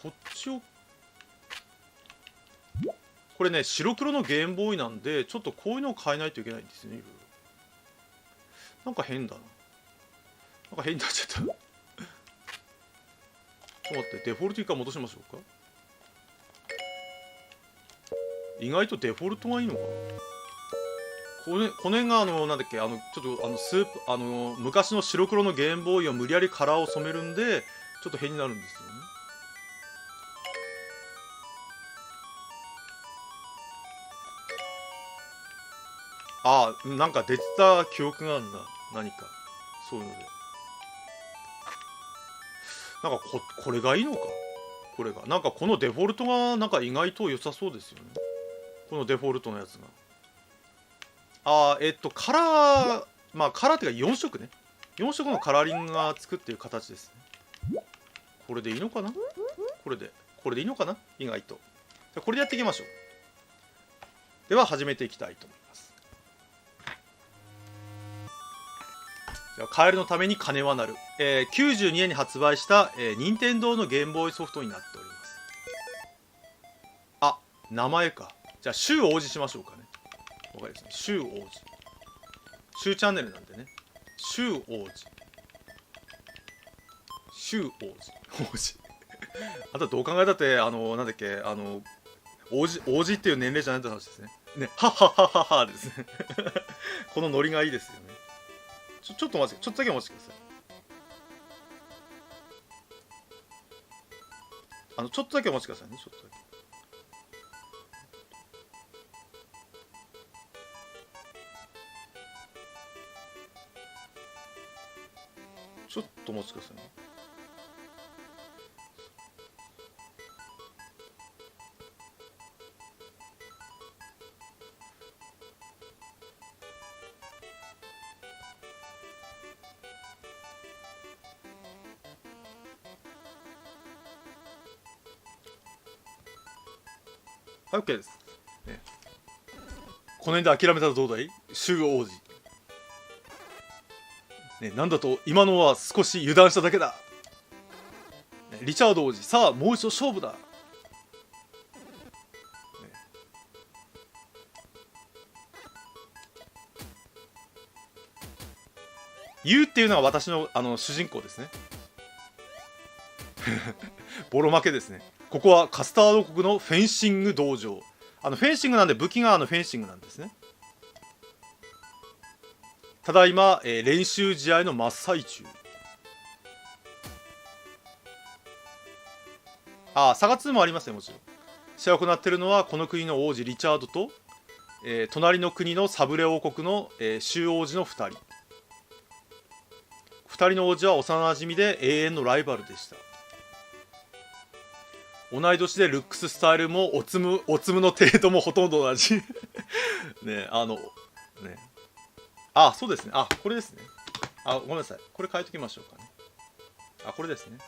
こっちを。これね、白黒のゲームボーイなんでちょっとこういうのを変えないといけないんですね。いろいろなんか変だな。なんか変になっちゃったちょっと待って、デフォルト一回戻しましょうか。意外とデフォルトがいいのかな。この辺がなんだっけ、ちょっとスープ昔の白黒のゲームボーイを無理やりカラーを染めるんでちょっと変になるんですよね。なんか出てた記憶があるんだ。何かそういうので。なんかこれがいいのか。これがなんかこのデフォルトがなんか意外と良さそうですよね。このデフォルトのやつが。カラー、カラーっていうか4色ね。4色のカラーリングがつくっていう形ですね。これでいいのかな。これでいいのかな。意外と。じゃあこれでやっていきましょう。では始めていきたいと思います。じゃあカエルのために鐘は鳴る。92年に発売した、任天堂のゲームボーイソフトになっております。名前か。じゃあ周王子しましょうかね。わかりますね。周王子。周チャンネルなんでね。周王子。周王子。王子。あとどう考えたって、なんだっけ、王子っていう年齢じゃないって話ですね。ね、はっはっはっはっはですね。このノリがいいですよね。ちょっと待って、ちょっとだけお待ちください。ちょっとだけお待ちくださいね。ちょっとだけ。ちょっとお待ちくださいね。はい、OK です。ね、この辺で諦めたらどうだい、周王子。ね、なんだと今のは少し油断しただけだ。ね、リチャード王子、さあもう一度勝負だ。ね、ユウっていうのが私の主人公ですね。ボロ負けですね。ここはカスタード国のフェンシング道場。フェンシングなんで武器がフェンシングなんですね。ただいま、練習試合の真っ最中。サガ2もありますね、もちろん。試合を行っているのはこの国の王子リチャードと、隣の国のサブレ王国の、周王子の2人。2人の王子は幼馴染で永遠のライバルでした。同い年でルックススタイルもおつむの程度もほとんど同じね。ね、そうですね。これですね。ごめんなさい。これ変えときましょうかね。これですね。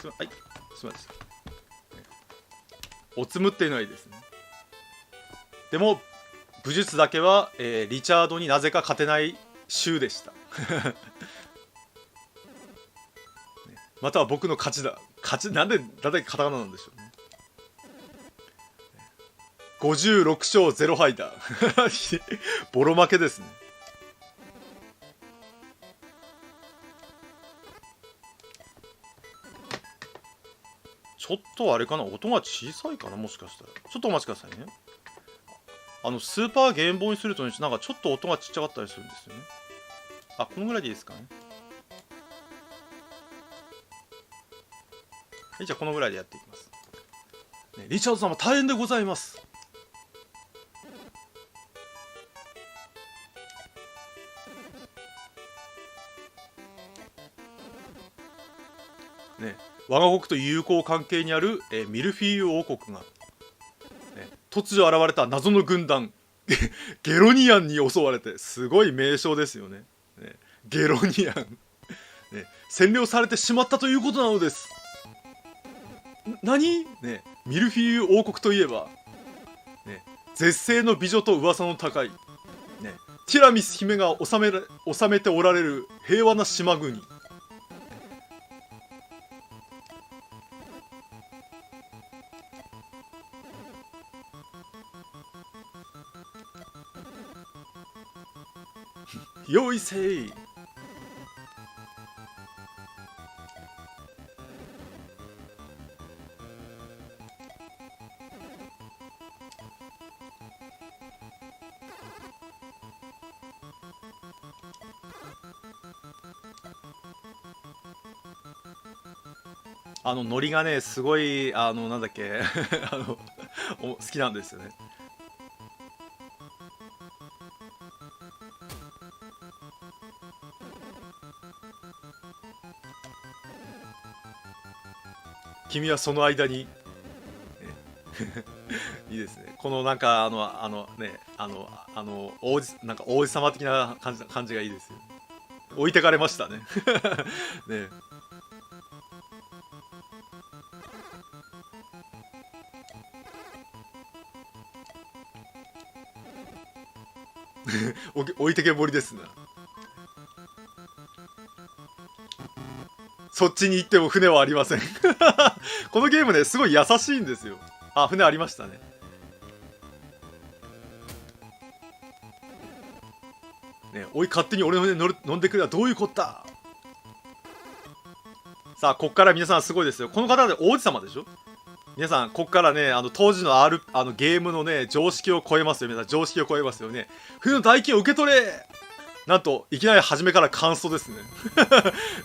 はい、すみません。おつむっていうのはいいですね。でも武術だけは、リチャードになぜか勝てないシュウでした。または僕の勝ちだ。なんでカタカナなんでしょうね。56勝0敗だ。ボロ負けですね。ちょっとあれかな、音が小さいかな、もしかしたら。ちょっとお待ちくださいね。スーパーゲームボーイにするとね、なんかちょっと音がちっちゃかったりするんですよね。あ、このぐらいでいいですかね。はい、じゃあこのぐらいでやっていきます。ね、リチャード様大変でございます。ね、我が国と友好関係にある、ミルフィーユ王国が、ね、突如現れた謎の軍団ゲロニアンに襲われて、すごい名称ですよね。ね、ゲロニアン、ね、占領されてしまったということなのです。何、ね、ミルフィーユ王国といえば、ね、絶世の美女と噂の高い、ね、ティラミス姫が治めておられる平和な島国。よいせい。ノリがね、すごい、なんだっけ好きなんですよね。君はその間にいいですね。このなんかね、なんか王子様的な感じがいいですよ。置いてかれましたね。ね。置いてけぼりですな。そっちに行っても船はありません。このゲームね、すごい優しいんですよ。あ、船ありましたね。ね、おい、勝手に俺の船乗んでくれはどういうこった。さあ、こっから皆さんすごいですよ。この方で王子様でしょ。皆さん、こっからね、当時のゲームのね、常識を超えますよ。皆さん、常識を超えますよね。船の代金を受け取れ。なんと、いきなり初めからカンストですね。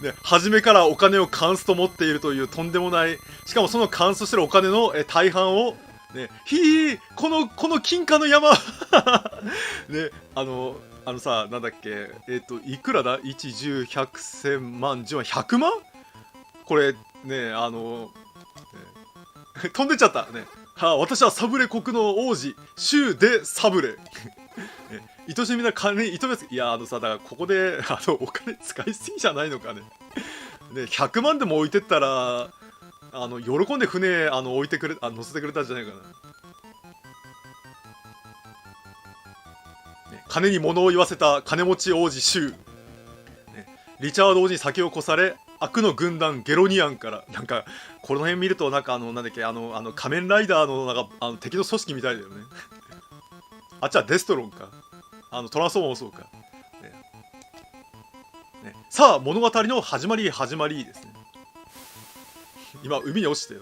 ね、初めからお金をカンスト持っているというとんでもない、しかもそのカンストしてるお金の大半を、ね、この金貨の山ね、さ、なんだっけ、いくらだ ?1、10、100、1000万、10万、100万これ、ね、飛んでっちゃった。ね。はあ、私はサブレ国の王子、シューでサブレ。愛しみな金に糸目つけ、いや、さ、だからここで、お金使いすぎじゃないのかね。ね、100万でも置いてったら、喜んで船、置いてくれ、乗せてくれたんじゃないかな。ね、金に物を言わせた金持ち王子シュー。ね、リチャード王子に先を越され、悪の軍団ゲロニアンから、なんか、この辺見ると、なんかなんだっけ、仮面ライダーの、なんか、敵の組織みたいだよね。あっちはデストロンか。トランスフォーマーもそうか。ねね、さあ、物語の始まりですね。今、海に落ちたよ。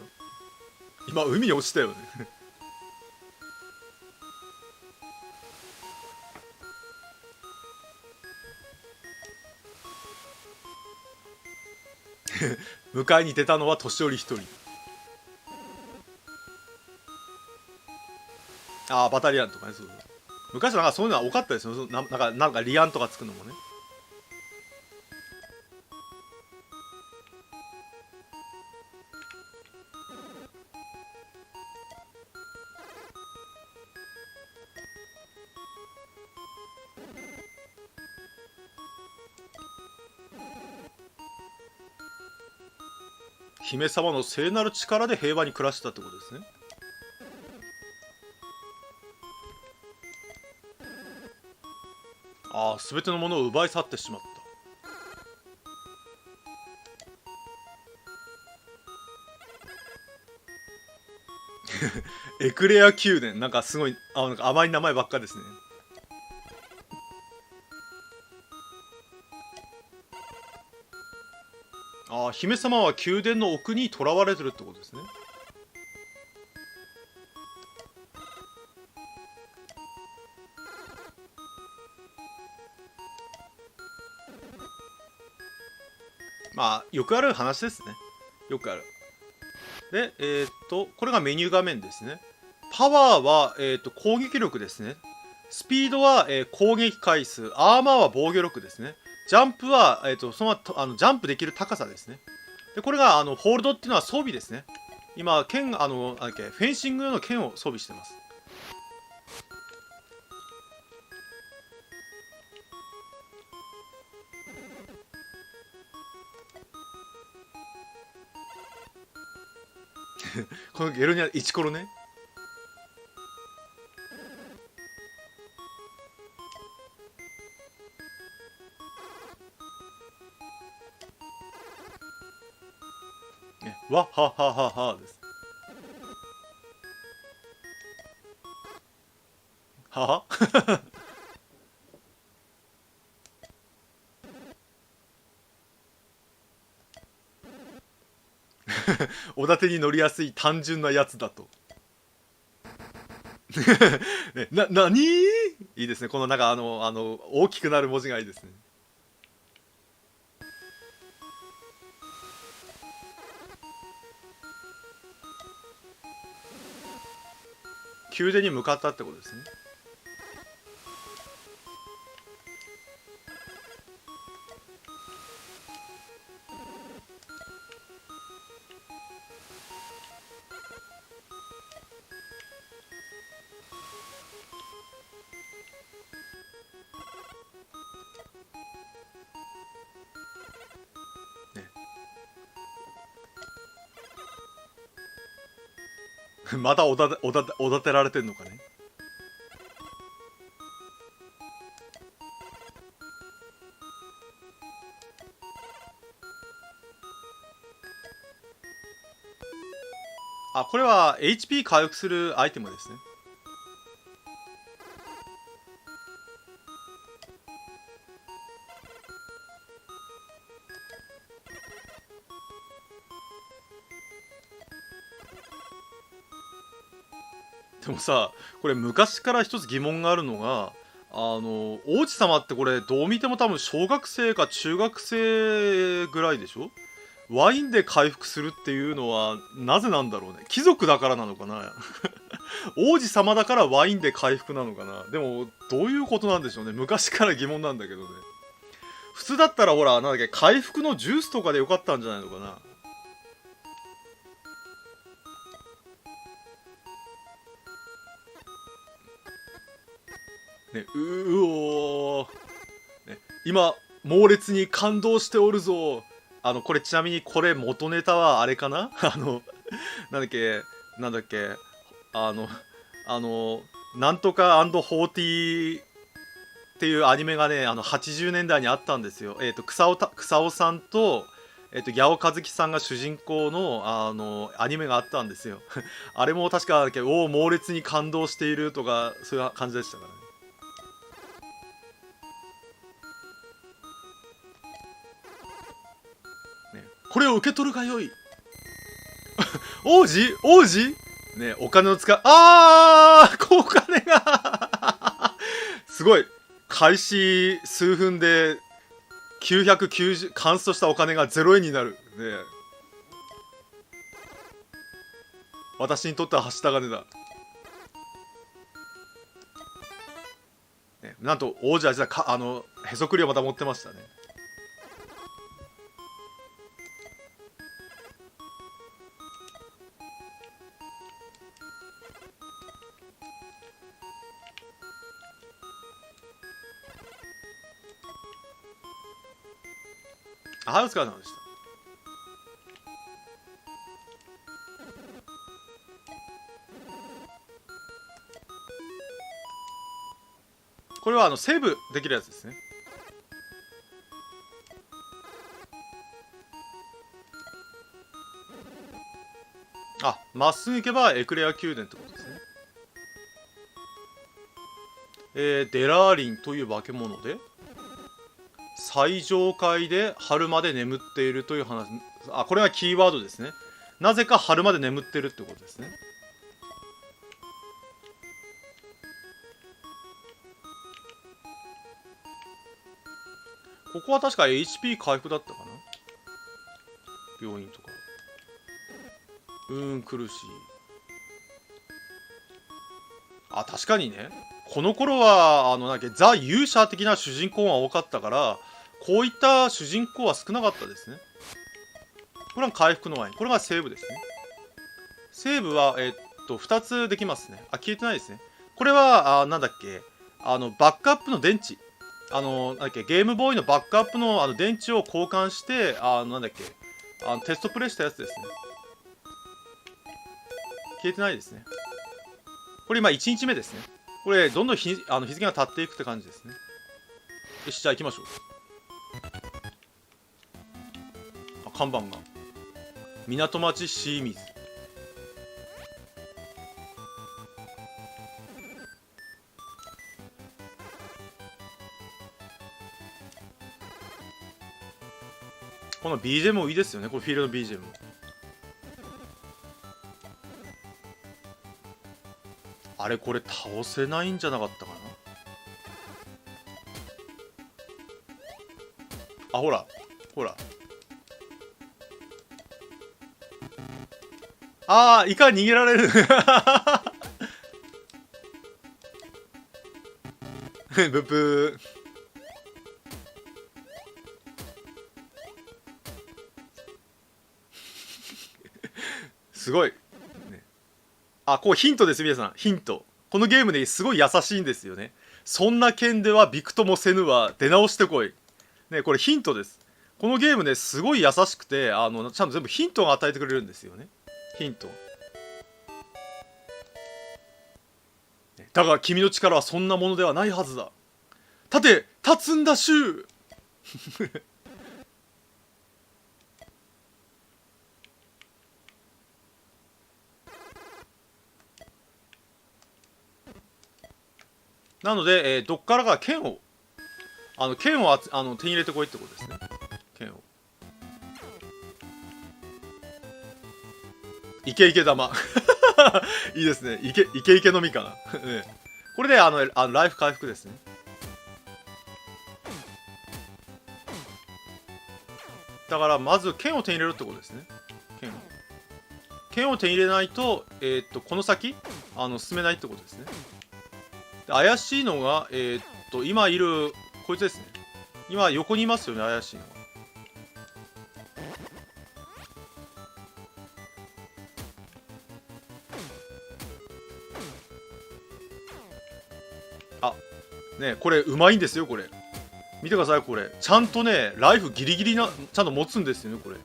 今、海に落ちたよね。迎えに出たのは年寄り一人。ああ、バタリアンとかね、そう。昔はなんかそういうのは多かったですよ。なんかリアンとかつくのもね。姫様の聖なる力で平和に暮らしてたってことですね。ああ、全てのものを奪い去ってしまった。エクレア宮殿、なんかすごいなんか甘い名前ばっかですね。ああ、姫様は宮殿の奥に囚われてるってことですね。まあよくある話ですね。よくある。でこれがメニュー画面ですね。パワーは攻撃力ですね。スピードは攻撃回数、アーマーは防御力ですね。ジャンプはそのジャンプできる高さですね。でこれがホールドっていうのは装備ですね。今剣なんだっけ、フェンシング用の剣を装備してます。このゲルニアイチコロね。わっはっはっはっはです。ははおだてに乗りやすい単純なやつだと。ね、なにいいですね。このなんか大きくなる文字がいいですね。宮殿に向かったってことですね。またおだてられてんのかね。あ、これは HP 回復するアイテムですね。でもさ、これ昔から一つ疑問があるのが、王子様ってこれどう見ても多分小学生か中学生ぐらいでしょ。ワインで回復するっていうのはなぜなんだろうね。貴族だからなのかな。王子様だからワインで回復なのかな。でもどういうことなんでしょうね。昔から疑問なんだけどね。普通だったらほら、なんだっけ、回復のジュースとかでよかったんじゃないのかな。ね、おー、ね、今猛烈に感動しておるぞ。これちなみにこれ元ネタはあれかな。なんだっけ、なんだっけ、あのあのなんとか40っていうアニメがね、80年代にあったんですよ。草尾さんと矢尾和樹さんが主人公のアニメがあったんですよ。あれも確かおお猛烈に感動しているとかそういう感じでしたからね。ね、これを受け取るがよい。王子ね、お金を使う。お金がすごい。開始数分で990、カンストしたお金が0円になる。ね、私にとってははした金だ。ね、なんと王子は実はへそくりをまた持ってましたね。はい、お疲れ様でした。これはセーブできるやつですね。あ、まっすぐ行けばエクレア宮殿ってことですね。デラーリンという化け物で最上階で春まで眠っているという話。あ、これがキーワードですね。なぜか春まで眠ってるってことですね。ここは確か HP 回復だったかな。病院とか苦しい。あ、確かにね、この頃はなんかザ勇者的な主人公が多かったから、こういった主人公は少なかったですね。これは回復のワイン、これがセーブですね。セーブは2つできますね。あ、消えてないですね。これはなんだっけ、バックアップの電池、なんだっけ、ゲームボーイのバックアップの電池を交換して、なんだっけ、テストプレイしたやつですね。消えてないですね。これ今1日目ですね。これどんどん日付が経っていくって感じですね。よし、じゃあ行きましょう。あ、看板が港町シーミズ。この BGM もいいですよね。このフィールド BGM。あれこれ倒せないんじゃなかったかな。あ、ほらほら。ああ、イカ逃げられる。ブブー。すごい、ね、あ、こうヒントです。皆さんヒント。このゲームですごい優しいんですよね。そんな剣ではびくともせぬは出直してこい。ね、これヒントです。このゲームね、すごい優しくて、ちゃんと全部ヒントを与えてくれるんですよね。ヒント。だが君の力はそんなものではないはずだ。立て、立つんだシュー。なので、どっからか剣を手に入れてこいってことですね。剣を。イケイケ玉。いいですね。イケイケのみかな。ね、これでライフ回復ですね。だからまず剣を手に入れるってことですね。剣を手に入れないと、この先進めないってことですね。で怪しいのが今いるこいつですね。今横にいますよね、怪しいのが。あ、ね、これうまいんですよ。これ見てください。これちゃんとね、ライフギリギリな、ちゃんと持つんですよね。これ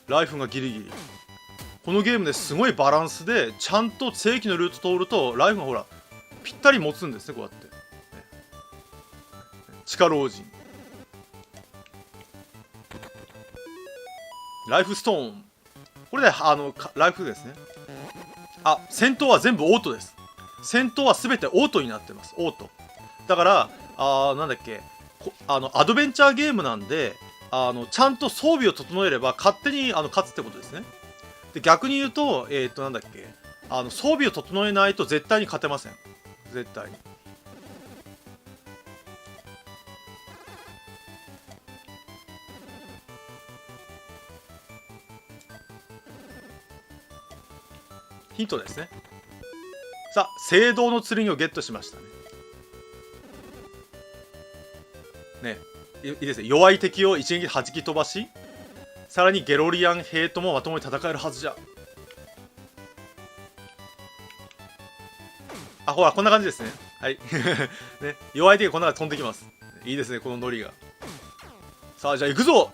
ライフがギリギリ。このゲームですごいバランスで、ちゃんと正規のルート通るとライフがほらぴったり持つんですね。こうやって、ね、地下老人ライフストーン。これでライフですね。あ、戦闘は全部オートです。戦闘は全てオートになってます。オートだから、なんだっけ、アドベンチャーゲームなんで、ちゃんと装備を整えれば勝手に勝つってことですね。で逆に言うと、なんだっけ、装備を整えないと絶対に勝てません。絶対に。ヒントですね。さあ、聖堂の剣をゲットしましたね。ね、いいですね。弱い敵を一撃弾き飛ばし、さらにゲロリアン兵ともまともに戦えるはずじゃ。あ、ほら、こんな感じですね。はい。ね、弱い敵がこんな感じ飛んできます。いいですね、このノリが。さあ、じゃあ行くぞ。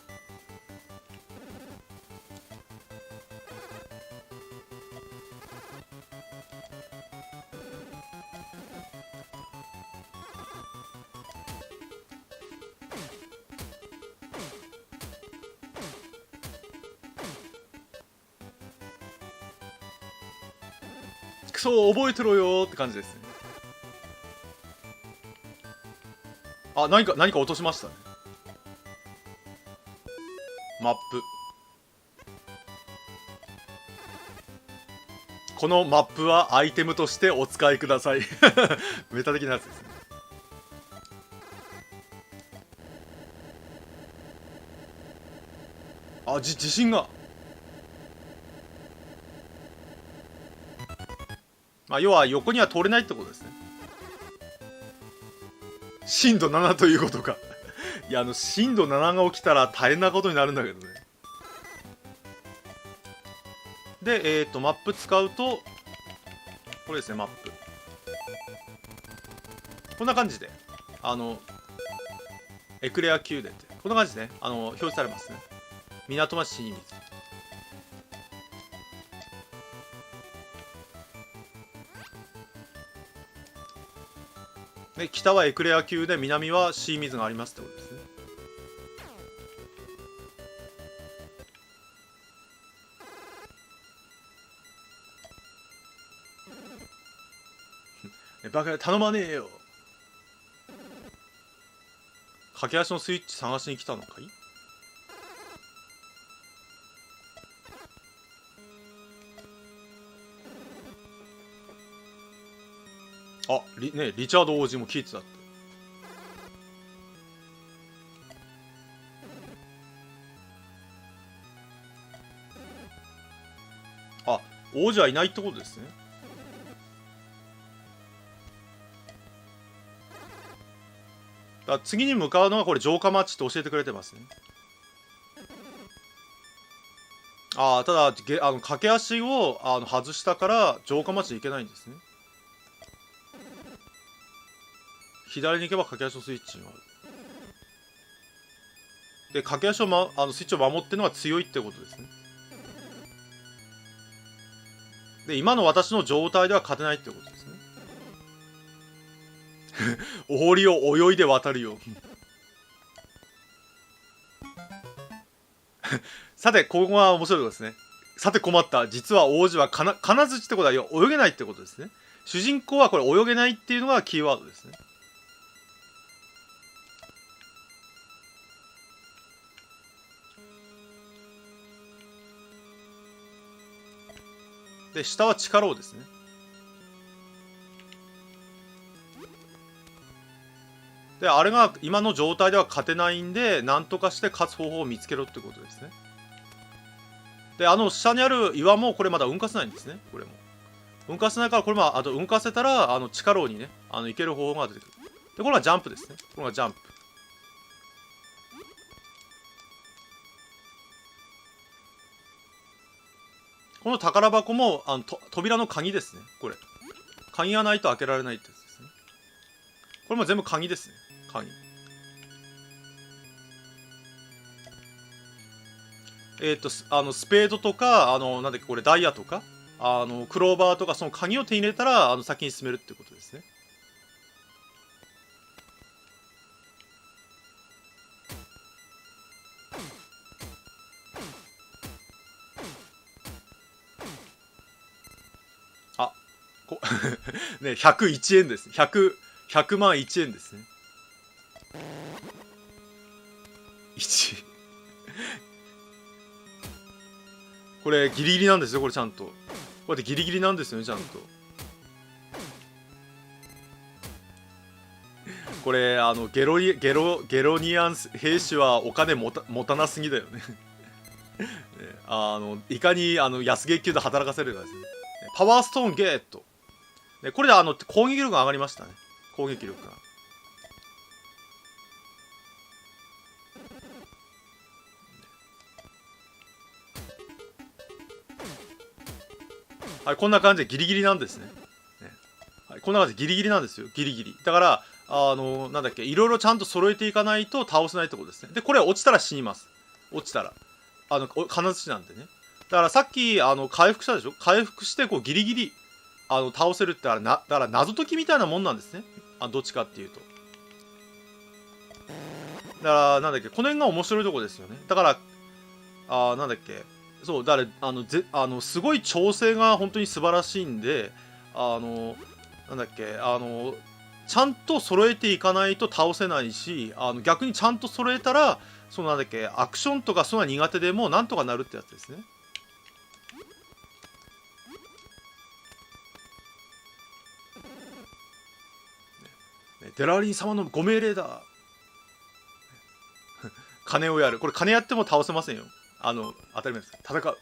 クソ覚えてろよって感じですね。あ、何か落としましたね。マップ。このマップはアイテムとしてお使いください。メタ的なやつですね。あ、地震が。まあ、要は横には通れないってことですね。震度7ということか。いや、震度7が起きたら大変なことになるんだけどね。で、マップ使うと、これですね、マップ。こんな感じで、エクレア宮殿って、こんな感じでね、表示されますね。港町清水。で、北はエクレア宮で南は清水がありますってことですね。バカ頼まねえよ。駆け足のスイッチ探しに来たのかい？あ、リチャード王子も聞いてたって。あ、王子はいないってことですね。だから次に向かうのがこれ城下町って教えてくれてますね。ああ、ただ駆け足を外したから城下町に行けないんですね。左に行けば駆け足のスイッチがある。で、駆け足を、スイッチを守ってるのが強いってことですね。で、今の私の状態では勝てないってことですね。お堀を泳いで渡るよ。さて、ここが面白いですね。さて困った。実は王子は金槌ってことは泳げないってことですね。主人公はこれ泳げないっていうのがキーワードですね。で、下は力をですね。で、あれが今の状態では勝てないんで、なんとかして勝つ方法を見つけろってことですね。で、下にある岩もこれまだ運かせないんですね。これも。運かせないから、これも運かせたら、地下牢にね、行ける方法が出てくる。で、これがジャンプですね。これがジャンプ。この宝箱も、扉の鍵ですね。これ。鍵がないと開けられないってやつですね。これも全部鍵ですね。鍵。スペードとか、なんだっけ、これダイヤとか、クローバーとか、その鍵を手に入れたら、先に進めるってことですね。あ、ね、101円ですね。100万1円ですね。1。これギリギリなんですよ、これちゃんと。こうやってギリギリなんですよね、ちゃんと。これ、ゲロニアン兵士はお金持たなすぎだよね。ね、いかに安月給で働かせるかですね。パワーストーンゲット。ね、これで攻撃力が上がりましたね。攻撃力が。はい、こんな感じでギリギリなんですね。はい、こんな感じでギリギリなんですよ。ギリギリ。だから、なんだっけ、いろいろちゃんと揃えていかないと倒せないってことですね。で、これ落ちたら死にます。落ちたら。金槌なんでね。だからさっき、回復したでしょ？回復して、こう、ギリギリ、倒せるってだから謎解きみたいなもんなんですね。どっちかっていうと。だから、なんだっけ、この辺が面白いとこですよね。だから、なんだっけ、そう、だから、すごい調整が本当に素晴らしいんで、なんだっけ、ちゃんと揃えていかないと倒せないし、逆にちゃんと揃えたら、そのなんだっけ、アクションとかそんな苦手でもなんとかなるってやつですね。デラリン様のご命令だ。金をやる。これ金やっても倒せませんよ。当たり前です。戦う。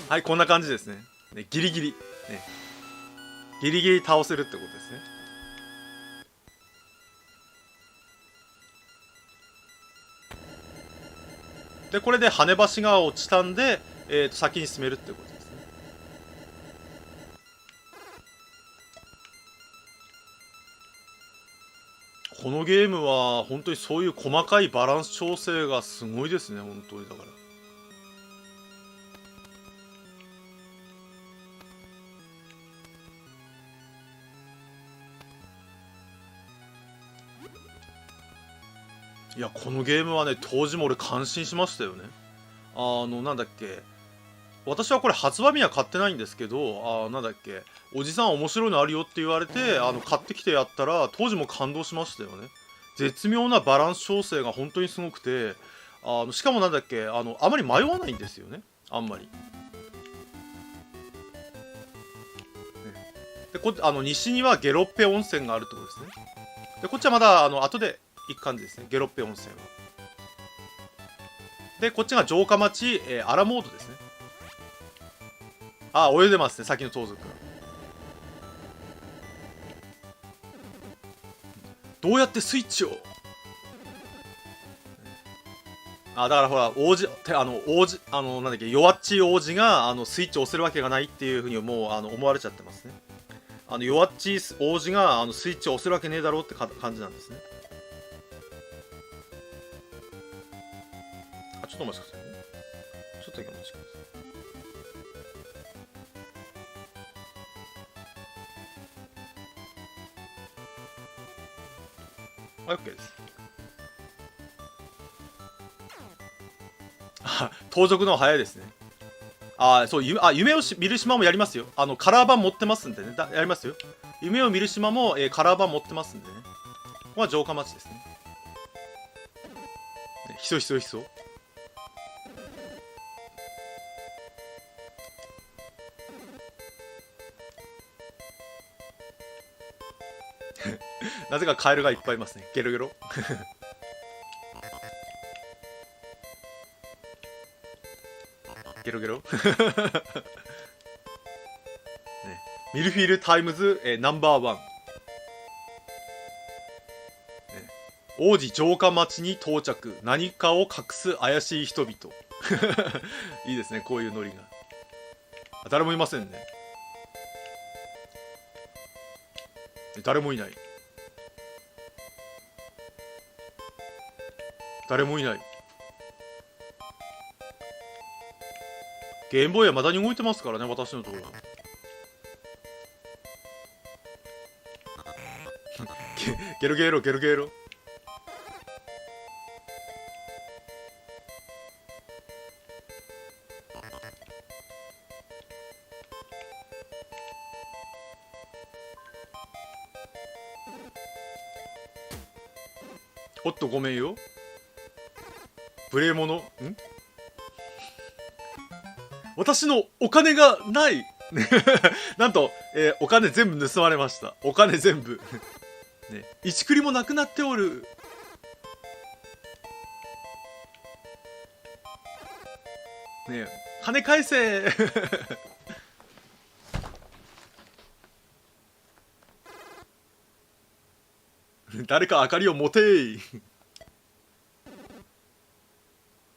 はい、こんな感じですね。ね、ギリギリ。ね。ギリギリ倒せるってことですね。で、これで跳ね橋が落ちたんで、先に進めるってことですね。このゲームは本当にそういう細かいバランス調整がすごいですね、本当にだから。いや、このゲームはね、当時も俺感心しましたよね。なんだっけ。私はこれ発売日には買ってないんですけど、なんだっけ。おじさん面白いのあるよって言われて、買ってきてやったら、当時も感動しましたよね。絶妙なバランス調整が本当にすごくて、しかもなんだっけ、あまり迷わないんですよね。あんまり。で、西にはゲロッペ温泉があるってことですね。で、こっちはまだ、後で行く感じですね。ゲロッペ温泉は。で、こっちが城下町、アラモードですね。あ、泳いでますね、先の盗賊が。どうやってスイッチを。だからほら、王子、なんだっけ、弱っちい王子が、スイッチを押せるわけがないっていうふうにもう、思われちゃってますね。弱っちい王子が、スイッチを押せるわけねえだろうって感じなんですね。ちょっとお待ちくださいね。ちょっとだけお待ちください。はい、OK です。盗賊の方が早いですね。そう、夢を見る島もやりますよ。カラー版持ってますんでね。やりますよ。夢を見る島も、カラー版持ってますんでね。ここは城下町ですね。ひそひそひそ。なぜかカエルがいっぱいいますね。ゲロゲロ。ゲロゲロ。ね、ミルフィールタイムズ、ナンバーワン。王子城下町に到着。何かを隠す怪しい人々。いいですね、こういうノリが。誰もいませんね。誰もいない。誰もいない。ゲームボーイはまだに動いてますからね、私のところ。ゲロゲロゲロゲロ。おっとごめんよ。無礼者。私のお金がないなんと、お金全部盗まれました。お金全部。ね、一栗もなくなっておる。ねえ、金返せ誰か明かりを持てい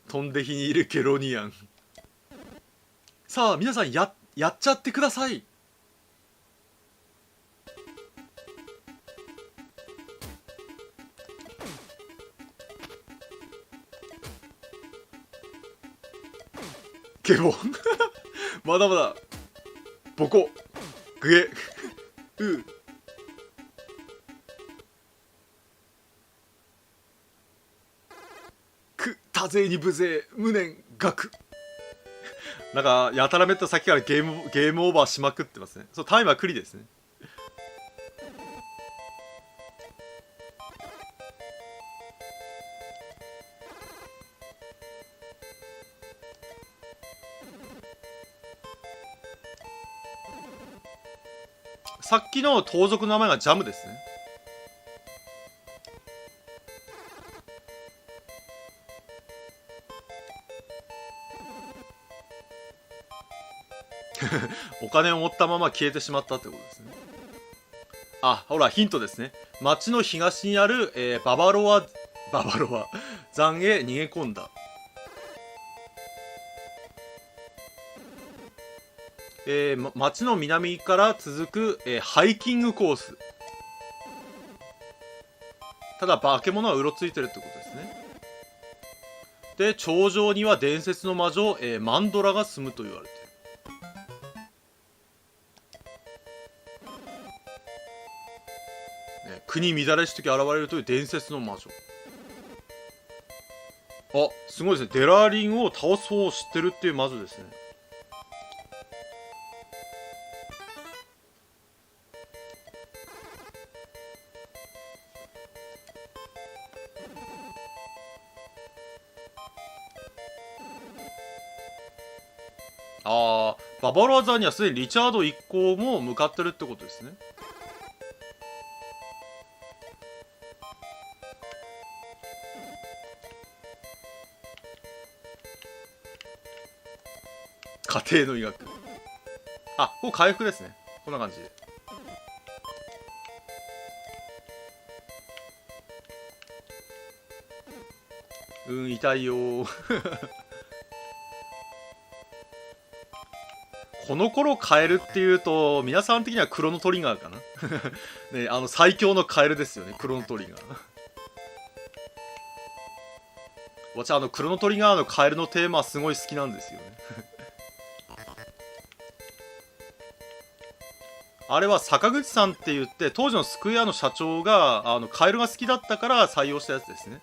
飛んで火にいるケロニアン。さあ皆さんやっちゃってください。ケボンまだまだボコグエう多勢に無勢無念学。なんかやたらめった先からゲームオーバーしまくってますね。そう、タイムはクリですね。さっきの盗賊の名前がジャムですね。お金を持ったまま消えてしまったってことですね。あ、ほらヒントですね。町の東にある、ババロア山へ逃げ込んだ。町の南から続く、ハイキングコース。ただ化け物はうろついてるってことですね。で、頂上には伝説の魔女、マンドラが住むと言われている。国乱れし時現れるという伝説の魔女。あ、すごいですね。デラリンを倒す方を知ってるっていう魔女ですね。あー、ババロア山にはすでにリチャード一行も向かってるってことですね。家庭の医学。あ、ここ回復ですね。こんな感じで。痛いよー。この頃カエルっていうと皆さん的にはクロノトリガーかな。ね、最強のカエルですよね、クロノトリガー。私クロノトリガーのカエルのテーマはすごい好きなんですよね。あれは坂口さんって言って当時のスクエアの社長がカエルが好きだったから採用したやつですね。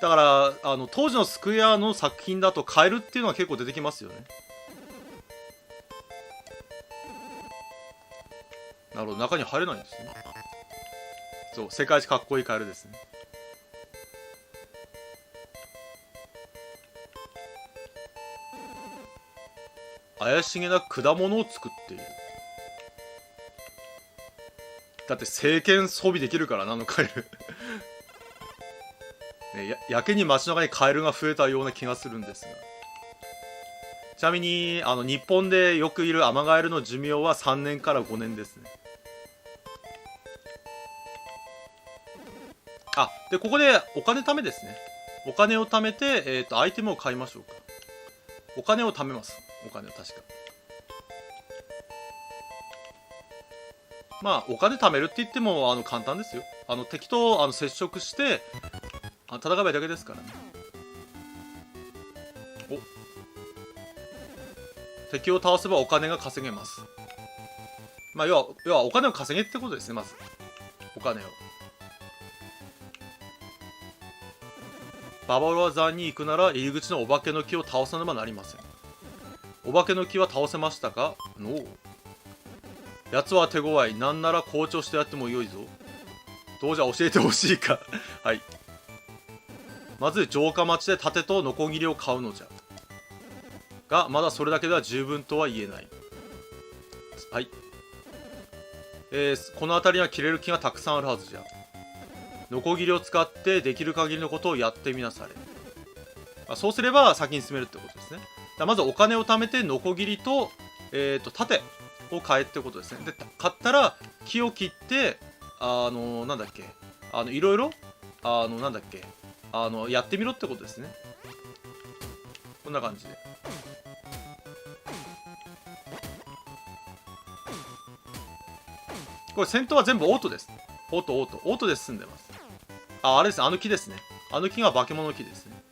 だから当時のスクエアの作品だとカエルっていうのは結構出てきますよね。なるほど、中に入れないんですね。そう、世界一かっこいいカエルですね。怪しげな果物を作っている。だって聖剣装備できるからな、カエル。ね、やけに街中にカエルが増えたような気がするんですが。ちなみに日本でよくいるアマガエルの寿命は3年から5年ですね。あ、でここでお金貯めですね。お金を貯めて、アイテムを買いましょうか。お金を貯めます。お金を確か。まあお金貯めるって言っても簡単ですよ。敵と接触して戦えばいいだけですからね。お、敵を倒せばお金が稼げます。まあ要はお金を稼げってことですね。まずお金を。ババロア山に行くなら入り口のお化けの木を倒さねばなりません。お化けの木は倒せましたか？のう。奴は手強い。なんなら校長してやってもよいぞ。どうじゃ教えてほしいか。はい。まず城下町で盾とノコギリを買うのじゃ。が、まだそれだけでは十分とは言えない。はい。この辺りには切れる木がたくさんあるはずじゃ。ノコギリを使ってできる限りのことをやってみなされ。そうすれば先に進めるってことですね。まずお金を貯めてノコギリと、盾を買えってことですね。で、買ったら木を切って、なんだっけ、いろいろ、なんだっけ、やってみろってことですね。こんな感じで。これ戦闘は全部オートです。オートで進んでます。あれです。木ですね。木が化け物の木ですね。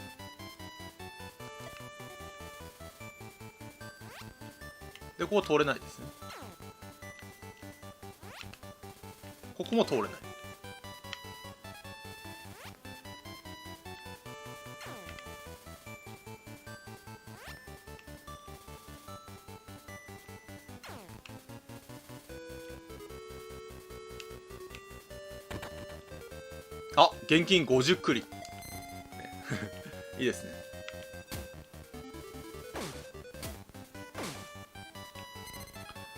で、ここ通れないですね。ここも通れない。あ、現金50クリ、ね、いいですね。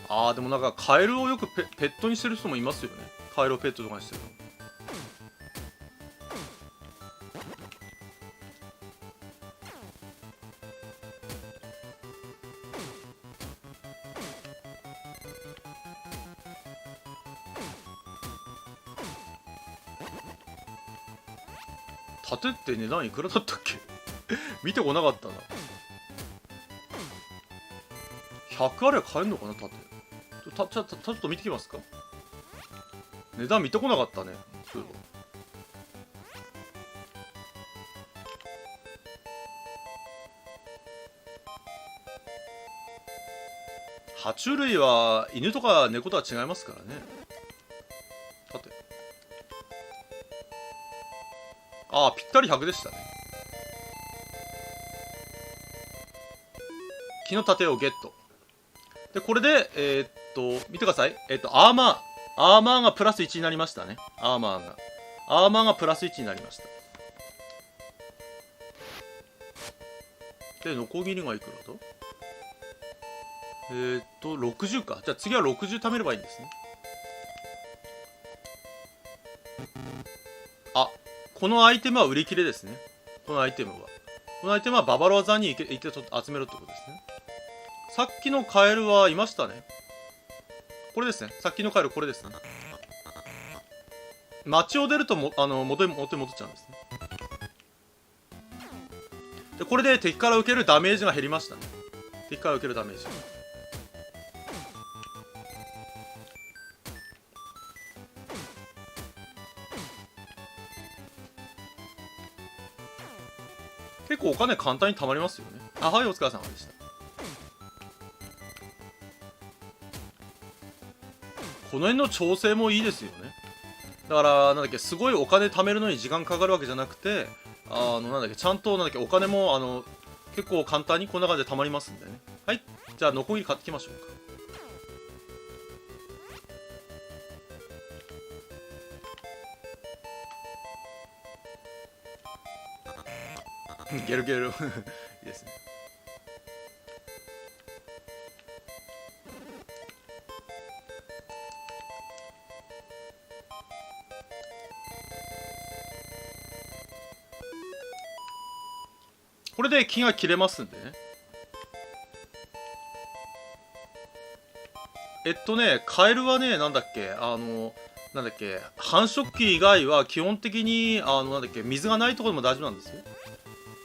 あー、でもなんかカエルをよくペットにしてる人もいますよね。カエルをペットとかにしてるの。盾って値段いくらだったっけ見てこなかったな。100あれば買えるのかな、盾。ちょっと見てきますか。値段見てこなかったね、そういえば。爬虫類は犬とか猫とは違いますからね。盾。ああ、ぴったり100でしたね。木の盾をゲット。で、これで、見てください。アーマーがプラス1になりましたね。アーマーがプラス1になりました。で、ノコギリがいくらだ60か。じゃあ次は60貯めればいいんですね。あ、このアイテムは売り切れですね。このアイテムはババロア山に行ってちょっと集めろってことですね。さっきのカエルはいましたね。これですね。さっきのカエルこれですね。街を出ると元に戻っちゃうんですね。で、これで敵から受けるダメージが減りましたね。敵から受けるダメージ。結構お金簡単に貯まりますよね。あ、はい、お疲れ様でした。この辺の調整もいいですよね。だから、なんだっけ、すごいお金貯めるのに時間かかるわけじゃなくて、なんだっけ、ちゃんと、なんだっけ、お金も、結構簡単にこんな感じで貯まりますんでね。はい。じゃあ、ノコギリ買ってきましょうか。ゲルゲルいいですね。これで木が切れますんでね。カエルはね、なんだっけ、なんだっけ、繁殖期以外は基本的に、なんだっけ、水がないところでも大丈夫なんですよ。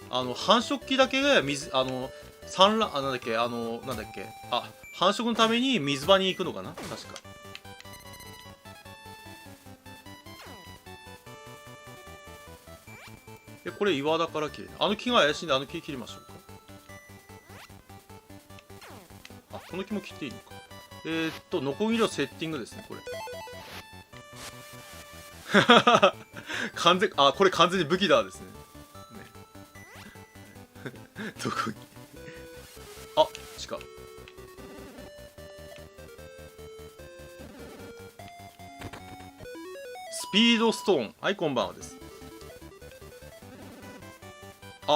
繁殖期だけが水、産卵、なんだっけ、なんだっけ、繁殖のために水場に行くのかな確か。これ岩だから切れない。あの木が怪しいんで、あの木切りましょうか。この木も切っていいのか。ノコギリのセッティングですね、これ。これ完全に武器だですね。どこに違う。スピードストーン。はい、こんばんはです。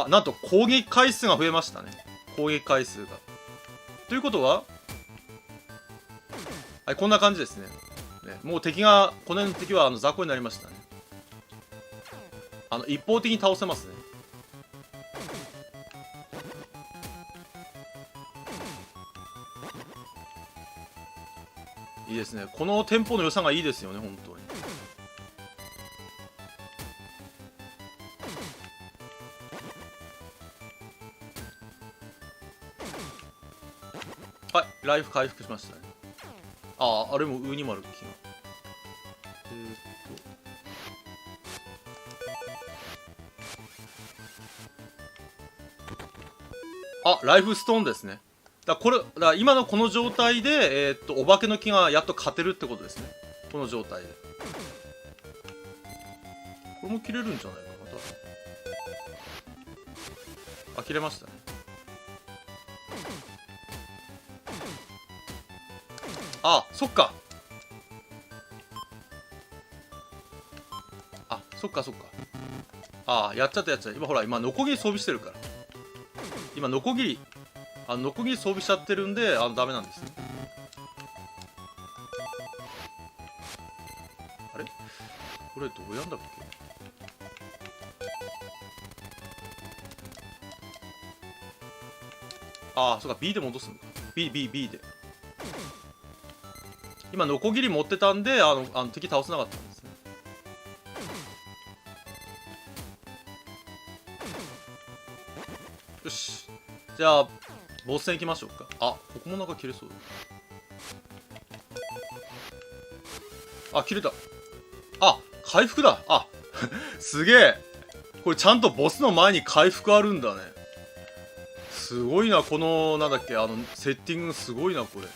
なんと攻撃回数が増えましたね。攻撃回数が。ということは、はい、こんな感じですね。もうこの辺の敵は雑魚になりましたね。一方的に倒せますね。いいですね。このテンポの良さがいいですよね、本当に。はい、ライフ回復しましたね。あれもウニマル気が。ライフストーンですね。だから今のこの状態で、お化けの木がやっと勝てるってことですね。この状態で。これも切れるんじゃないかな、また。切れましたね。そっか。そっかそっか。ああ、やっちゃったやっちゃった。今ほら、今ノコギリ装備してるから。今ノコギリノコギリ装備しちゃってるんでダメなんですね。あれこれどうやんだっけ。ああ、そうか、 B で戻すのか。 B で。今ノコギリ持ってたんで敵倒せなかったんですね。よし、じゃあボス戦行きましょうか。あ、ここもなんか切れそうだ。あ、切れた。あ、回復だ。あすげえ。これちゃんとボスの前に回復あるんだね。すごいな、このなんだっけ、セッティングすごいなこれ。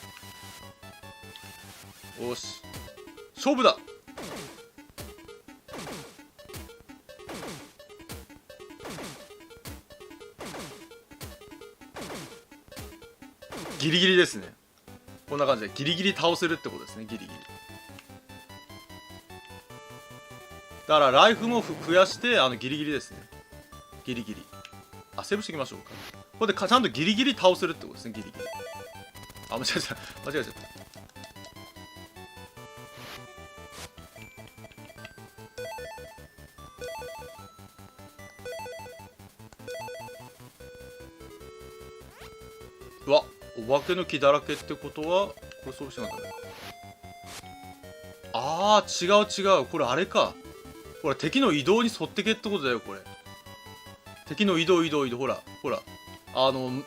よし、勝負だ。ギリギリですね。こんな感じでギリギリ倒せるってことですね。ギリギリだからライフも増やしてギリギリですね。ギリギリ。あ、セーブしていきましょうか。これでちゃんとギリギリ倒せるってことですね。ギリギリ。あ、間違えちゃった。間違えちゃった。うわ、お化けの木だらけってことはこれ装備してなんだね。あー、違う。これあれか。これ敵の移動に沿ってけってことだよ、これ。敵の移動。ほら。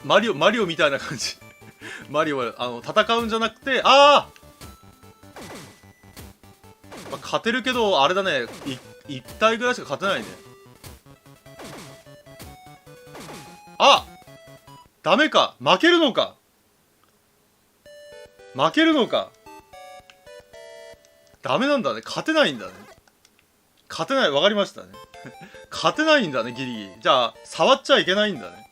マリオみたいな感じ。マリオは、戦うんじゃなくて、まあ、勝てるけど、あれだね。1体ぐらいしか勝てないね。あ、ダメか。負けるのか。ダメなんだね。勝てないんだね。勝てない。わかりましたね。勝てないんだね、ギリギリ。じゃあ、触っちゃいけないんだね。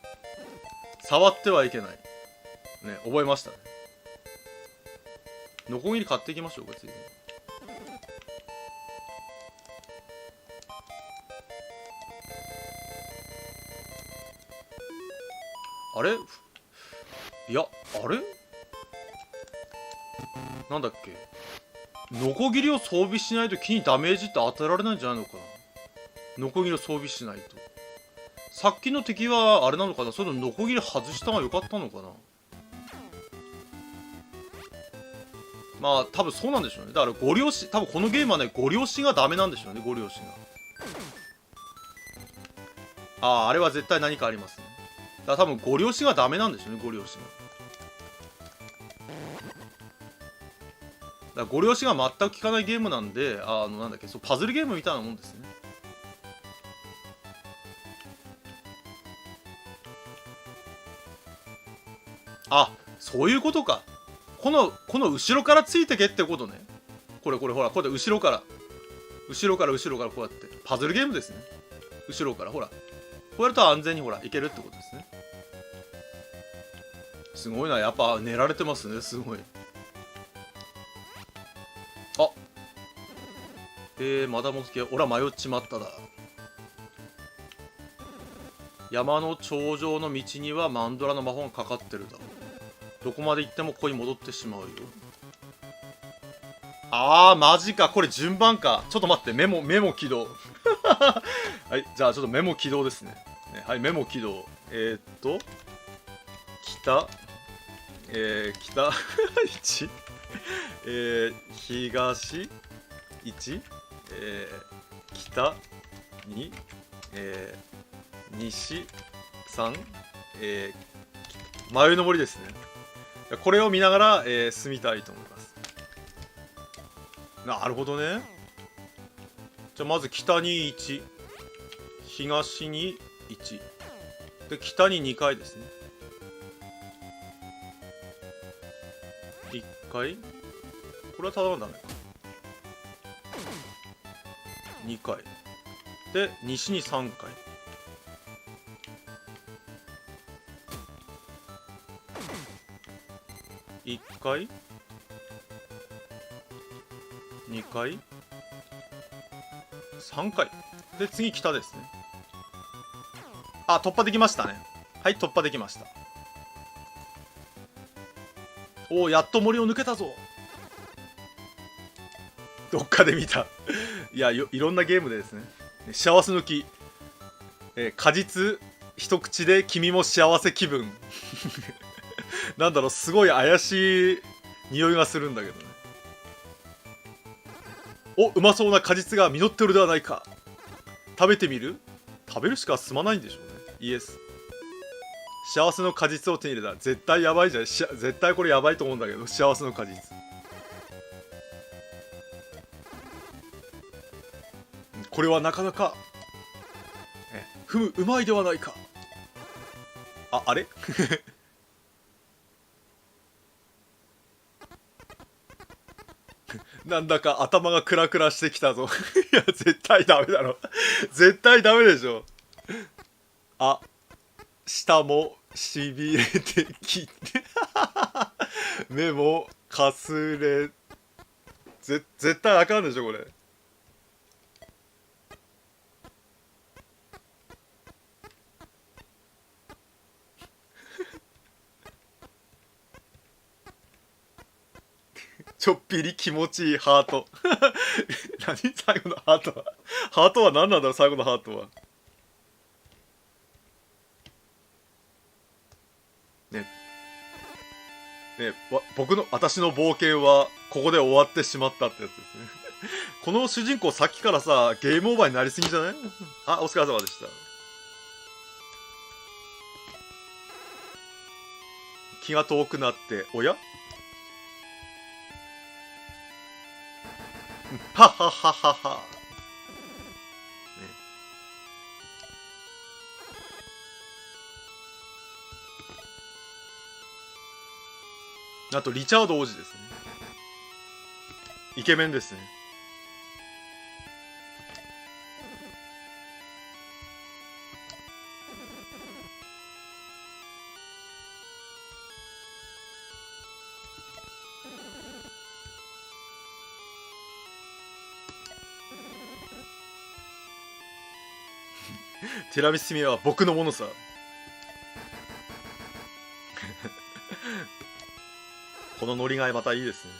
触ってはいけない。ね、覚えましたね。ノコギリ買っていきましょうか、次。あれいや、あれなんだっけ、ノコギリを装備しないと木にダメージって当てられないんじゃないのかな。ノコギリを装備しないと。さっきの敵はあれなのかな、それともノコギリ外した方が良かったのかな。まあ多分そうなんでしょうね。だからご両親、多分このゲームはね、ご両親がダメなんでしょうね。ご両親が。あれは絶対何かありますね。だから多分ご両親がダメなんでしょうね。ご両親が。だからご両親が全く効かないゲームなんで、なんだっけ、そうパズルゲームみたいなもんですね。あ、そういうことか。この後ろからついてけってことね。これほら、これ後ろからこうやってパズルゲームですね。後ろからほら、こうやると安全にほらいけるってことですね。すごいな、やっぱ練られてますね。すごい。あ、まだもつけ、俺は迷っちまっただ。山の頂上の道にはマンドラの魔法がかかってるだ。どこまで行ってもここに戻ってしまうよ。マジか。これ順番か。ちょっと待って、メモ起動。はい、じゃあちょっとメモ起動ですね。はい、メモ起動。北、北1、東1、北2、西3、真上登りですね。これを見ながら、進みたいと思います。なるほどね。じゃあまず北に1、東に1で、北に2回ですね。1回、これはただのダメか。2回で、西に3回。1回2回3回で次北ですね。あ、突破できましたね。はい、突破できました。おお、やっと森を抜けたぞ。どっかで見たいや、いろんなゲームでですね。幸せの木、果実一口で君も幸せ気分なんだろう、すごい怪しい匂いがするんだけどね。お、うまそうな果実が実ってるではないか。食べてみる？食べるしか済まないんでしょうね。イエス。幸せの果実を手に入れた。絶対やばいじゃん。絶対これやばいと思うんだけど、幸せの果実。これはなかなかふむ、うまいではないか。あれなんだか頭がクラクラしてきたぞいや、絶対ダメだろ絶対ダメでしょ。あ、舌もしびれてきて目もかすれ、絶対あかんでしょこれちょっぴり気持ちいいハート何最後のハートはハートは何なんだろう。最後のハートはね。私の冒険はここで終わってしまったってやつですねこの主人公さっきからさ、ゲームオーバーになりすぎじゃないあ、お疲れ様でした。気が遠くなって、おやははははは。あとリチャード王子ですね。イケメンですね。ティラミスミは僕のものさこのノリがまたいいですね。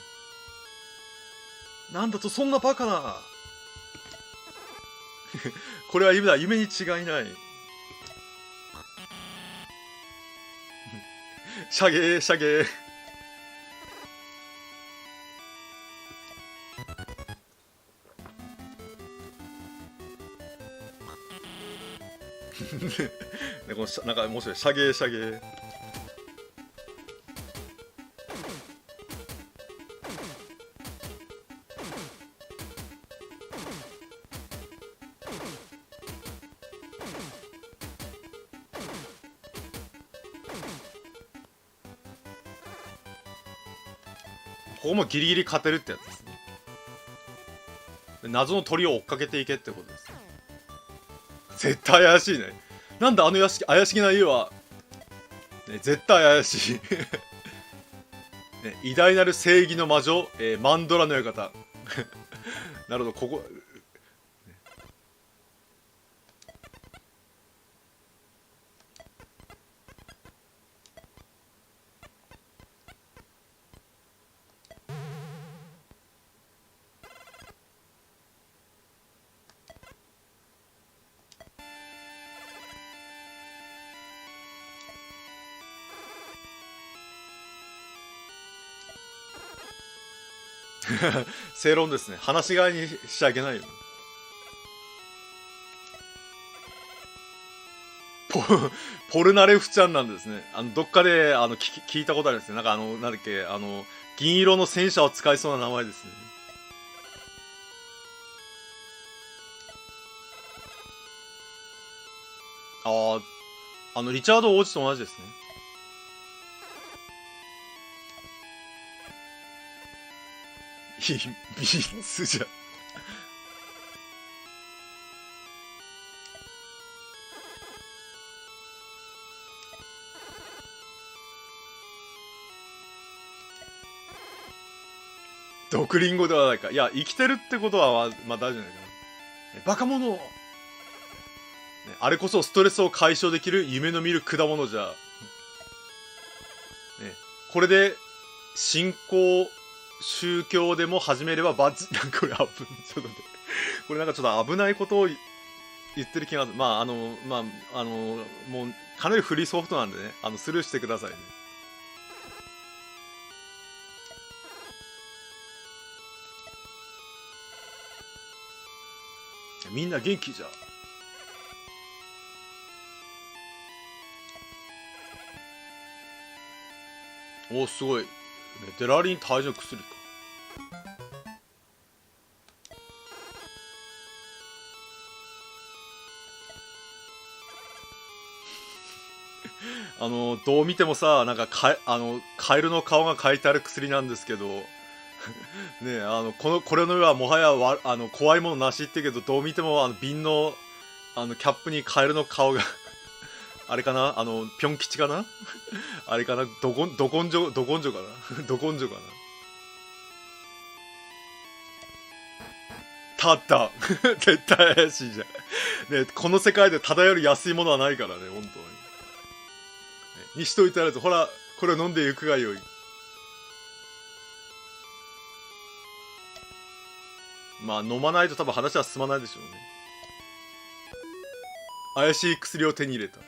なんだとそんなバカなこれは夢だ。夢に違いないシャゲーシャゲーこのなんか面白いシャゲーシャゲーここもギリギリ勝てるってやつですね。謎の鳥を追っかけていけってことです。絶対怪しいね。なんだあの怪しげな家は、ね、絶対怪しい、ね、偉大なる正義の魔女、マンドラの館なるほど、ここ正論ですね。話し飼いにしちゃいけないよ。ポルナレフちゃんなんですね。どっかで聞いたことあるんですね。なんかなんだっけ、銀色の戦車を使いそうな名前ですね。ああ、リチャード王子と同じですね。秘密じゃ毒リンゴではないか。いや、生きてるってことはまあ大丈夫だけど。バカ者、ね、あれこそストレスを解消できる夢の見る果物じゃ、ね、これで信仰宗教でも始めればバッチなんかこれちょっと待ってこれなんかちょっと危ないことを言ってる気がまあもうかなりフリーソフトなんでねスルーしてくださいね。みんな元気じゃ。おすごい、ね、デラリン退治の薬か。どう見てもさなんかカエルの顔が書いてある薬なんですけどねこれの上はもはや怖いものなしって言うけど、どう見ても瓶のキャップにカエルの顔があれかなぴょん吉かなあれかなど根性かなど根性かなたった絶対怪しいじゃんね。この世界でただより安いものはないからね本当に、にしといたやつほらこれを飲んでいくがよい。まあ飲まないと多分話は進まないでしょうね。怪しい薬を手に入れたね。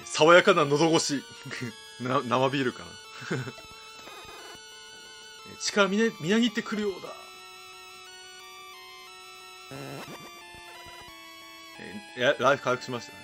爽やかな喉越し生ビールかな力みなぎってくるようだ。ライフ回復しましたね。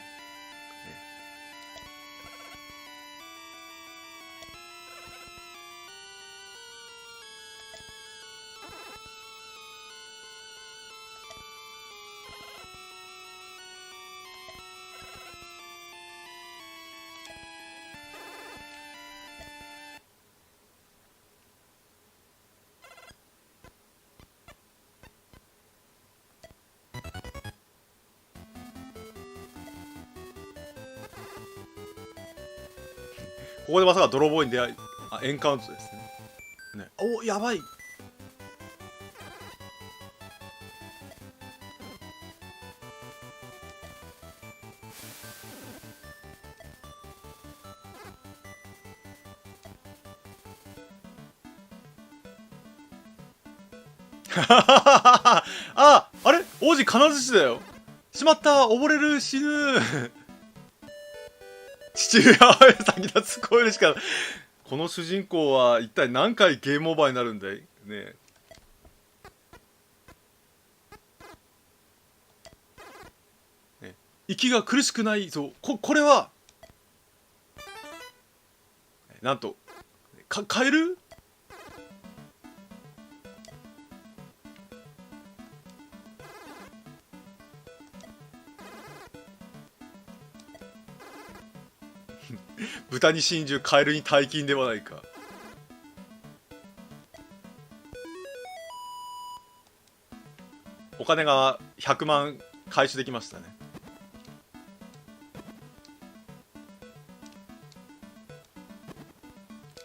ここでまさか泥棒に出会いエンカウントですね。おやばいあれ王子金槌だよ。しまった溺れる死ぬ父親は先立つ声でしか。この主人公は一体何回ゲームオーバーになるんだいねえ。息が苦しくないぞ。これはなんとカエル豚に真珠カエルに大金ではないか。お金が100万回収できましたね。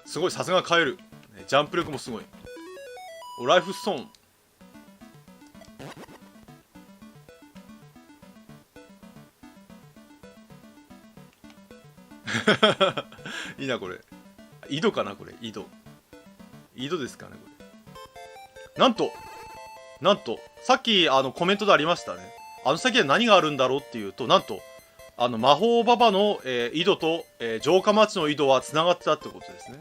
すごいさすがカエルジャンプ力もすごい。ライフストーンいいなこれ。井戸かなこれ。井戸ですかねこれ。なんとさっきコメントでありましたね。先で何があるんだろうっていうと、なんと魔法ババの、井戸と、城下町の井戸はつながってたってことですね。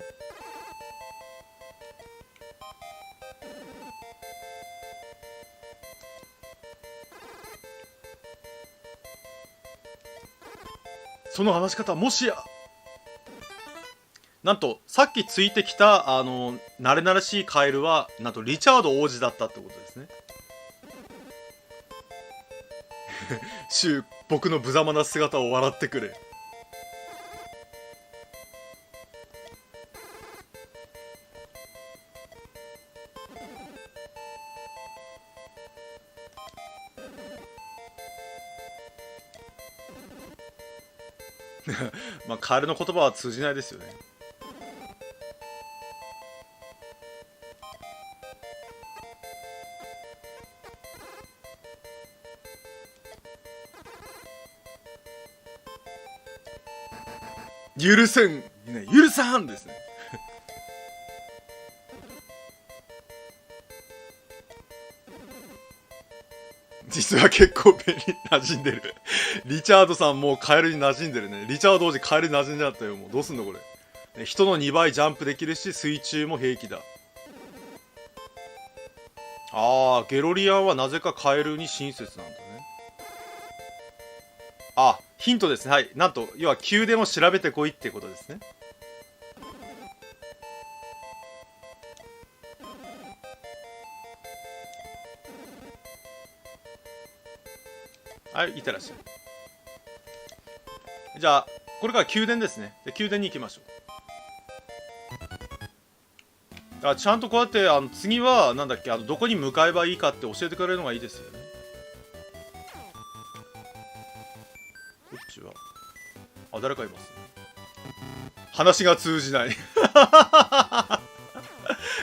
その話し方もしやなんとさっきついてきた慣れ慣れしいカエルはなんとリチャード王子だったってことですね。シュウ僕の無様な姿を笑ってくれ。まあカエルの言葉は通じないですよね。許せん、ね、許さんですね。実は結構便利に馴染んでる。リチャードさんもうカエルに馴染んでるね。リチャード王子カエルに馴染んじゃったよ。もうどうすんのこれ。人の2倍ジャンプできるし、水中も平気だ。あー、ゲロリアンはなぜかカエルに親切なんだね。あ、ヒントですね。はい。なんと、要は宮殿を調べてこいってことですね。はい、いってらっしゃい。じゃあ、これから宮殿ですね。で、宮殿に行きましょう。ちゃんとこうやって、次は、なんだっけ、どこに向かえばいいかって教えてくれるのがいいですよね。こっちは。あ、誰かいますね。話が通じない。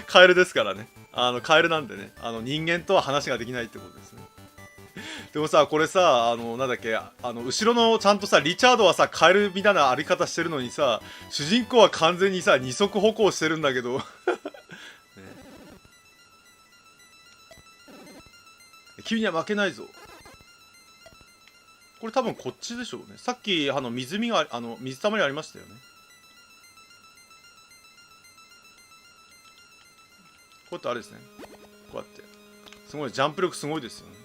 カエルですからね。カエルなんでね。人間とは話ができないってことですね。でもさ、これさ、なんだっけ、後ろのちゃんとさ、リチャードはさ、カエルみたいな歩き方してるのにさ、主人公は完全にさ、二足歩行してるんだけど。ね、君には負けないぞ。これ多分こっちでしょうね。さっき、湖が、水たまりありましたよね。こうやってあれですね。こうやって。すごい、ジャンプ力すごいですよね。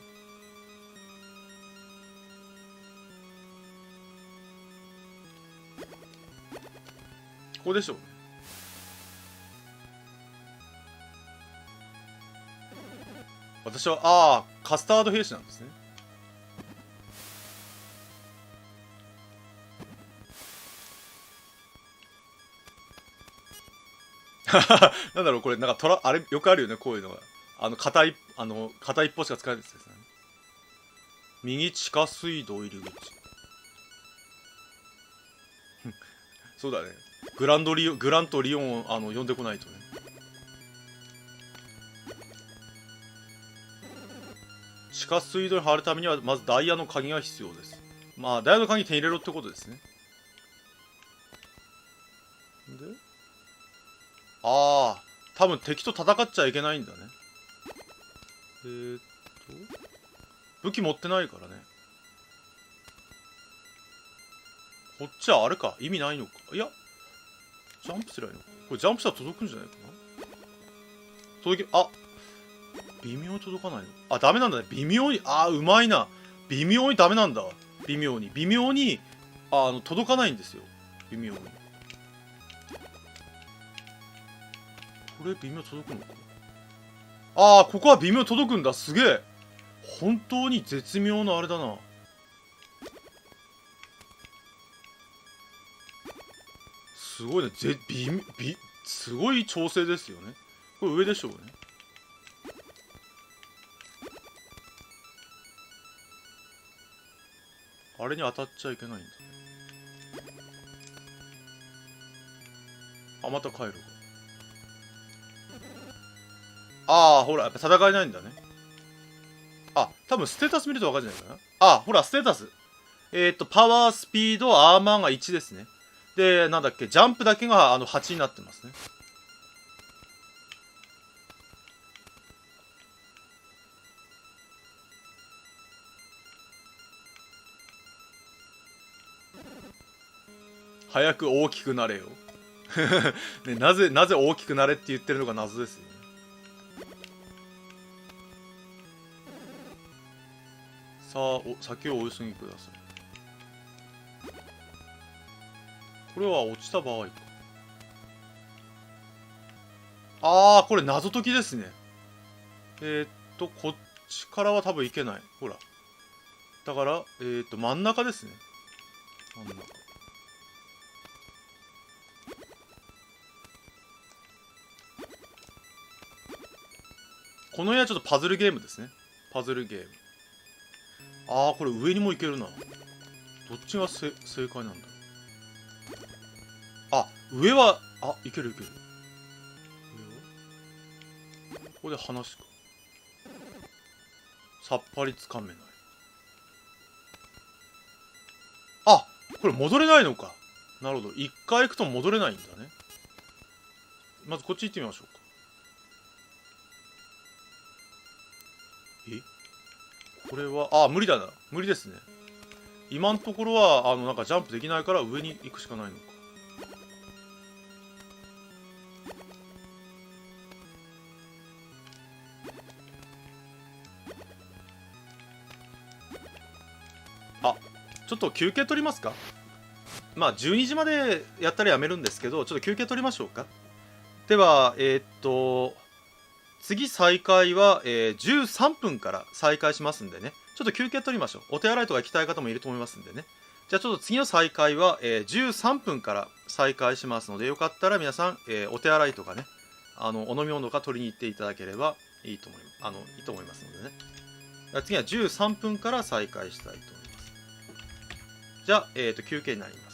ここでしょうね。私は、ああ、カスタード兵士なんですね。なんだろう、これ、なんかあれ、よくあるよね、こういうのが。片一方しか使えないですね。右地下水道入り口。そうだね。グラントリオンを呼んでこないとね。地下水道に入るためにはまずダイヤの鍵が必要です。まあダイヤの鍵手に入れろってことですね。で、ああ、多分敵と戦っちゃいけないんだね。武器持ってないからね。こっちはあれか、意味ないのか。いや、ジャンプすりゃいいのか。これジャンプしたら届くんじゃないかな。微妙に届かないの。あ、ダメなんだね。微妙に、うまいな。微妙にダメなんだ。微妙に、届かないんですよ。微妙に。これ微妙届くのか。ここは微妙届くんだ。すげえ。本当に絶妙なあれだな。すごいね。すごい調整ですよね。これ上でしょうね。あれに当たっちゃいけないんだ。また帰るわ。ほら、やっぱ戦えないんだね。多分ステータス見ると分かるんじゃないかな。ほら、ステータス。パワー、スピード、アーマーが1ですね。で、なんだっけ、ジャンプだけが8になってますね。早く大きくなれよ。ね、なぜ大きくなれって言ってるのか謎ですよね。さあ、先をお急ぎください。これは落ちた場合か。これ謎解きですね。こっちからは多分いけない。ほら。だから、真ん中ですね。真ん中。この絵はちょっとパズルゲームですね。パズルゲーム。これ上にもいけるな。どっちが正解なんだ。上は、いけるいける。ここで話か。さっぱりつかめない。これ戻れないのか。なるほど。一回行くと戻れないんだね。まずこっち行ってみましょうか。これは無理だな。無理ですね。今のところはなんかジャンプできないから上に行くしかないのか。ちょっと休憩取りますか。まあ12時までやったらやめるんですけど、ちょっと休憩取りましょうか。では次再開は、13分から再開しますんでね、ちょっと休憩取りましょう。お手洗いとか行きたい方もいると思いますんでね。じゃあちょっと次の再開は、13分から再開しますので、よかったら皆さん、お手洗いとかね、お飲み物とか取りに行っていただければいいと思いますのでね。次は13分から再開したいと思います。じゃあ、休憩になります。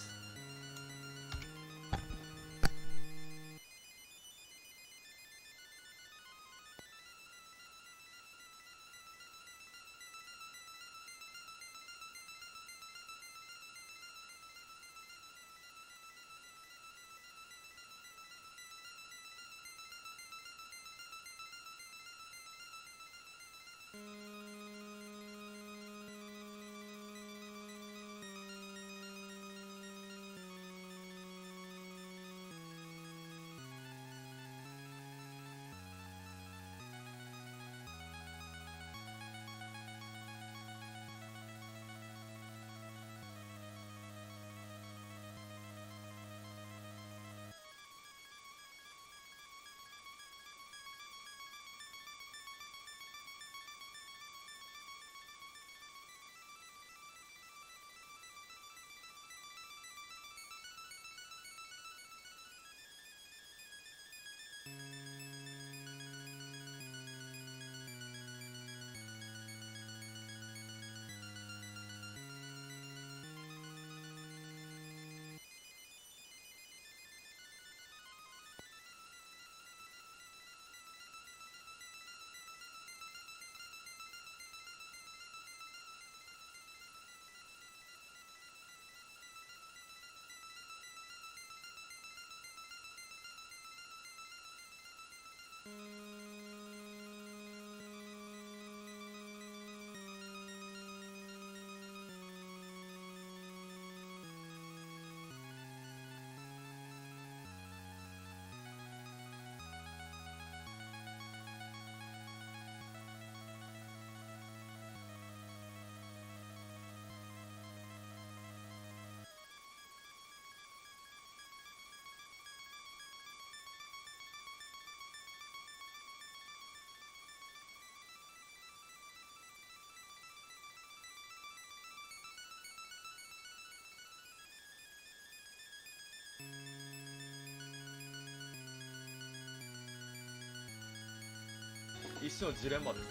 一種のジレンマですね。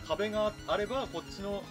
壁があればこっちの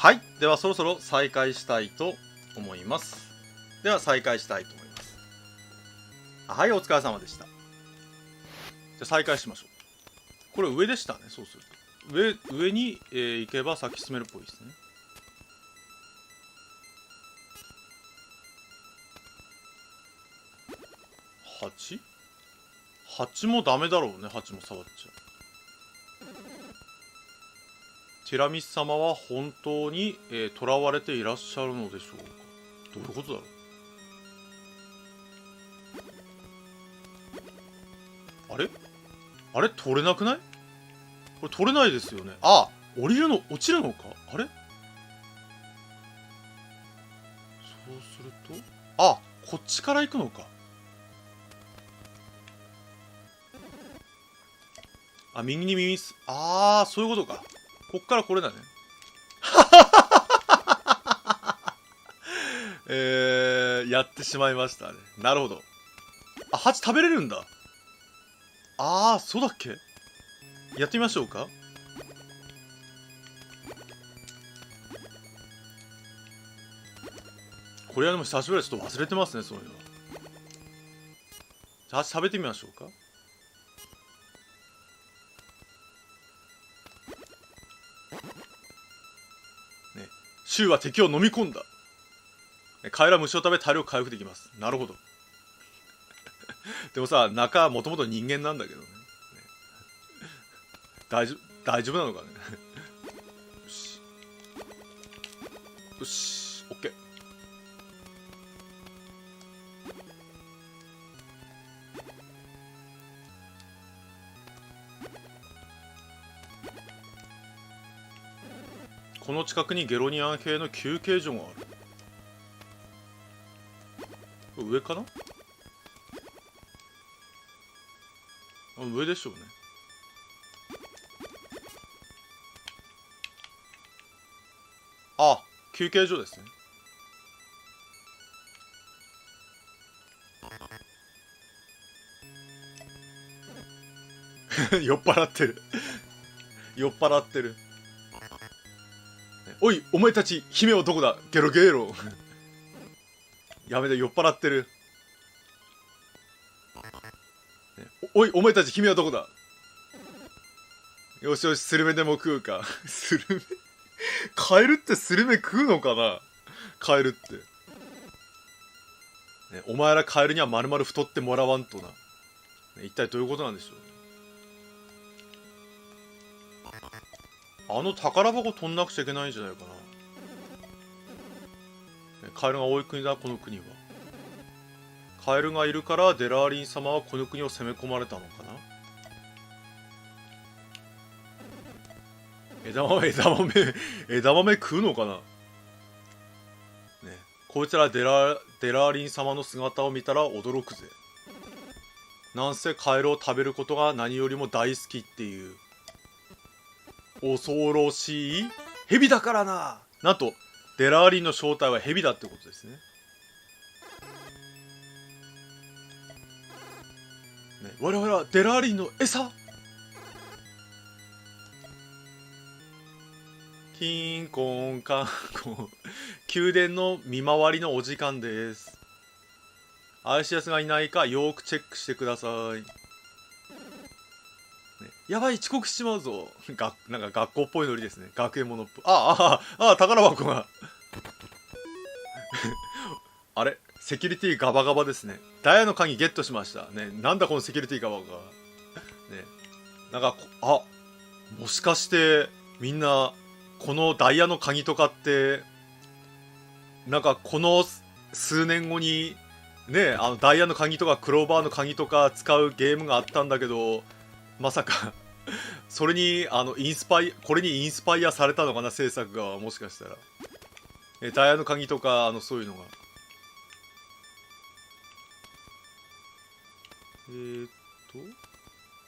はい、ではそろそろ再開したいと思います。では再開したいと思います。はい、お疲れ様でした。じゃあ再開しましょう。これ上でしたね。そうすると上に、行けば先進めるっぽいですね。8もダメだろうね。8も触っちゃう。ティラミス様は本当に囚われていらっしゃるのでしょうか。どういうことだろう。あれあれ取れなくない？これ取れないですよね。あ、降りるの、落ちるのか。あれ、そうすると、あ、こっちから行くのか。あ、右に右す、あー、そういうことか。こっからこれだね。やってしまいましたね。なるほど。あ、ハチ食べれるんだ。あー、そうだっけ。やってみましょうか。これはでも久しぶりでちょっと忘れてますね、そういうのは。じゃあ食べてみましょうか。ね、シュウは敵を飲み込んだ。カエルは虫を食べ体力回復できます。なるほど。でもさ、中はもともと人間なんだけどね。大丈夫なのかね。よし。よし。オッケー。この近くにゲロニアン兵の休憩所がある。上かな。上でしょうね。あ、休憩所ですね。酔っ払ってる。酔っ払ってる。おい、お前たち姫はどこだ。ゲロゲロ。やめて、酔っ払ってる。おい、お前たち姫はどこだ。よしよし、スルメでも食うか。スルメカエルってスルメ食うのかな。カエルって、ね、お前らカエルには丸々太ってもらわんとな、ね、一体どういうことなんでしょう。あの宝箱取んなくちゃいけないんじゃないかな。ね、カエルが多い国だ、この国は。カエルがいるからデラーリン様はこの国を攻め込まれたのかな。枝豆食うのかな。ね、こいつらデラーリン様の姿を見たら驚くぜ。なんせカエルを食べることが何よりも大好きっていう恐ろしい蛇だからな。なんとデラーリンの正体は蛇だってことですね。ね、我々はデラーリンの餌。キンコンカンコン。宮殿の見回りのお時間です。怪しいやつがいないかよーくチェックしてください。ね、やばい、遅刻しちまうぞ。なんか学校っぽいノリですね。学園ものっぽい。宝箱が。あれ、セキュリティガバガバですね。ダイヤの鍵ゲットしましたね。なんだこのセキュリティガバガバ。ね、なんかもしかしてみんなこのダイヤの鍵とかってなんかこの数年後にね、ダイヤの鍵とかクローバーの鍵とか使うゲームがあったんだけど、まさかそれにこれにインスパイアされたのかな、制作が。もしかしたらダイヤの鍵とかそういうのが。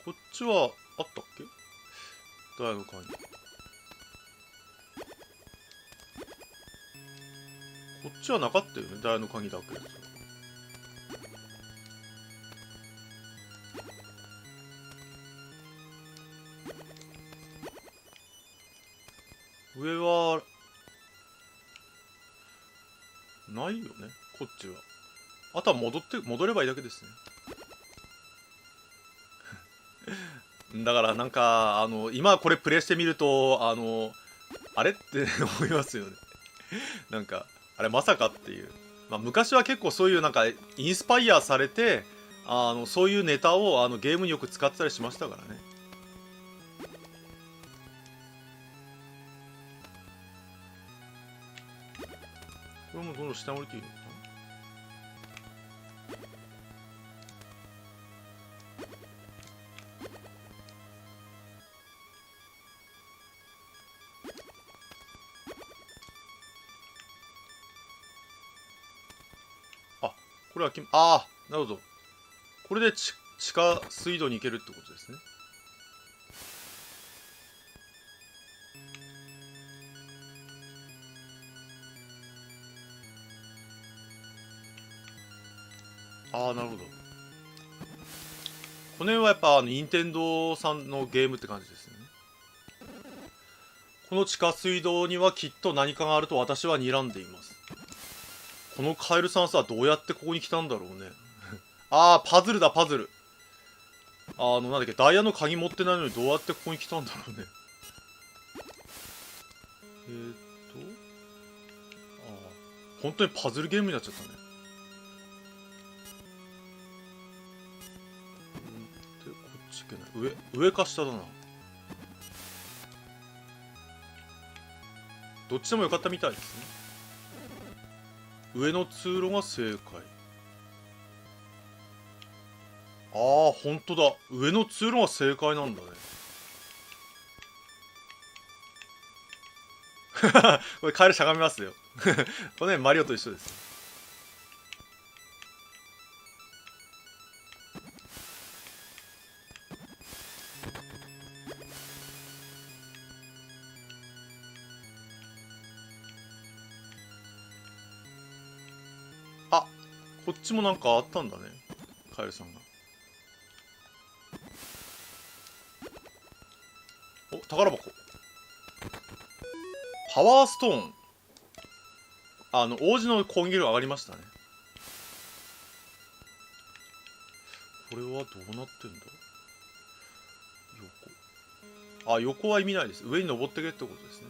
こっちはあったっけ、ダイヤの鍵。こっちはなかったよね、ダイヤの鍵だけ。上はないよね、こっちは。あとは戻ればいいだけですね。だからなんか今これプレイしてみるとあれって思いますよね。なんかあれまさかっていう。まあ、昔は結構そういうなんかインスパイアされてそういうネタをゲームによく使ってたりしましたからね。れもどんどん下に降りていいのかな。あ、これはああ、なるほど。これで地下水道に行けるってことですね。ああ、なるほど。この辺はやっぱ任天堂さんのゲームって感じですね。この地下水道にはきっと何かがあると私は睨んでいます。このカエルさんさ、どうやってここに来たんだろうね。ああ、パズルだ、パズル。なんだっけ、ダイヤの鍵持ってないのにどうやってここに来たんだろうね。本当にパズルゲームになっちゃったね。で、こっち行けない。上か下だな。どっちでもよかったみたいですね。上の通路が正解。ああ、ほんとだ。上の通路が正解なんだね。これカエルしゃがみますよ。これね、マリオと一緒です。あ、こっちもなんかあったんだね。カエルさんが。お、宝箱。パワーストーン。王子の攻撃力上がりましたね。これはどうなってんだ。横。あ、横は意味ないです。上に登ってけってことですね。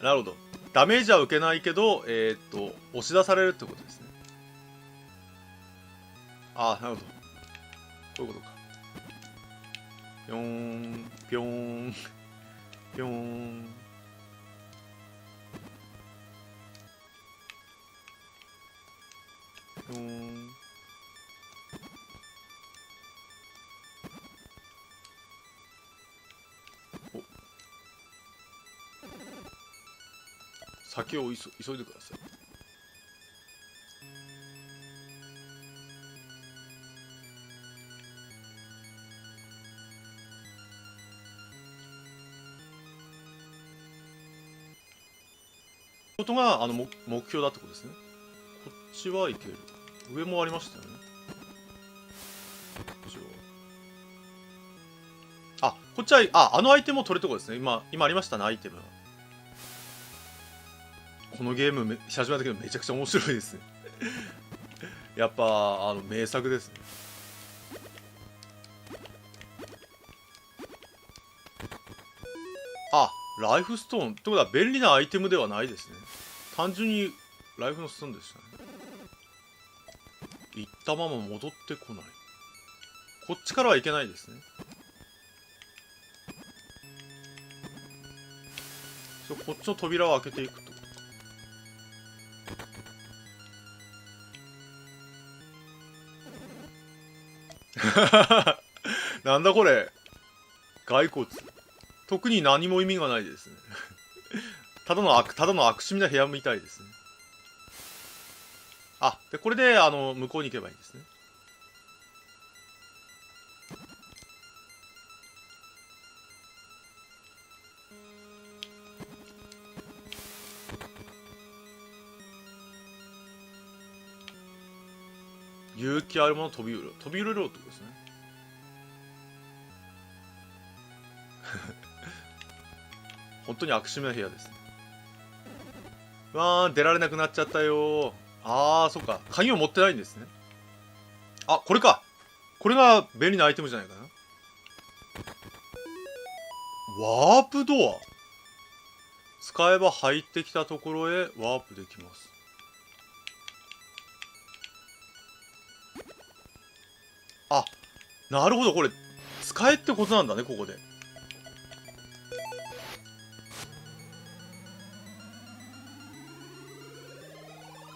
なるほど。ダメージは受けないけど、押し出されるってことですね。あ、なるほど。こういうことか。ぴょーん、ぴょーん、ぴょーん。ぴょーん。お、先を急いでください。ことが目標だってことですね。こっちはいける。上もありましたよね。こっちは。こっちは、あのアイテムを取るとこですね。今ありましたね、アイテム。このゲームし始めたけどめちゃくちゃ面白いですね。やっぱ、名作ですね。ライフストーンってことは便利なアイテムではないですね。単純にライフのストーンでしたね。行ったまま戻ってこない。こっちからはいけないですね。こっちの扉を開けていくと。なんだこれ。骸骨。特に何も意味がないですね。ただの悪趣味な部屋みたいですね。で、これで、向こうに行けばいいんですね。勇気あるもの飛び降りろってことですね。本当に悪趣味な部屋ですね。出られなくなっちゃったよー。そっか。鍵を持ってないんですね。これか。これが便利なアイテムじゃないかな。ワープドア。使えば入ってきたところへワープできます。なるほど。これ、使えってことなんだね、ここで。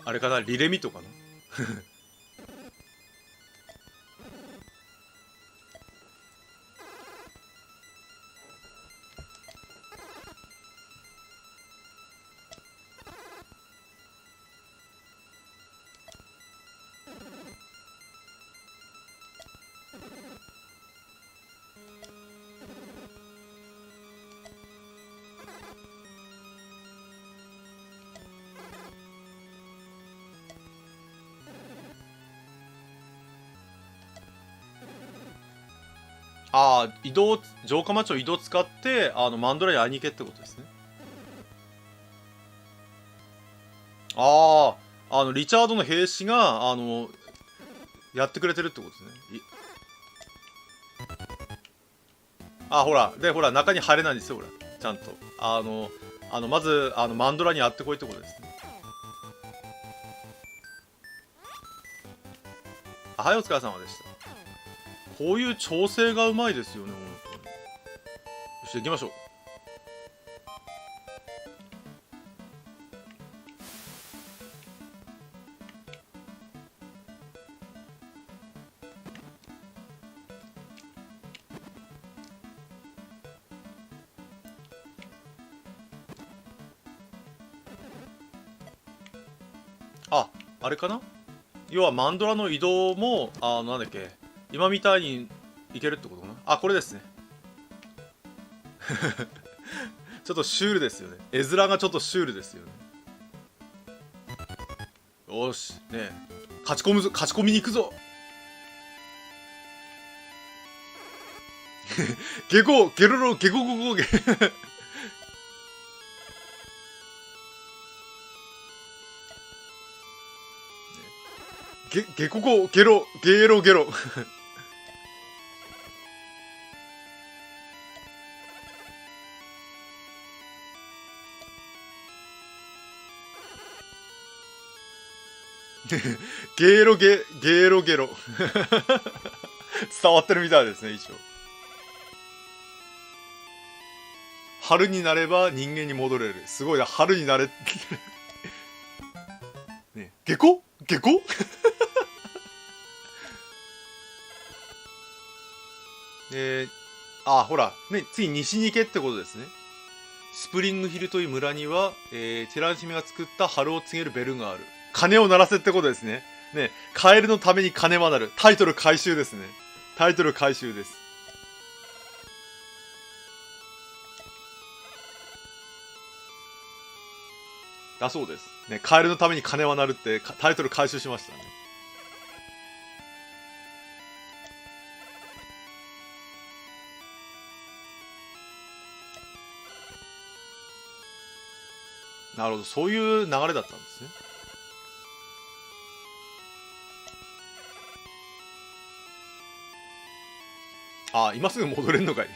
あれかな、リレミとかな。ああ、移動、城下町を移動使って、マンドラに会いに行けってことですね。ああ、リチャードの兵士が、やってくれてるってことですね。あ、ほら、で、ほら、中に入れないんですよ、ほら。ちゃんと。まず、マンドラに会ってこいってことですね。あ、はい、お疲れ様でした。こういう調整がうまいですよね、本当に。よし、行きましょう。あ、あれかな、要はマンドラの移動も、なんだっけ、今みたいにいけるってことかな。あ、これですね。ちょっとシュールですよね。絵面がちょっとシュールですよね。よし、ねえ。勝ち込むぞ、勝ち込みに行くぞ。ゲコ、ゲロロ、ゲコゴゴゲ。ゲコゴ、ゲロ、ゲロゲロ。ゲーロゲ、ゲーロゲロ。伝わってるみたいですね、一応。春になれば人間に戻れる。すごいな、春になれ。ね、ゲコゲコ。あ、ほら、ね、次西に行けってことですね。スプリングヒルという村には、テランシメが作った春を告げるベルがある。鐘を鳴らせってことですね。ね、カエルのために鐘は鳴る。タイトル回収ですね。タイトル回収です。だそうです。ね、カエルのために鐘は鳴るってタイトル回収しましたね。なるほど、そういう流れだったんですね。あ、今すぐ戻れんのかい。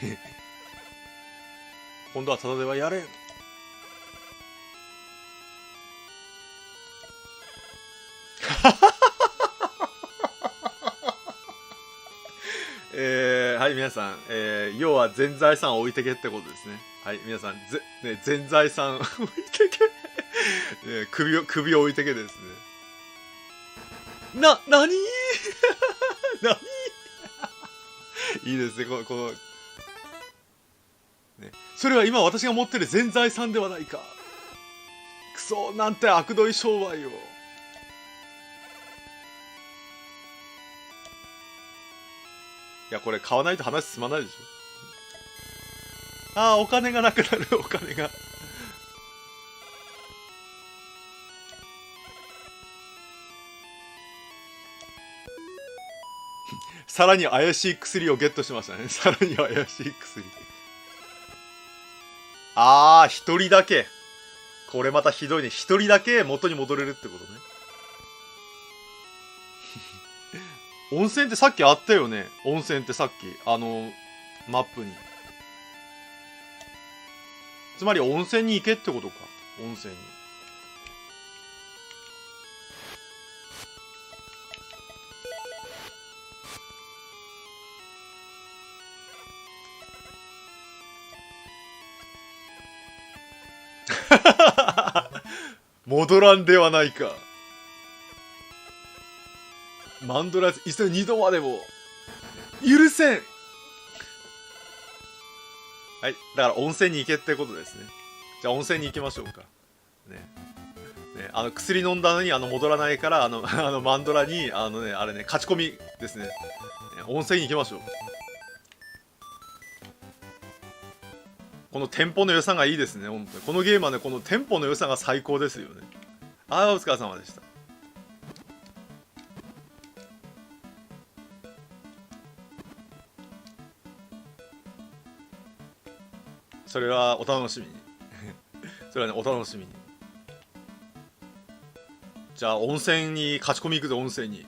今度はただではやれん。はい、皆さん、要は全財産を置いてけってことですね。はい、皆さん、ね、全財産置いてけ。首を置いてけですね。なに何いいですね、この、ね。それは今私が持ってる全財産ではないか。クソ、なんて悪どい商売を。いや、これ買わないと話進まないでしょ。ああ、お金がなくなる、お金が。さらに怪しい薬をゲットしましたね。さらに怪しい薬。ああ、一人だけ。これまたひどいね。一人だけ元に戻れるってことね。温泉ってさっきあったよね。温泉ってさっき。マップに。つまり温泉に行けってことか。温泉に。戻らんではないか。マンドラ一度二度までも許せん。はい、だから温泉に行けってことですね。じゃあ温泉に行きましょうかね。ね、薬飲んだのに戻らないからマンドラにあれね、勝ち込みですね。温泉に行きましょう。このテンポの良さがいいですね。本当にこのゲームはね、このテンポの良さが最高ですよね。ああ、お疲れ様でした。それはお楽しみにそれはね、お楽しみに。じゃあ温泉に勝ち込み行くぞ。温泉に。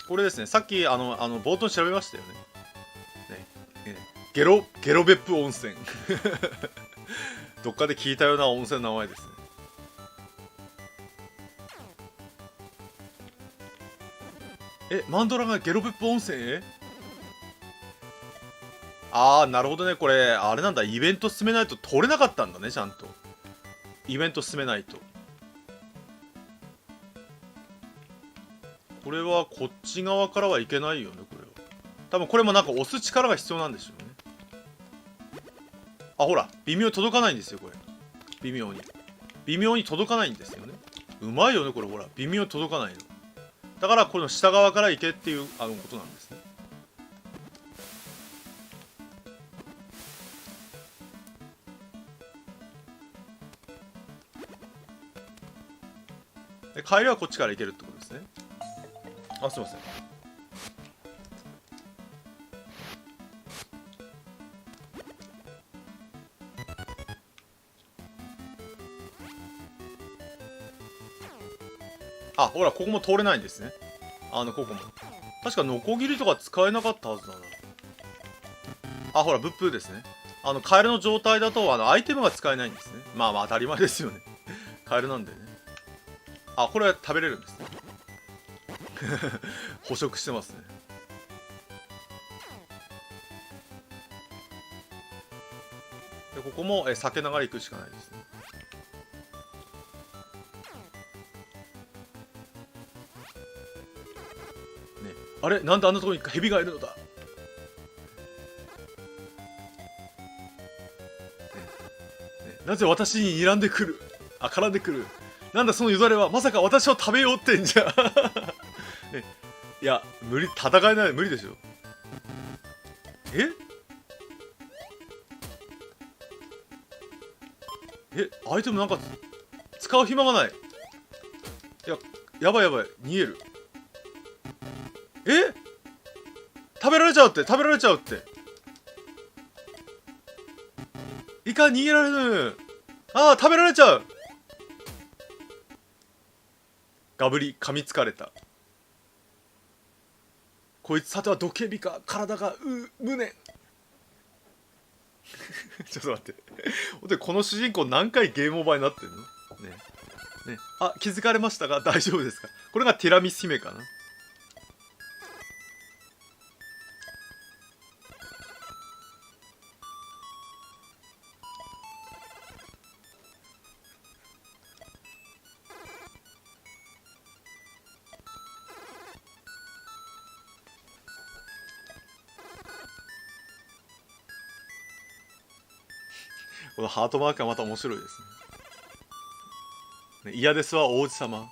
これですね、さっき冒頭に調べましたよね。ゲロ別府温泉どっかで聞いたような温泉の名前ですね。マンドラがゲロ別府温泉へ。ああ、なるほどね。これあれなんだ、イベント進めないと取れなかったんだね。ちゃんとイベント進めないと。これはこっち側からはいけないよね。これは多分これもなんか押す力が必要なんでしょうね。あ、ほら微妙に届かないんですよ。これ微妙に届かないんですよね。うまいよねこれ。ほら微妙に届かないのだから、この下側から行けっていうことなんですね。で帰りはこっちから行けるってことですね。あ、すいません。あ、ほらここも通れないんですね。ここも確かノコギリとか使えなかったはずだな。あ、ほら仏風ですね。カエルの状態だとアイテムが使えないんですね。まあまあ当たり前ですよねカエルなんでね。あ、これは食べれるんですね捕食してますね。でここも避けながら行くしかないですね。あれ、なんであんなところにヘビがいるのだ。なぜ私に睨んでくる。あ、絡んでくる。なんだそのよだれは。まさか私を食べようってんじゃね、いや無理、戦えない。無理でしょ。アイテムなんか使う暇がない。いや、やばいやばい、逃げる。食べられちゃうって、食べられちゃうって。いかん、逃げられぬ。ああ、食べられちゃう。ガブリ、噛みつかれた。こいつさてはドケビか。体が無念ちょっと待って本当にこの主人公何回ゲームオーバーになってんのね。あ、気づかれましたが大丈夫ですか。これがティラミス姫かな。このハートマークはまた面白いですね。嫌ですは王子様。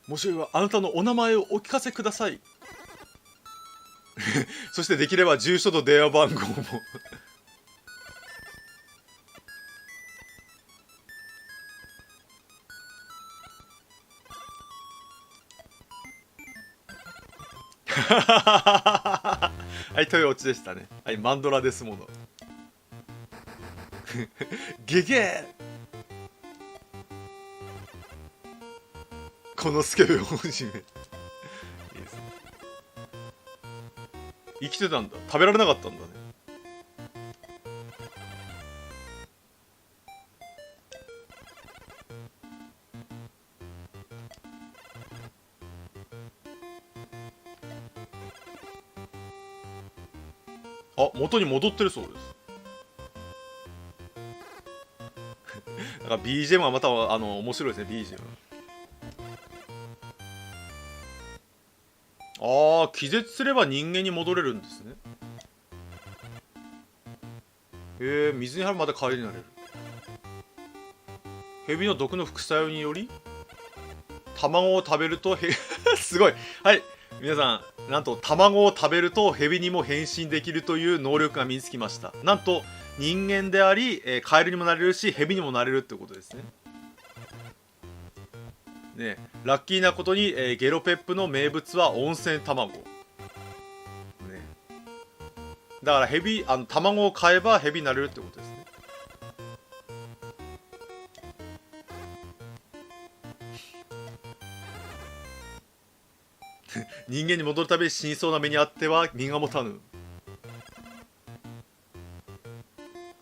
もしよはあなたのお名前をお聞かせくださいそしてできれば住所と電話番号もはい、というオチでしたね。はい、マンドラですものゲゲー、このスケベ本姫いいですね。生きてたんだ。食べられなかったんだね。あ、元に戻ってるそうです。だから BGM はまた面白いですね。 BGM。 ああ、気絶すれば人間に戻れるんですね。水に入るまで帰りになれる。蛇の毒の副作用により卵を食べるとすごい。はい、皆さん、なんと卵を食べると蛇にも変身できるという能力が身につきました。なんと人間であり、カエルにもなれるし蛇にもなれるってことですね。ね、ラッキーなことに、ゲロペップの名物は温泉卵、ね、だから卵を買えば蛇になれるってことですね。人間に戻るたびに死にそうな目にあっては身が持たぬ。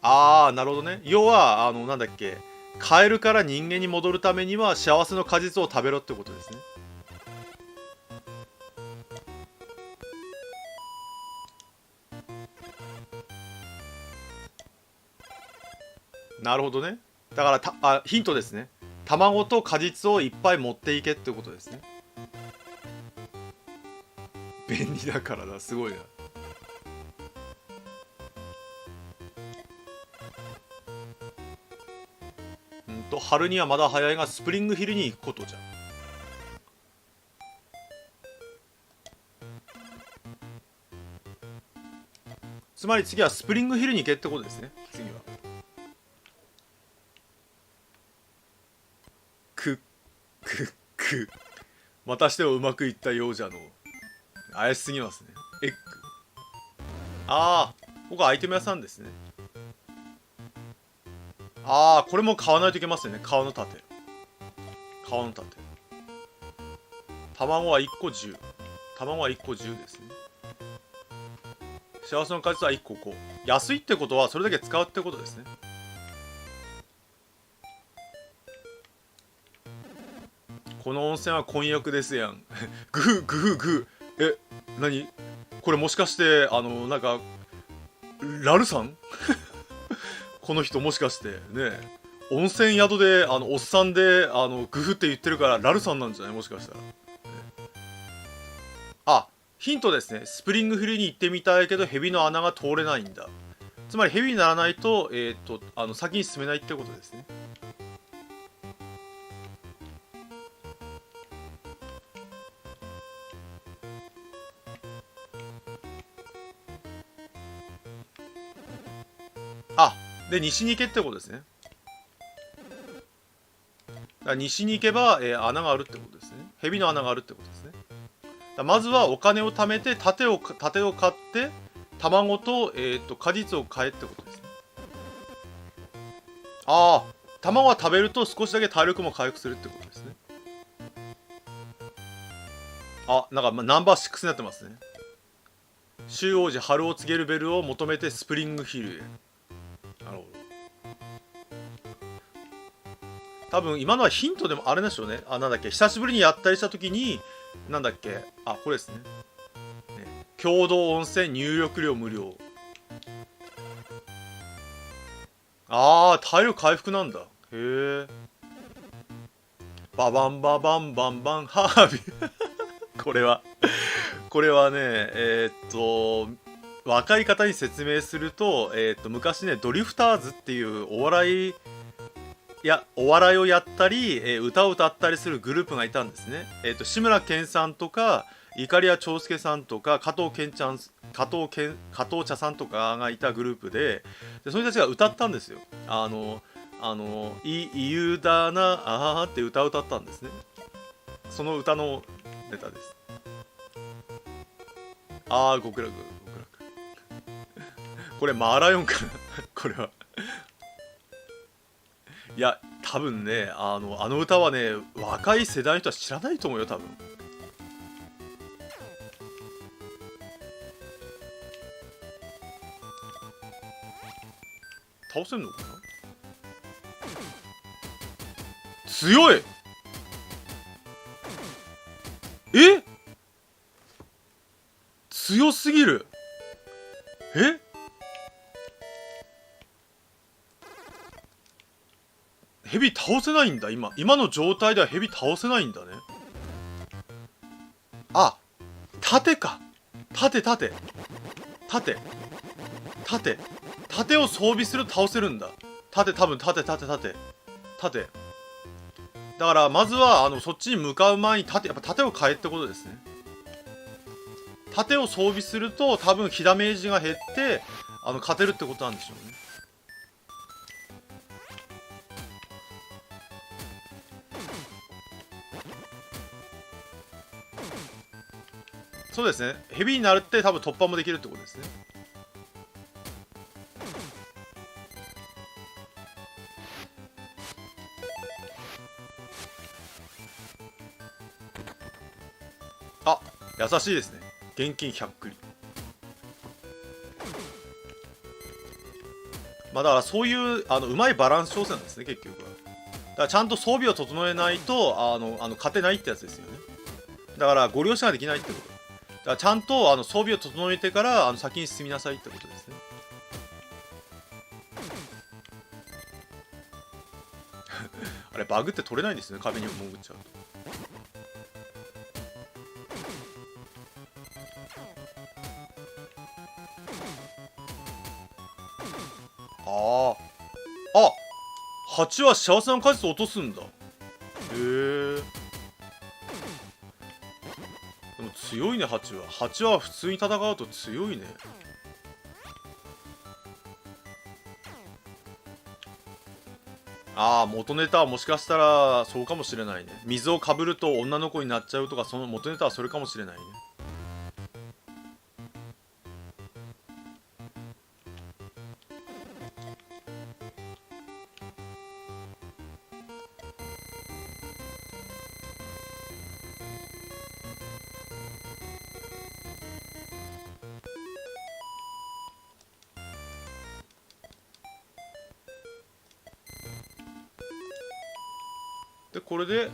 ああ、なるほどね。要はなんだっけ、カエルから人間に戻るためには幸せの果実を食べろってことですね。なるほどね。だからヒントですね。卵と果実をいっぱい持っていけってことですね。便利だからだ、すごいな。春にはまだ早いがスプリングヒルに行くことじゃ。つまり次はスプリングヒルに行けってことですね。次はくまたしてもうまくいったようじゃの。怪しすぎますね。エッグ。ああ、ここはアイテム屋さんですね。ああ、これも買わないといけませんね。革の盾。革の盾。卵は1個10。卵は1個10ですね。幸せの果実は1個5。安いってことはそれだけ使うってことですね。この温泉は混浴ですやん。グフグフグフ。何これもしかしてなんかラルさんこの人もしかしてね、温泉宿でおっさんでグフって言ってるからラルさんなんじゃない、もしかしたら。あ、ヒントですね。スプリングフィルに行ってみたいけど蛇の穴が通れないんだ。つまり蛇にならないと先に進めないってことですね。あ、で西に行けってことですね。だから西に行けば、穴があるってことですね。蛇の穴があるってことですね。まずはお金を貯めて盾を買って卵と、果実を買えってことですね。ああ、卵は食べると少しだけ体力も回復するってことですね。あ、なんかナンバー6になってますね。周王子春を告げるベルを求めてスプリングヒルへ。なるほど。多分今のはヒントでもあれでしょうね。あ、なんだっけ、久しぶりにやったりした時になんだっけ、あ、これですね。共同温泉入浴料無料。ああ、体力回復なんだ。へえ。ババンババンバンバンハービーこれはね、若い方に説明すると、昔ね、ドリフターズっていうお笑いをやったり、歌を歌ったりするグループがいたんですね。志村けんさんとか、いかりや長介さんとか、加藤茶さんとかがいたグループで、その人たちが歌ったんですよ。いゆだなあーって歌を歌ったんですね。その歌のネタです。ああ、極楽。これマーライオンかなこれは。いや、多分ね、あの歌はね、若い世代の人は知らないと思うよ、多分。倒せんのかな。強い。強すぎる。ヘビ倒せないんだ。今の状態ではヘビ倒せないんだね。あ、盾か。盾を装備すると倒せるんだ。盾。だからまずはそっちに向かう前にやっぱ盾を買えってことですね。盾を装備すると多分火ダメージが減って勝てるってことなんでしょうね。そうですね。ヘビーになるって多分突破もできるってことですね。あ、優しいですね。現金100クリ。まあだからそういううまいバランス調整なんですね、結局は。だからちゃんと装備を整えないと勝てないってやつですよね。だからご了承ができないってこと。だからちゃんと装備を整えてから先に進みなさいってことですね。あれバグって取れないんですね、壁に潜っちゃうと。あ、蜂は幸せの果実を落とすんだ。へえ。でも強いね、蜂は普通に戦うと強いね。ああ、元ネタはもしかしたらそうかもしれないね。水をかぶると女の子になっちゃうとか、その元ネタはそれかもしれないね。で、これで、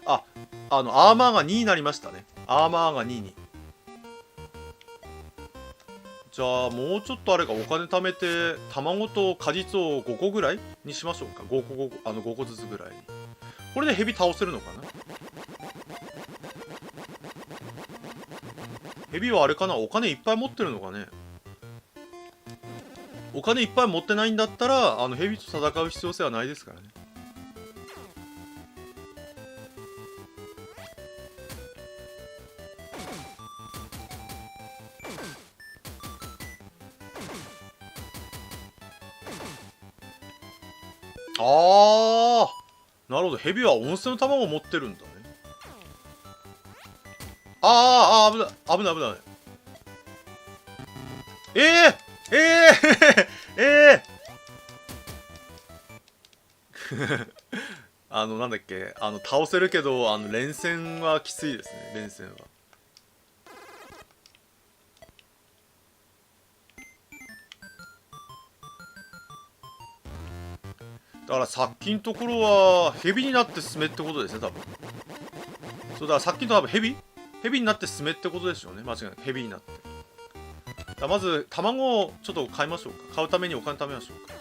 アーマーが2になりましたね。アーマーが2に。じゃあ、もうちょっとあれか、お金貯めて、卵と果実を5個ぐらいにしましょうか。5個ずつぐらいに。これでヘビ倒せるのかな。ヘビはあれかな、お金いっぱい持ってるのかね。お金いっぱい持ってないんだったら、ヘビと戦う必要性はないですからね。あー、なるほど。ヘビは温泉の卵を持ってるんだね。危ない。なんだっけ、倒せるけど、連戦はきついですね、連戦は。だからさっきのところはヘビになって進めってことですね、多分。そうだからさっきの多分ヘビになって進めってことでしょうね、間違いなく。ヘビになって。だからまず卵をちょっと買いましょうか。買うためにお金貯めましょうか。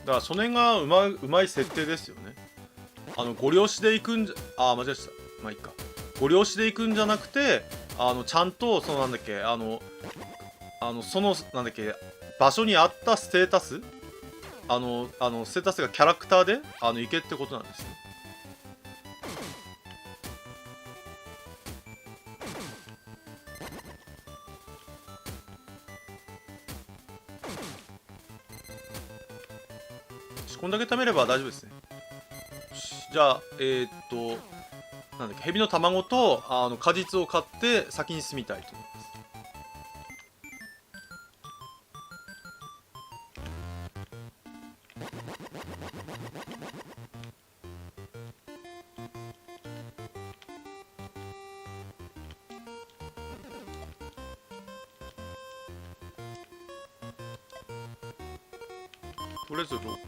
だからそれがうまい設定ですよね。ご了承で行くんじゃ、間違えした。まあいいか。ご了承で行くんじゃなくて、ちゃんと、なんだっけ、なんだっけ、場所に合ったステータス、ステータスがキャラクターで、行けってことなんですね。こんだけ貯めれば大丈夫ですね。じゃあ、なんだっけ、ヘビの卵と果実を買って先に進みたいと思います。とりあえず6個で、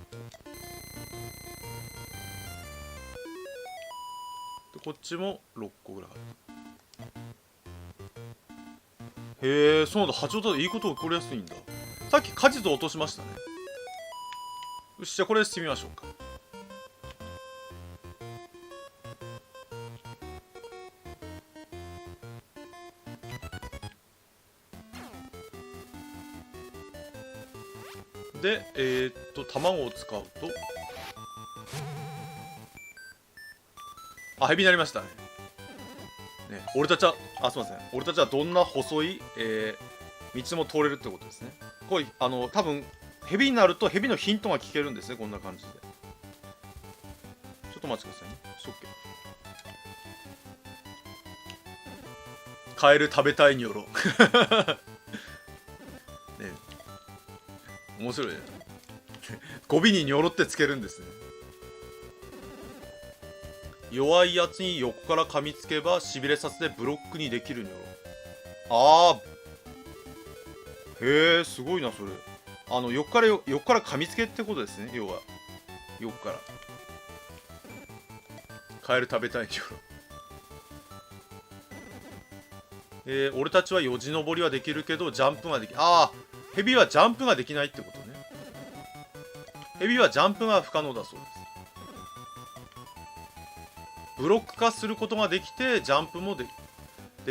こっちも6個ぐらいある。へえ、そうなんだ。波長だといいこと起こりやすいんだ。さっき果実を落としましたね。よし、じゃあこれしてみましょうか。で、卵を使うと、あ、ヘビになりましたね。ね、俺たちは、あ、すみません。俺たちはどんな細い、道も通れるってことですね。これ、多分、ヘビになるとヘビのヒントが聞けるんですね。こんな感じで。ちょっと待ちくださいね。オッケー。カエル食べたいによろ。ね、面白いね。語尾ににょろってつけるんですね。弱いやつに横から噛みつけばしびれさせてブロックにできるにょろ。あー、へえ、すごいなそれ。横から噛みつけってことですね。要は横からカエル食べたいによろ。俺たちはよじ登りはできるけどジャンプができ、ああ、ヘビはジャンプができないってことね。ヘビはジャンプが不可能だそうです。ブロック化することができてジャンプもで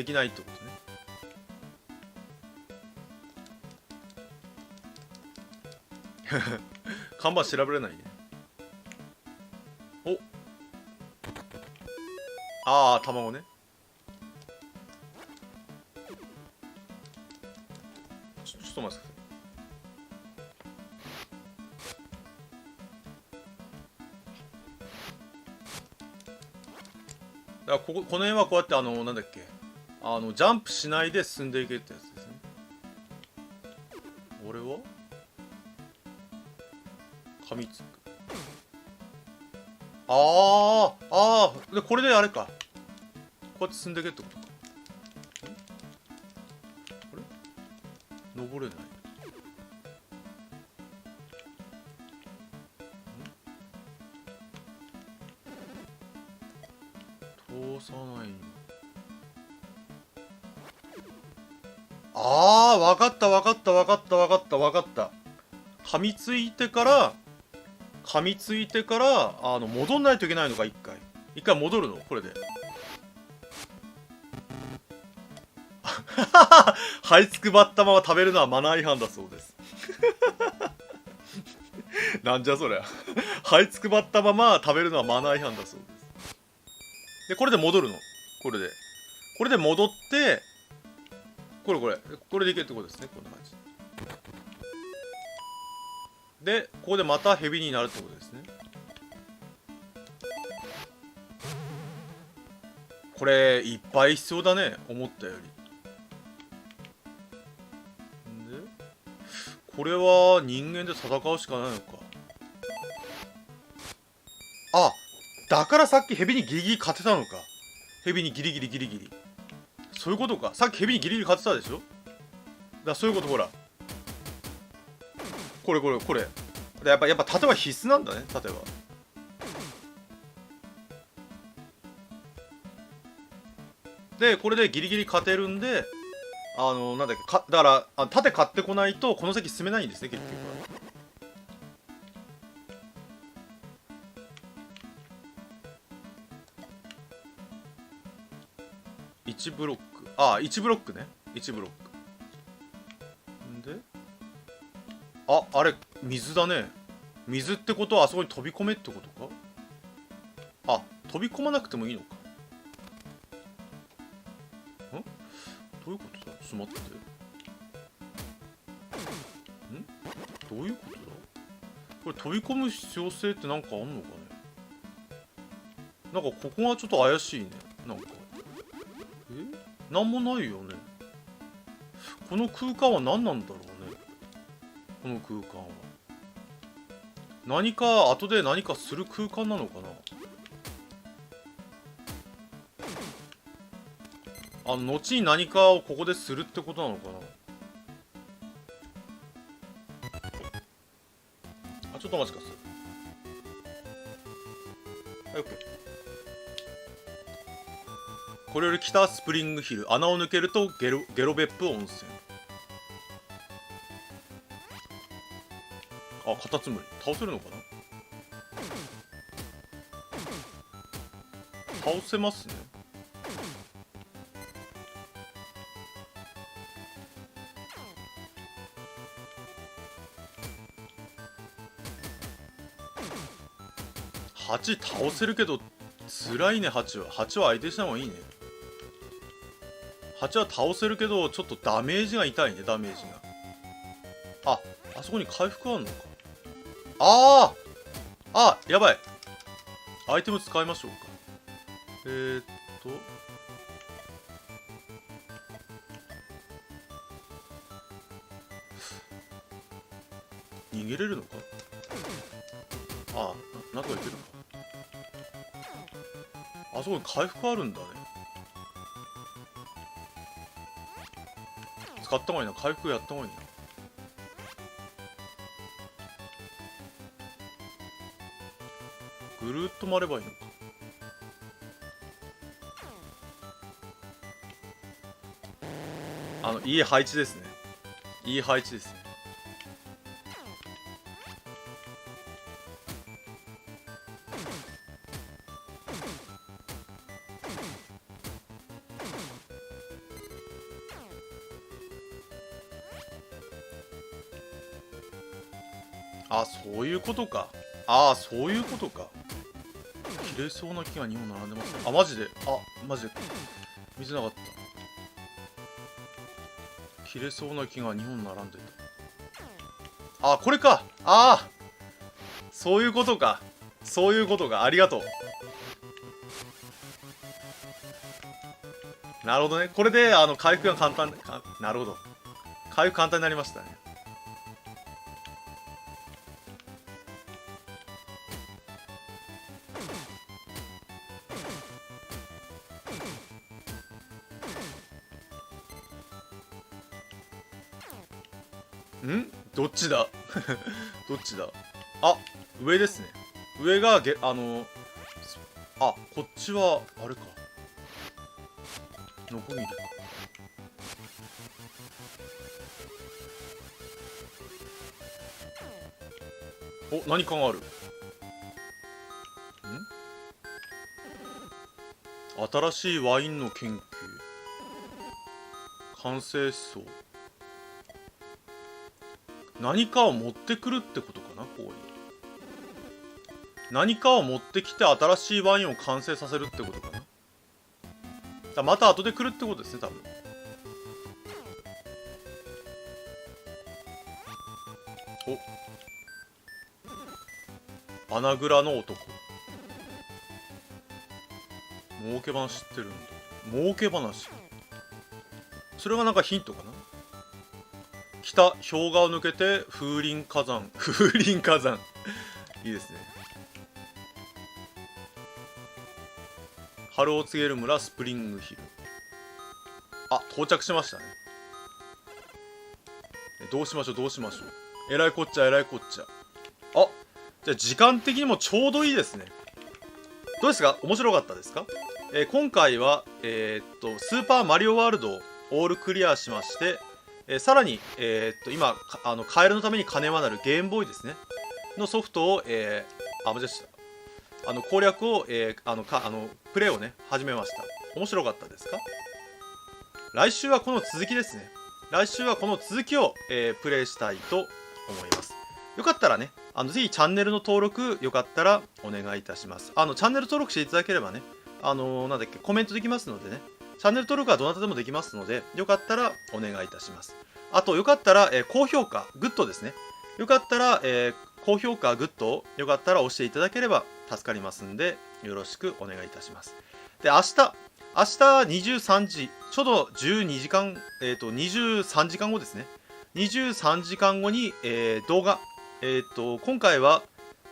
きないってことね。看板調べれないね。お、ああ、卵ね。ちょっと待ってください。だからこの辺はこうやってなんだっけ、ジャンプしないで進んでいけってやつですね。俺は噛みつく。でこれであれか、こうやって進んでいけってことか。あれ登れない。通さないの。わかったわかったわかったわかったわかった。噛みついてから戻んないといけないのか。一回戻るのこれで。這いつくばったまま食べるのはマナー違反だそうです。なんじゃそりゃ。這いつくばったまま食べるのはマナー違反だそうです。でこれで戻るの。これで戻って、これでいけってことですね。こんな感じで、ここでまたヘビになるってことですね。これいっぱい必要だね、思ったより。でこれは人間で戦うしかないのか。あ、だからさっきヘビにギリギリ勝てたのか。ヘビにギリギリそういうことか。さっきヘビにギリギリ勝てたでしょ。そういうこと。ほらこれやっぱ盾は必須なんだね。盾はでこれでギリギリ勝てるんで、なんだっけか、だから盾買ってこないとこの先進めないんですね、結局は。1ブロック、1ブロックね。1ブロックで、あれ水だね。水ってことはあそこに飛び込めってことか。飛び込まなくてもいいのか。どういうことだ。ちょっと待って。どういうことだ。これ飛び込む必要性ってなんかあんのかね。なんかここがちょっと怪しいね。なんかなんもないよね。この空間は何なんだろうね。この空間は何か後で何かする空間なのかな。後に何かをここでするってことなのかな。ちょっちょっとお待ちください。はい、OK。これより北スプリングヒル、穴を抜けるとゲロ別府温泉。あ、カタツムリ倒せるのかな。倒せますね。8倒せるけど辛いね。8は相手した方がいいね。8は倒せるけどちょっとダメージが痛いね。ダメージが。あそこに回復あんのか。やばい。アイテム使いましょうか。逃げれるのか。なんとかいけるのか。あそこに回復あるんだね。使った方がいいな。回復やった方がいいな。ぐるっと回ればいいのか。いい配置ですね。いい配置ですね。そういうことか。そういうことか。切れそうな木が2本並んでますね。マジで。マジで。見てなかった。切れそうな木が2本並んでた。これか。そういうことか。そういうことか。ありがとう。なるほどね。これで回復が簡単。なるほど。回復簡単になりましたね。どっちだどっちだ。上ですね。上がこっちはあれか。ノコギリか。何かがある。新しいワインの研究完成しそう。何かを持ってくるってことかな。ここに何かを持ってきて新しいワインを完成させるってことかな。また後で来るってことですね、多分。穴蔵の男。儲け話知ってるんだ。儲け話。それがなんかヒントかな。北氷河を抜けて風林火山。風林火山いいですね。春を告げる村スプリングヒル。到着しましたね。どうしましょう。えらいこっちゃ。じゃあ時間的にもちょうどいいですね。どうですか。面白かったですか。今回はスーパーマリオワールドをオールクリアしまして、さらに今カエルのために金はなるゲームボーイですねのソフトを攻略をプレイをね始めました。面白かったですか。来週はこの続きですね。来週はこの続きを、プレイしたいと思います。よかったらねぜひチャンネルの登録よかったらお願いいたします。チャンネル登録していただければねなんだっけコメントできますのでね。チャンネル登録はどなたでもできますので、よかったらお願いいたします。あと、よかったら、高評価、グッドですね。よかったら、高評価、グッドをよかったら押していただければ助かりますんで、よろしくお願いいたします。で、明日23時、ちょうど12時間、23時間後ですね。23時間後に、動画、今回は、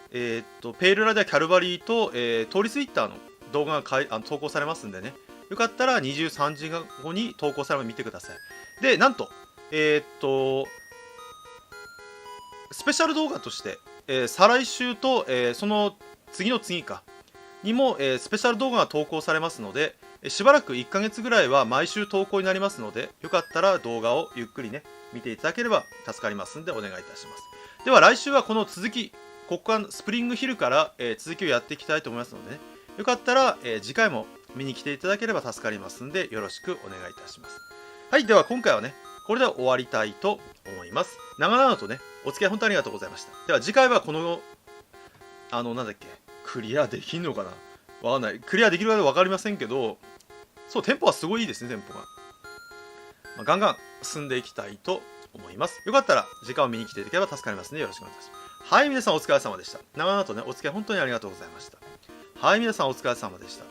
ペイルラディア・キャルバリーと、通りスイッターの動画が投稿されますんでね。よかったら23時間後に投稿されるのを見てください。で、なんと、スペシャル動画として、再来週と、その次の次かにも、スペシャル動画が投稿されますので、しばらく1ヶ月ぐらいは毎週投稿になりますので、よかったら動画をゆっくりね見ていただければ助かりますんでお願いいたします。では来週はこの続き、ここからスプリングヒルから、続きをやっていきたいと思いますので、ね、よかったら、次回も見に来ていただければ助かりますんでよろしくお願いいたします。はい、では今回はねこれで終わりたいと思います。長々とねお付き合い本当にありがとうございました。では次回はこのなんだっけ、クリアできんのかな、わかんない、クリアできるか分かりませんけど、そうテンポはすごいいいですね。テンポが、ガンガン進んでいきたいと思います。よかったら時間を見に来ていただければ助かりますのでよろしくお願いします。はい、皆さんお疲れ様でした。長々とねお付き合い本当にありがとうございました。はい、皆さんお疲れ様でした。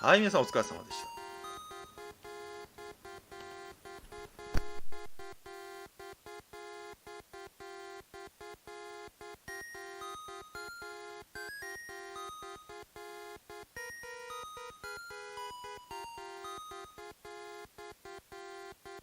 はい、皆さんお疲れ様でした。